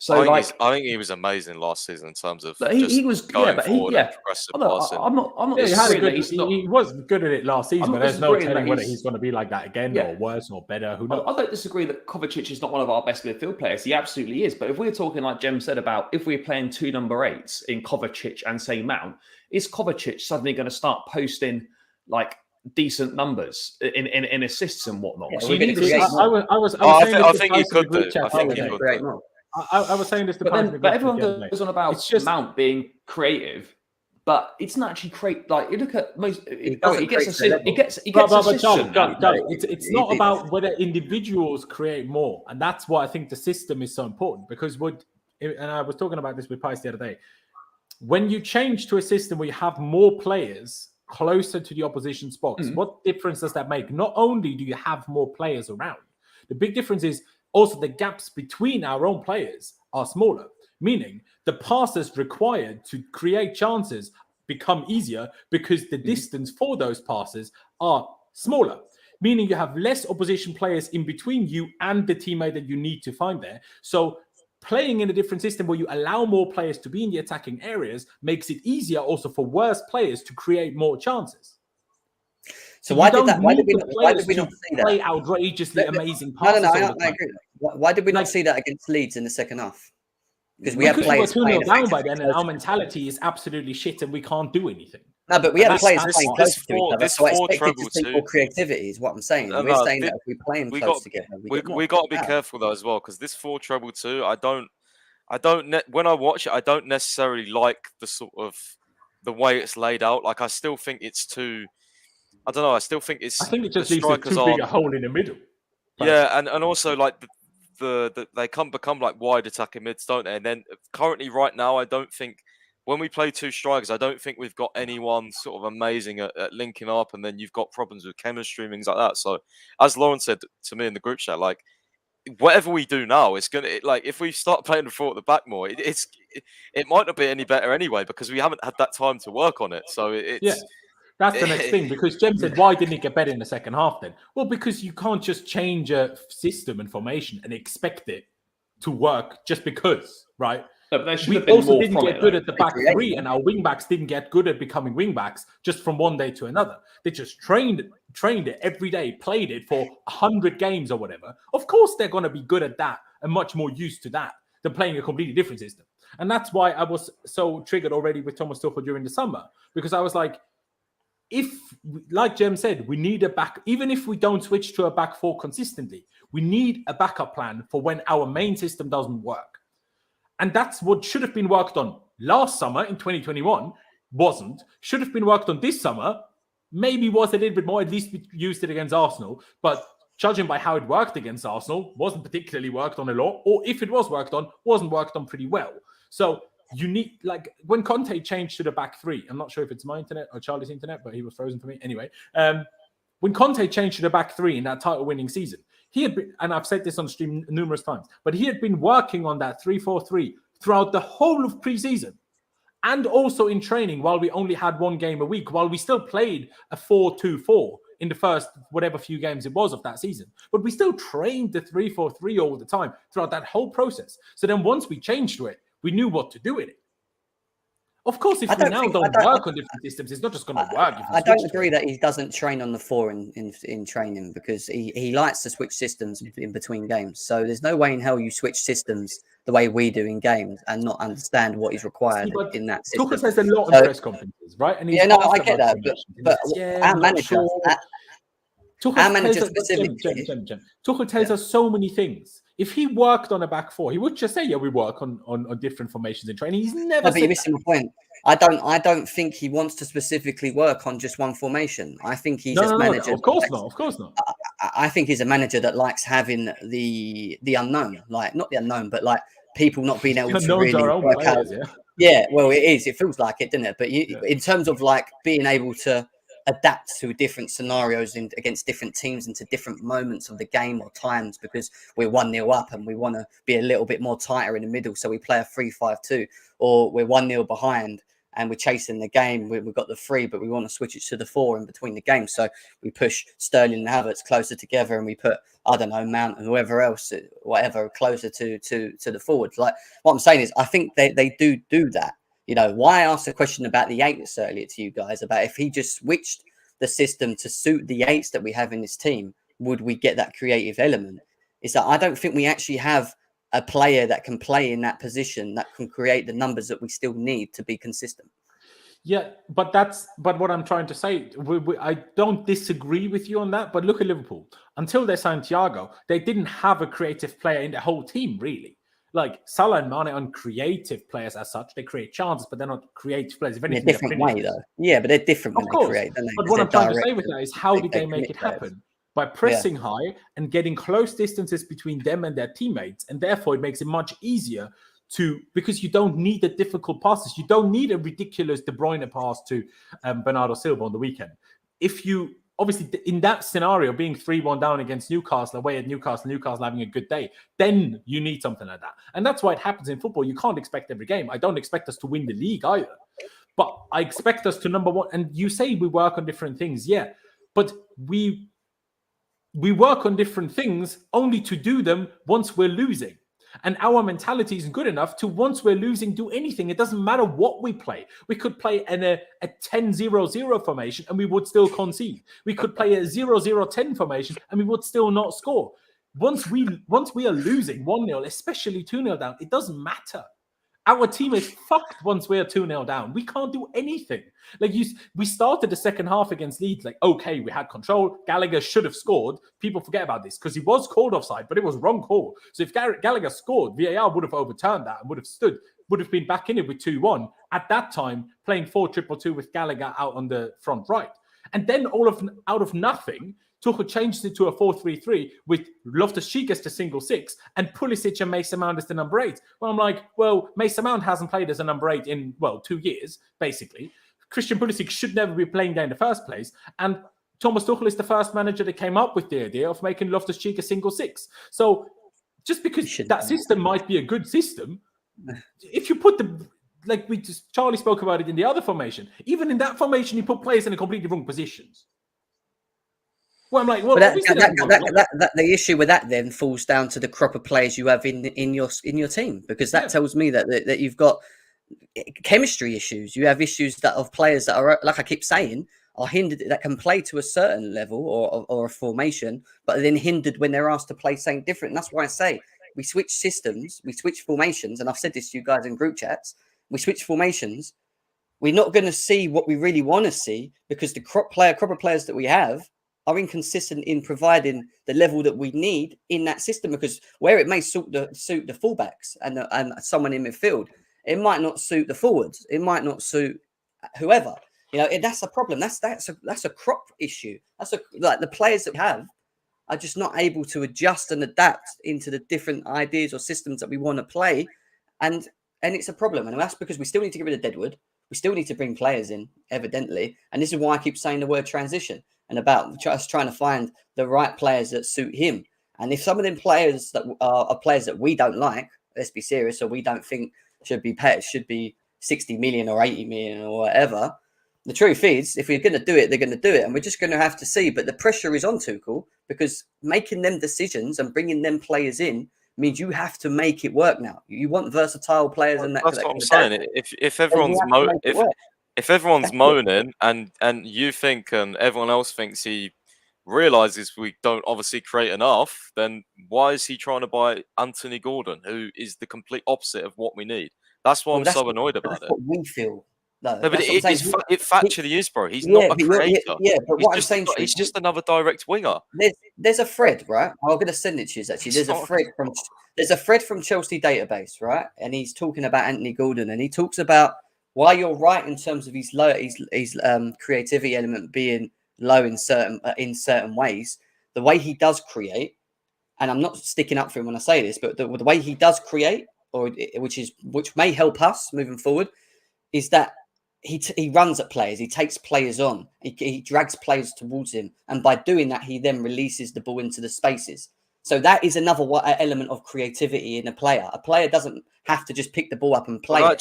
So, I think he was amazing last season in terms of he was going forward and progressive passing. I'm not he was good at it last season, but there's no telling whether he's going to be like that again, or worse, or better. Who knows? I don't disagree that Kovacic is not one of our best midfield players. He absolutely is. But if we're talking, like Jem said, about if we're playing 2 number 8s in Kovacic and, say, Mount, is Kovacic suddenly going to start posting, like, decent numbers in assists and whatnot? Yeah, so you need I think he could do. I think he could do. I was saying this, but everyone goes on about Mount being creative, but it's not actually create. Like, you look at most, he gets assists. It's not about whether individuals create more, and that's why I think the system is so important. Because and I was talking about this with Pice the other day, when you change to a system where you have more players closer to the opposition's box, what difference does that make? Not only do you have more players around, the big difference is also the gaps between our own players are smaller, meaning the passes required to create chances become easier because the distance for those passes are smaller, meaning you have less opposition players in between you and the teammate that you need to find there. So playing in a different system where you allow more players to be in the attacking areas makes it easier also for worse players to create more chances. So why did we not see that? Play outrageously amazing passes. No, I agree. Why did we not see that against Leeds in the second half? Because we have players we were 2-0 down by then, and our mentality is absolutely shit, and we can't do anything. No, but we have players playing close to each other, so I expected to see more creativity. Is what I'm saying. We're saying that if we're playing close together, we got to be careful though as well, because this 4-2, when I watch it, I don't necessarily like the sort of the way it's laid out. Like, I still think it's too. I don't know. I still think it's. I think it just the leaves strikers too big a hole in the middle. Yeah, and also like they become like wide attacking mids, don't they? And then currently, right now, I don't think when we play two strikers, I don't think we've got anyone sort of amazing at linking up, and then you've got problems with chemistry and things like that. So, as Lauren said to me in the group chat, like, whatever we do now, it's gonna like if we start playing the four at the back more, it might not be any better anyway because we haven't had that time to work on it. So it's that's the next thing, because Jem said, why didn't it get better in the second half then? Well, because you can't just change a system and formation and expect it to work just because, right? No, but there should We have been also more didn't from get it, good though. at the back three, and our wing backs didn't get good at becoming wing backs just from one day to another. They just trained it every day, played it for 100 games or whatever. Of course, they're going to be good at that and much more used to that than playing a completely different system. And that's why I was so triggered already with Thomas Tuchel during the summer, because I was like, like Jem said, we need a back, even if we don't switch to a back four consistently, we need a backup plan for when our main system doesn't work. And that's what should have been worked on last summer in 2021, wasn't. Should have been worked on this summer, maybe was a little bit more, at least we used it against Arsenal, but judging by how it worked against Arsenal, wasn't particularly worked on a lot, or if it was worked on, wasn't worked on pretty well. So you need, like, when Conte changed to the back three, I'm not sure if it's my internet or Charlie's internet, but he was frozen for me. Anyway, when Conte changed to the back three in that title-winning season, he had been, and I've said this on stream numerous times, but he had been working on that 3-4-3 throughout the whole of pre-season and also in training while we only had one game a week, while we still played a 4-2-4 in the first whatever few games it was of that season. But we still trained the 3-4-3 all the time throughout that whole process. So then once we changed to it, we knew what to do with it. Of course, if we now don't work on different systems, it's not just going to work. I don't agree that he doesn't train on the four in training, because he likes to switch systems in between games. So there's no way in hell you switch systems the way we do in games and not understand what is required in that system. Tuchel says a lot in press conferences, right? And yeah, no, I get that, but our manager, specifically, Tuchel tells us so many things. If he worked on a back four, he would just say, "Yeah, we work on different formations in training." He's never. No, but you're missing the point. I don't think he wants to specifically work on just one formation. I think he's a manager. No, of course not. Of course not. I think he's a manager that likes having the unknown, like not the unknown, but like people not being able to really work out. Yeah, well, it is. It feels like it, doesn't it? But in terms of like being able to adapt to different scenarios against different teams and to different moments of the game or times, because we're 1-0 up and we want to be a little bit more tighter in the middle, so we play a 3-5-2, or we're 1-0 behind and we're chasing the game. We've got the 3, but we want to switch it to the 4 in between the games. So we push Sterling and Havertz closer together, and we put, I don't know, Mount and whoever else, whatever, closer to the forwards. Like, what I'm saying is, I think they do that. You know, why I asked a question about the 8s earlier to you guys, about if he just switched the system to suit the 8s that we have in this team, would we get that creative element? Is that I don't think we actually have a player that can play in that position that can create the numbers that we still need to be consistent. Yeah, but what I'm trying to say. I don't disagree with you on that, but look at Liverpool. Until they signed Thiago, they didn't have a creative player in the whole team, really. Like Salah and Mane aren't creative players as such. They create chances, but they're not creative players. If anything, in a different way, though. Yeah, but they're different when they create. But what I'm trying to say with that is, how did they make it happen? By pressing high and getting close distances between them and their teammates. And therefore, it makes it much easier because you don't need the difficult passes. You don't need a ridiculous De Bruyne pass to Bernardo Silva on the weekend. If you, obviously, in that scenario, being 3-1 down against Newcastle, away at Newcastle having a good day, then you need something like that. And that's why it happens in football. You can't expect every game. I don't expect us to win the league either. But I expect us to, number one, and you say we work on different things, yeah. But we work on different things only to do them once we're losing. And our mentality isn't good enough to, once we're losing, do anything. It doesn't matter what we play. We could play in a 10-0-0 formation and we would still concede. We could play a 0-0-10 formation and we would still not score. Once we are losing 1-0, especially 2-0 down, it doesn't matter. Our team is fucked once we're 2-0 down. We can't do anything. Like we started the second half against Leeds. Like, okay, we had control. Gallagher should have scored. People forget about this because he was called offside, but it was wrong call. So if Gallagher scored, VAR would have overturned that and would have been back in it with 2-1. At that time, playing 4-2-2 with Gallagher out on the front right. And then out of nothing, Tuchel changed it to a 4-3-3 with Loftus-Cheek as the single 6 and Pulisic and Mason Mount as the number 8. Well, I'm like, Mason Mount hasn't played as a number 8 in, 2 years, basically. Christian Pulisic should never be playing there in the first place. And Thomas Tuchel is the first manager that came up with the idea of making Loftus-Cheek a single 6. So just because that system might be a good system, if you put Charlie spoke about it in the other formation, even in that formation, you put players in completely wrong positions. Well, I'm like, the issue with that then falls down to the crop of players you have in your team, because that tells me that you've got chemistry issues. You have issues that of players that are, like I keep saying, are hindered, that can play to a certain level or a formation, but then hindered when they're asked to play something different. And that's why I say we switch systems, we switch formations, and I've said this to you guys in group chats. We switch formations. We're not going to see what we really want to see because the crop of players that we have are inconsistent in providing the level that we need in that system, because where it may suit the fullbacks and someone in midfield, it might not suit the forwards. It might not suit whoever. That's a problem. That's a crop issue. Like the players that we have are just not able to adjust and adapt into the different ideas or systems that we want to play, and it's a problem. And that's because we still need to get rid of Deadwood. We still need to bring players in, evidently, and this is why I keep saying the word transition and about just trying to find the right players that suit him. And if some of them players that are players that we don't like, let's be serious, or we don't think should be paid, should be 60 million or 80 million or whatever. The truth is, if we're going to do it, they're going to do it. And we're just going to have to see. But the pressure is on Tuchel, because making them decisions and bringing them players in means you have to make it work now. You want versatile players. And that's what I'm saying. If everyone's moaning and you think and everyone else thinks he realizes we don't obviously create enough, then why is he trying to buy Anthony Gordon, who is the complete opposite of what we need? That's why I'm so annoyed about it. What we feel. No, but it factually is, bro. He's not a creator. But what I'm saying, he's just another direct winger. There's a thread, right? I'm going to send it to you. Actually, there's a thread from Chelsea database, right? And he's talking about Anthony Gordon, and he talks about why you're right in terms of his creativity element being low in certain ways. The way he does create, and I'm not sticking up for him when I say this, but the way he does create, which may help us moving forward, is that he runs at players, he takes players on, he drags players towards him, and by doing that, he then releases the ball into the spaces. So that is another element of creativity in a player. A player doesn't have to just pick the ball up and play. Well,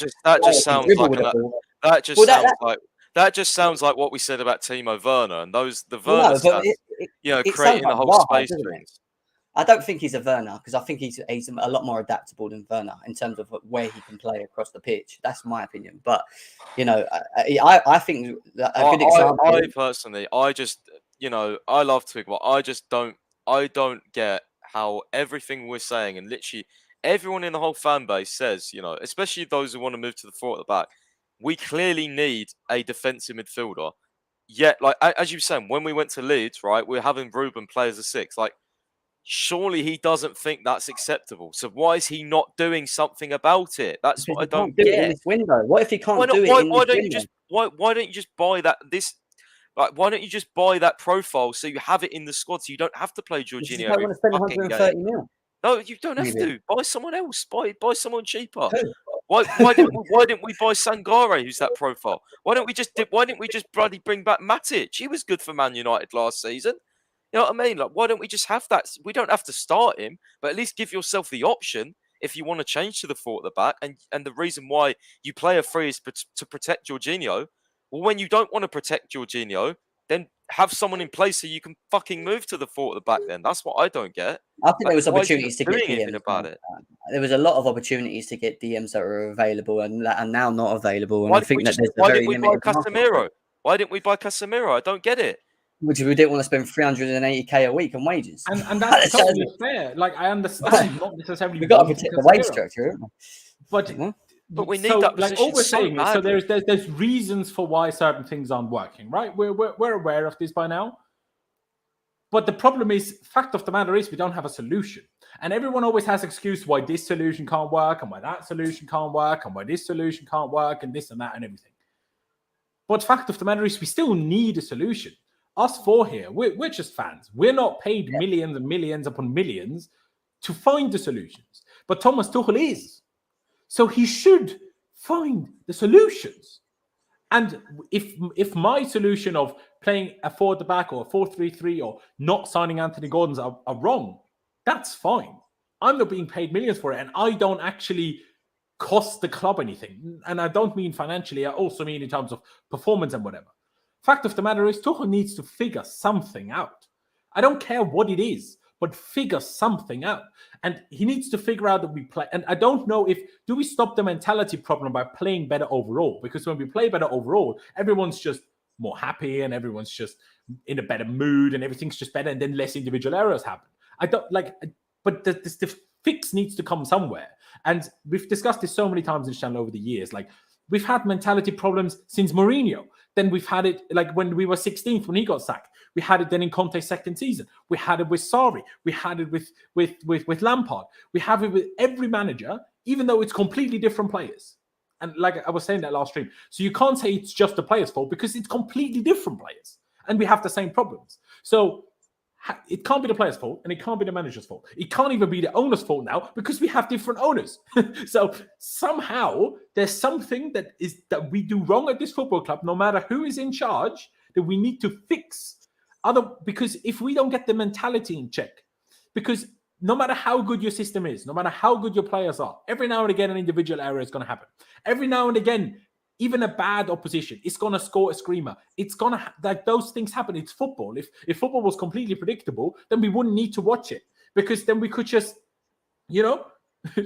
that just sounds like what we said about Timo Werner and the Werner stats, creating the whole space things. I don't think he's a Werner, because I think he's a lot more adaptable than Werner in terms of where he can play across the pitch. That's my opinion. But, I think that a good example... I personally, I love Tuchel. I don't get how everything we're saying, and literally everyone in the whole fan base says, especially those who want to move to the front at the back, we clearly need a defensive midfielder. Yet, as you were saying, when we went to Leeds, right, we're having Ruben play as a 6. Surely he doesn't think that's acceptable. So why is he not doing something about it? That's what I don't get. In this window. What if he can't do it? Why don't you just buy that? Why don't you just buy that profile so you have it in the squad, so you don't have to play Jorginho? I want to spend 130 mil. No, you don't have to. Buy someone else. Buy someone cheaper. Why didn't we buy Sangare, who's that profile? Why didn't we just bloody bring back Matic? He was good for Man United last season. You know what I mean? Why don't we just have that? We don't have to start him, but at least give yourself the option if you want to change to the 4 at the back. And the reason why you play a 3 is to protect Jorginho. Well, when you don't want to protect Jorginho, then have someone in place so you can fucking move to the 4 at the back. Then that's what I don't get. I think there was opportunities to get DMs about it. There was a lot of opportunities to get DMs that were available and now not available. And Why I think that there's why didn't we buy Casemiro? Why didn't we buy Casemiro? I don't get it. Which we didn't want to spend 380k a week on wages. And that's totally fair. I understand, not necessarily. We've got to protect the wage structure. But But we need So, that like position all we're so saying is, so badly. there's reasons for why certain things aren't working, right? We're aware of this by now. But the problem is, fact of the matter is, we don't have a solution. And everyone always has excuse why this solution can't work, and why that solution can't work, and why this solution can't work, and this and that and everything. But fact of the matter is, we still need a solution. Us four here, we're just fans. We're not paid millions and millions upon millions to find the solutions. But Thomas Tuchel is. So he should find the solutions. And if my solution of playing a 4 at the back or a 4-3-3 or not signing Anthony Gordon's are wrong, that's fine. I'm not being paid millions for it, and I don't actually cost the club anything. And I don't mean financially, I also mean in terms of performance and whatever. Fact of the matter is, Tuchel needs to figure something out. I don't care what it is, but figure something out. And he needs to figure out that we play. And I don't know do we stop the mentality problem by playing better overall? Because when we play better overall, everyone's just more happy and everyone's just in a better mood and everything's just better, and then less individual errors happen. I don't like, but the fix needs to come somewhere. And we've discussed this so many times in this channel over the years. Like, we've had mentality problems since Mourinho. Then we've had it like when we were 16th when he got sacked. We had it then in Conte's second season. We had it with Sarri. We had it with Lampard. We have it with every manager, even though it's completely different players. And like I was saying that last stream, so you can't say it's just the players' fault because it's completely different players, and we have the same problems. So it can't be the players' fault, and it can't be the manager's fault. It can't even be the owner's fault now because we have different owners. So somehow there's something that we do wrong at this football club, no matter who is in charge, that we need to fix. Because if we don't get the mentality in check, because no matter how good your system is, no matter how good your players are, every now and again an individual error is going to happen. Every now and again, even a bad opposition is going to score a screamer. It's going to, like, those things happen. It's football. If football was completely predictable, then we wouldn't need to watch it, because then we could just,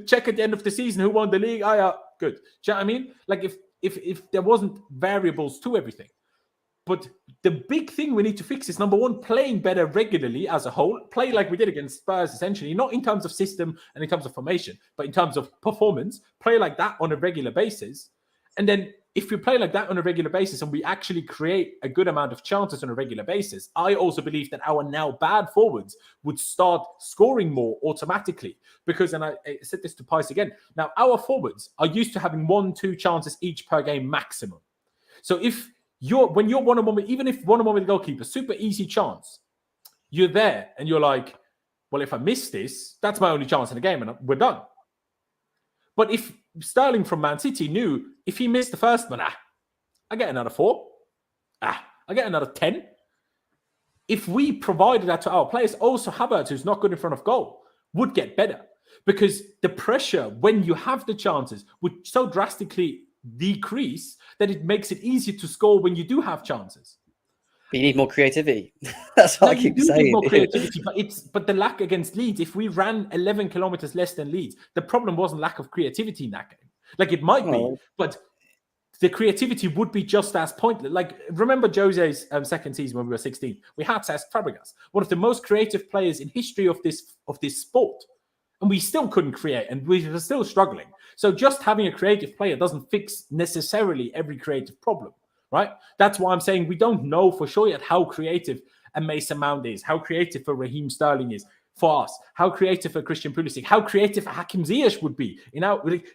check at the end of the season who won the league. Good. Do you know what I mean? Like, if there wasn't variables to everything. But the big thing we need to fix is, number one, playing better regularly as a whole. Play like we did against Spurs, essentially, not in terms of system and in terms of formation, but in terms of performance. Play like that on a regular basis. And then if we play like that on a regular basis and we actually create a good amount of chances on a regular basis, I also believe that our now bad forwards would start scoring more automatically. Because, and I said this to Pice again, now our forwards are used to having 1-2 chances each per game maximum. So when you're one-on-one, even if one-on-one with the goalkeeper, super easy chance, you're there and you're like, well, if I miss this, that's my only chance in the game and we're done. But if Sterling from Man City knew if he missed the first one, I get another 4. I get another 10. If we provided that to our players, also Havertz, who's not good in front of goal, would get better. Because the pressure when you have the chances would so drastically decrease that it makes it easier to score when you do have chances. But you need more creativity. That's what I keep saying. Need more creativity, but the lack against Leeds, if we ran 11 kilometers less than Leeds, the problem wasn't lack of creativity in that game. Like, it might be, but the creativity would be just as pointless. Like, remember Jose's second season when we were 16? We had Cesc Fabregas, one of the most creative players in history of this sport. And we still couldn't create, and we were still struggling. So just having a creative player doesn't fix necessarily every creative problem, right? That's why I'm saying we don't know for sure yet how creative a Mason Mount is, how creative a Raheem Sterling is for us, how creative a Christian Pulisic, how creative a Hakim Ziyech would be.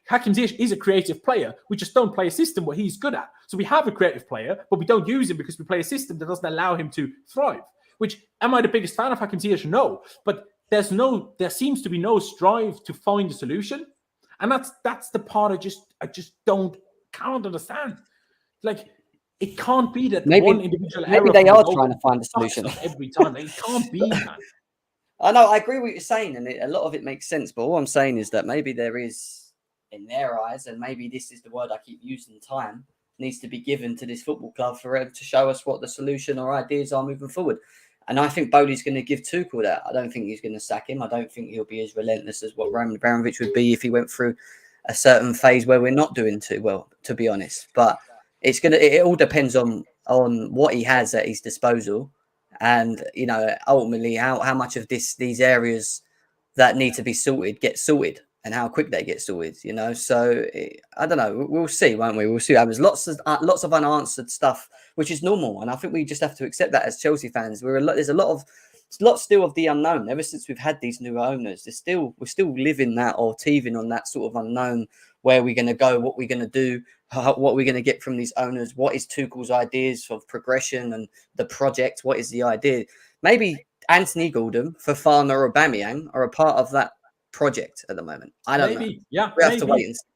Hakim Ziyech is a creative player. We just don't play a system what he's good at. So we have a creative player, but we don't use him because we play a system that doesn't allow him to thrive. Which, am I the biggest fan of Hakim Ziyech? No, but there seems to be no strive to find a solution, and that's the part I just can't understand. Like, it can't be that one individual error. Maybe they are trying to find a solution every time. It can't be, man. I know, I agree with what you're saying, and a lot of it makes sense. But all I'm saying is that maybe there is, in their eyes, and maybe this is the word I keep using, time needs to be given to this football club for them to show us what the solution or ideas are moving forward. And I think Boehly's going to give Tuchel that. I don't think he's going to sack him. I don't think he'll be as relentless as what Roman Abramovich would be if he went through a certain phase where we're not doing too well, to be honest. But it all depends on what he has at his disposal, and ultimately how much of these areas that need to be sorted get sorted. and how quick they get sorted, you know. So I don't know. We'll see, won't we? We'll see what happens. Lots of unanswered stuff, which is normal, and I think we just have to accept that as Chelsea fans. There's a lot still of the unknown. Ever since we've had these new owners, we're still living that or teething on that sort of unknown. Where we're going to go, what we're going to do, what we're going to get from these owners. What is Tuchel's ideas of progression and the project? What is the idea? Maybe Anthony Gordon, Fofana, or Aubameyang are a part of that project at the moment. I don't know. Yeah, we have to wait and see,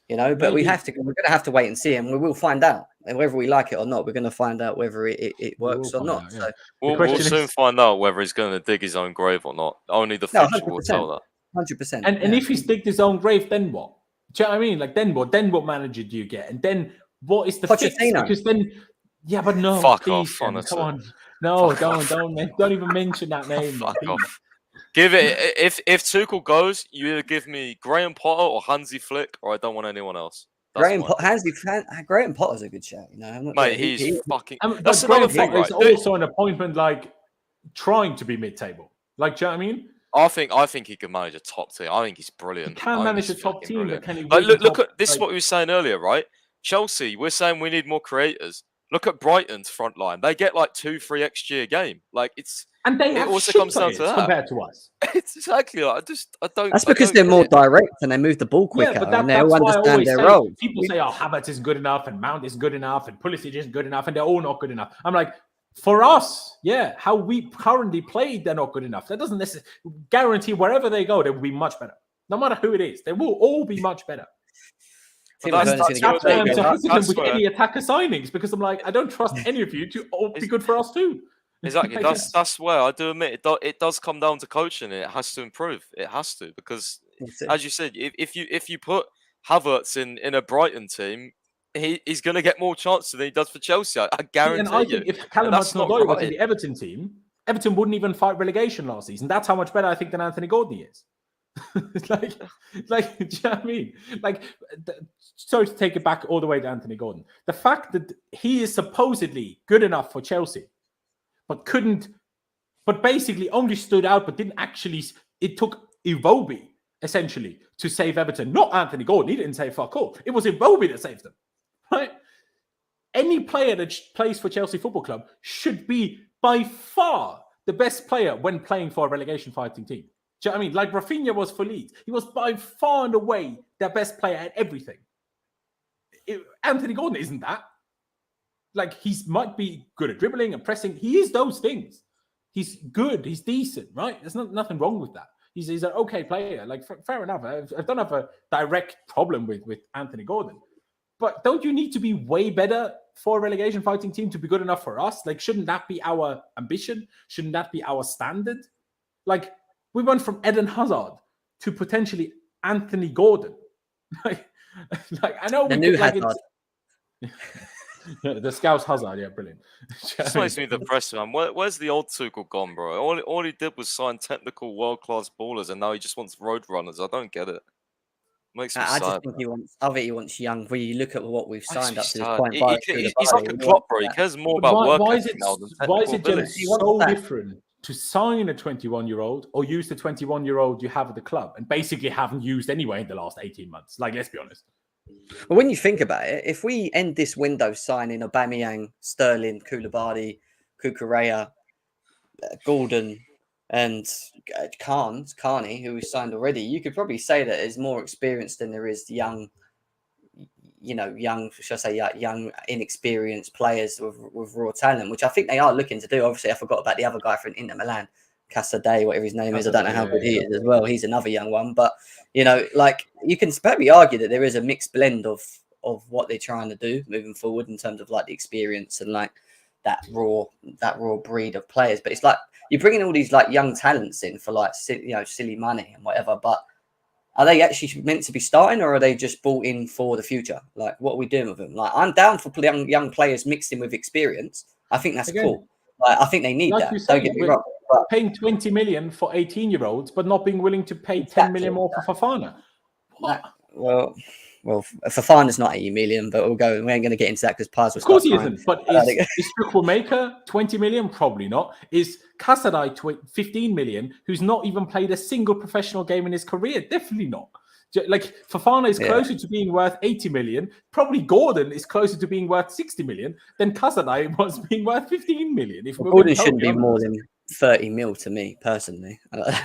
you know. But we're going to have to wait and see, and we will find out. And whether we like it or not, we're going to find out whether it works or not. So we'll soon find out whether he's going to dig his own grave or not. Only the future will tell that. 100%. And if he's digged his own grave, then what? Do you know what I mean? Like, then what? Then what manager do you get? And then what is the fix? Because then, yeah, but no. Fuck off, honestly. Come on. No, don't even mention that name. Fuck off. Give it. If Tuchel goes, you either give me Graham Potter or Hansi Flick, or I don't want anyone else. Graham Potter's a good shout, you know. Mate, he's fucking. That's another thing, right? It's also an appointment like trying to be mid-table. Like, do you know what I mean? I think he can manage a top team. I think he's brilliant. He can manage a top team, but can he? Like, look at this. Is what we were saying earlier, right? Chelsea, we're saying we need more creators. Look at Brighton's front line; they get like 2-3 XG a game. Like it also comes down to that compared to us. It's exactly like I don't. That's because they're more direct and they move the ball quicker and they all understand their role. People say, "Oh, Havertz isn't good enough, and Mount isn't good enough, and Pulisic isn't good enough, and they're all not good enough." I'm like, for us, yeah, how we currently played, they're not good enough. That doesn't necessarily guarantee wherever they go, they will be much better. No matter who it is, they will all be much better. That's with any attacker signings, because I'm like, I don't trust any of you to all be good for us too. Exactly. That's where I do admit it does come down to coaching. It has to improve. It has to, because as you said, if you put Havertz in a Brighton team, he's going to get more chances than he does for Chelsea. I guarantee you. And I think if Callum Hudson-Odoi was in the Everton team, Everton wouldn't even fight relegation last season. That's how much better I think than Anthony Gordon is. like, do you know what I mean? Like, sorry to take it back all the way to Anthony Gordon. The fact that he is supposedly good enough for Chelsea, but basically only stood out, but didn't actually. It took Iwobi essentially to save Everton, not Anthony Gordon. He didn't save fuck all. It was Iwobi that saved them, right? Any player that plays for Chelsea Football Club should be by far the best player when playing for a relegation fighting team. Do you know what I mean? Like Rafinha was for Leeds. He was by far and away their best player at everything. Anthony Gordon isn't that. Like, he might be good at dribbling and pressing. He is those things. He's good. He's decent, right? There's nothing wrong with that. He's an okay player. Like, fair enough. I don't have a direct problem with Anthony Gordon. But don't you need to be way better for a relegation fighting team to be good enough for us? Like, shouldn't that be our ambition? Shouldn't that be our standard? Like, we went from Eden Hazard to potentially Anthony Gordon. like I know the new Hazard. The Scouse Hazard, yeah, brilliant. This makes me depressed, man. Where's the old Tuchel gone, bro? All he did was sign technical world-class ballers, and now he just wants road runners. I don't get it. Makes me sad. I just think he wants young. When you look at what we've signed up to this point, he's like a Klopp, bro. He cares more about work ethic now than technical why is it just so different to sign a 21-year-old or use the 21-year-old you have at the club and basically haven't used anyway in the last 18 months? Like, let's be honest. Well, when you think about it, if we end this window signing Aubameyang, Sterling, Koulibaly, Cucurella, Gordon, and Carney, who we signed already, you could probably say that is more experienced than there is young, inexperienced players with raw talent, which I think they are looking to do. Obviously, I forgot about the other guy from Inter Milan, Casadei, whatever his name is. I don't know how good he is as well. He's another young one. But, like, you can probably argue that there is a mixed blend of what they're trying to do moving forward in terms of, like, the experience and, like, that raw breed of players. But it's like you're bringing all these, like, young talents in for, like, silly money and whatever. But are they actually meant to be starting, or are they just bought in for the future? Like, what are we doing with them? Like, I'm down for young players mixed in with experience. I think that's cool. Like, I think they need that. Don't get me wrong. But paying 20 million for 18-year-olds, but not being willing to pay 10 million more for Fofana. Well, Fofana's not 80 million, but we ain't going to get into that because Paz was. Of course he isn't. But is Chukwuemeka 20 million? Probably not. Is Casadei 15 million, who's not even played a single professional game in his career? Definitely not. Like Fofana is closer to being worth 80 million. Probably Gordon is closer to being worth 60 million than Casadei was being worth 15 million. If Gordon shouldn't be more than 30 mil to me personally.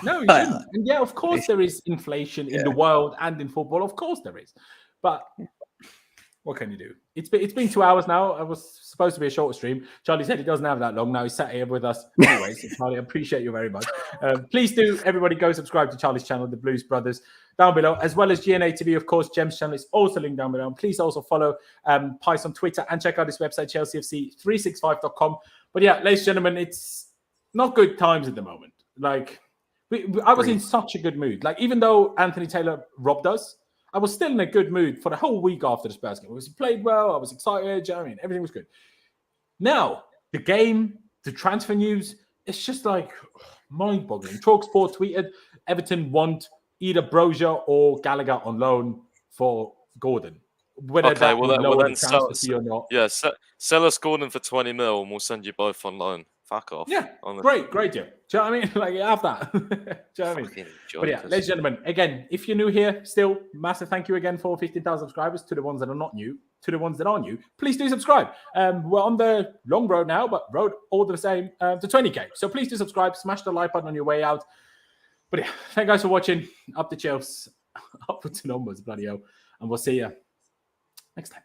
No, he shouldn't. And yeah, of course there is inflation in the world and in football. Of course there is. But what can you do? It's been 2 hours now. It was supposed to be a shorter stream. Charlie said he doesn't have that long. Now he's sat here with us anyway. So Charlie, I appreciate you very much. Please do, everybody, go subscribe to Charlie's channel, The Blues Brothers, down below, as well as GNA TV, of course. Jem's channel is also linked down below. And please also follow Pice on Twitter and check out his website, chelseafc365.com. But yeah, ladies and gentlemen, it's not good times at the moment. Like, I was in such a good mood. Like, even though Anthony Taylor robbed us, I was still in a good mood for the whole week after the Spurs game. He played well. I was excited. I mean, everything was good. Now, the game, the transfer news, it's just like mind-boggling. TalkSport tweeted Everton want either Brozier or Gallagher on loan for Gordon. Whether that would lower the transfer fee or not. Yeah, sell us Gordon for 20 mil and we'll send you both on loan. Fuck off. Yeah, great deal. Do you know what I mean? Like, you have that. Do you know what I mean? But yeah, ladies and gentlemen, again, if you're new here, still, massive thank you again for 15,000 subscribers. To the ones that are not new, to the ones that are new, please do subscribe. We're on the long road now, but road all the same to 20K. So please do subscribe, smash the like button on your way out. But yeah, thank you guys for watching. Up the Chelsea, upwards and onwards, bloody hell. And we'll see you next time.